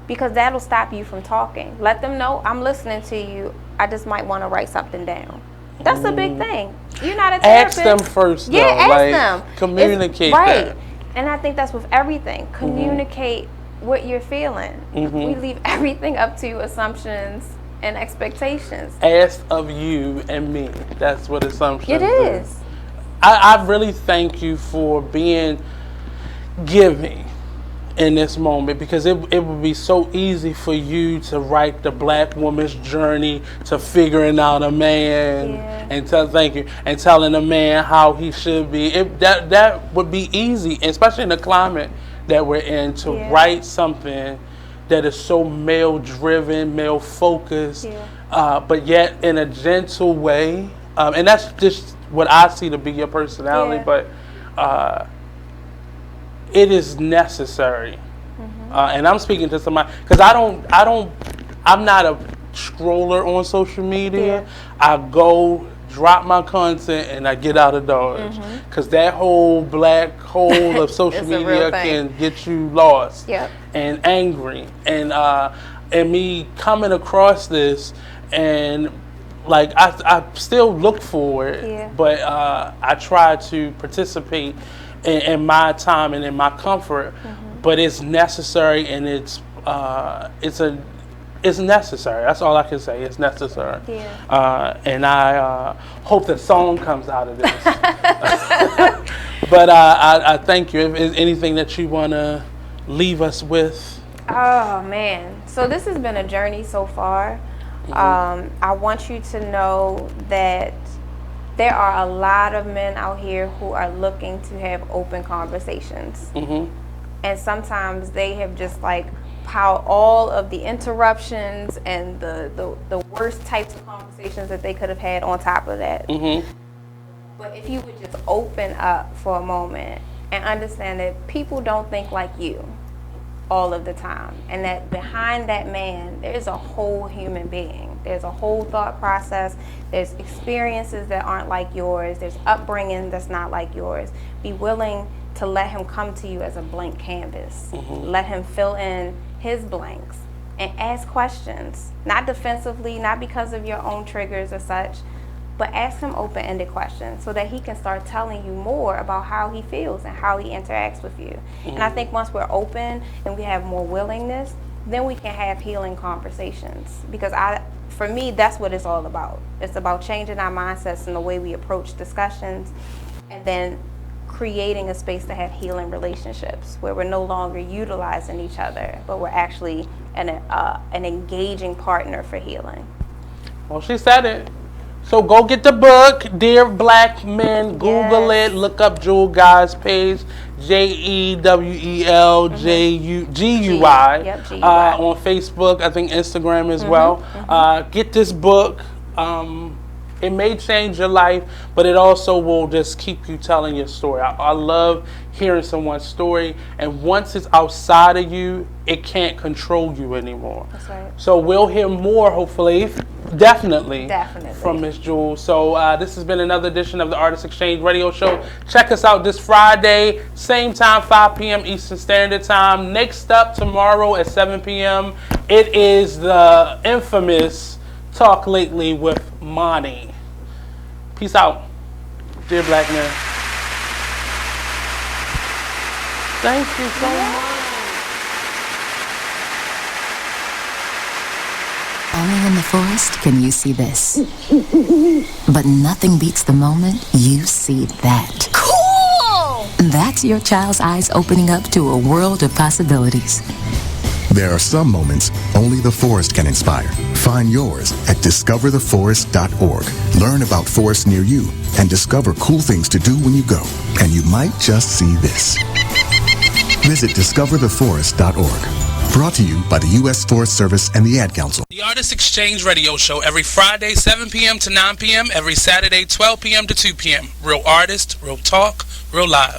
[SPEAKER 11] because that'll stop you from talking. Let them know I'm listening to you. I just might want to write something down. That's a big thing. You're not a therapist.
[SPEAKER 10] Ask them first.
[SPEAKER 11] Yeah,
[SPEAKER 10] though.
[SPEAKER 11] ask them.
[SPEAKER 10] Communicate
[SPEAKER 11] right.
[SPEAKER 10] that.
[SPEAKER 11] And I think that's with everything. Communicate what you're feeling. We leave everything up to assumptions and expectations.
[SPEAKER 10] Ask of you and me. That's what assumptions
[SPEAKER 11] It is.
[SPEAKER 10] I really thank you for being giving in this moment, because it would be so easy for you to write the black woman's journey to figuring out a man and telling a man how he should be. That would be easy, especially in the climate that we're in, to write something that is so male driven, male focused, but yet in a gentle way. And that's just what I see to be your personality, but it is necessary. And I'm speaking to somebody, because I'm not a scroller on social media. I go drop my content and I get out of Dodge, because that whole black hole of social media can get you lost and angry, and me coming across this, and like I still look for it, but I try to participate in my time and in my comfort, but it's necessary, and it's necessary. That's all I can say. It's necessary. And I hope the song comes out of this. But I thank you. If there's anything that you want to leave us with.
[SPEAKER 11] Oh, man. So this has been a journey so far. I want you to know that there are a lot of men out here who are looking to have open conversations. And sometimes they have just piled all of the interruptions and the worst types of conversations that they could have had on top of that. But if you would just open up for a moment and understand that people don't think like you all of the time, and that behind that man there's a whole human being, there's a whole thought process, there's experiences that aren't like yours, there's upbringing that's not like yours. Be willing to let him come to you as a blank canvas. Let him fill in his blanks and ask questions, not defensively, not because of your own triggers or such, but ask him open-ended questions so that he can start telling you more about how he feels and how he interacts with you. And I think once we're open and we have more willingness, then we can have healing conversations. Because for me, that's what it's all about. It's about changing our mindsets and the way we approach discussions, and then creating a space to have healing relationships where we're no longer utilizing each other, but we're actually an engaging partner for healing.
[SPEAKER 10] Well, she said it. So go get the book, Dear Black Men. Google it. Look up Jewel Guy's page, JEWELGUGUI, on Facebook. I think Instagram as well. Get this book. It may change your life, but it also will just keep you telling your story. I love hearing someone's story, and once it's outside of you, it can't control you anymore.
[SPEAKER 11] That's right.
[SPEAKER 10] So we'll hear more, hopefully, Definitely. From Miss Jewel. So this has been another edition of the Artist Exchange Radio Show. Check us out this Friday, same time, 5 p.m. Eastern Standard Time. Next up tomorrow at 7 p.m. it is the infamous Talk Lately with Monty. Peace out, dear black men. Thank you so much.
[SPEAKER 21] Only in the forest can you see this. But nothing beats the moment you see that.
[SPEAKER 8] Cool!
[SPEAKER 21] That's your child's eyes opening up to a world of possibilities.
[SPEAKER 22] There are some moments only the forest can inspire. Find yours at discovertheforest.org. Learn about forests near you and discover cool things to do when you go. And you might just see this. Visit discovertheforest.org. Brought to you by the U.S. Forest Service and the Ad Council.
[SPEAKER 10] The Artist Exchange Radio Show every Friday, 7 p.m. to 9 p.m. Every Saturday, 12 p.m. to 2 p.m. Real artists, real talk, real live.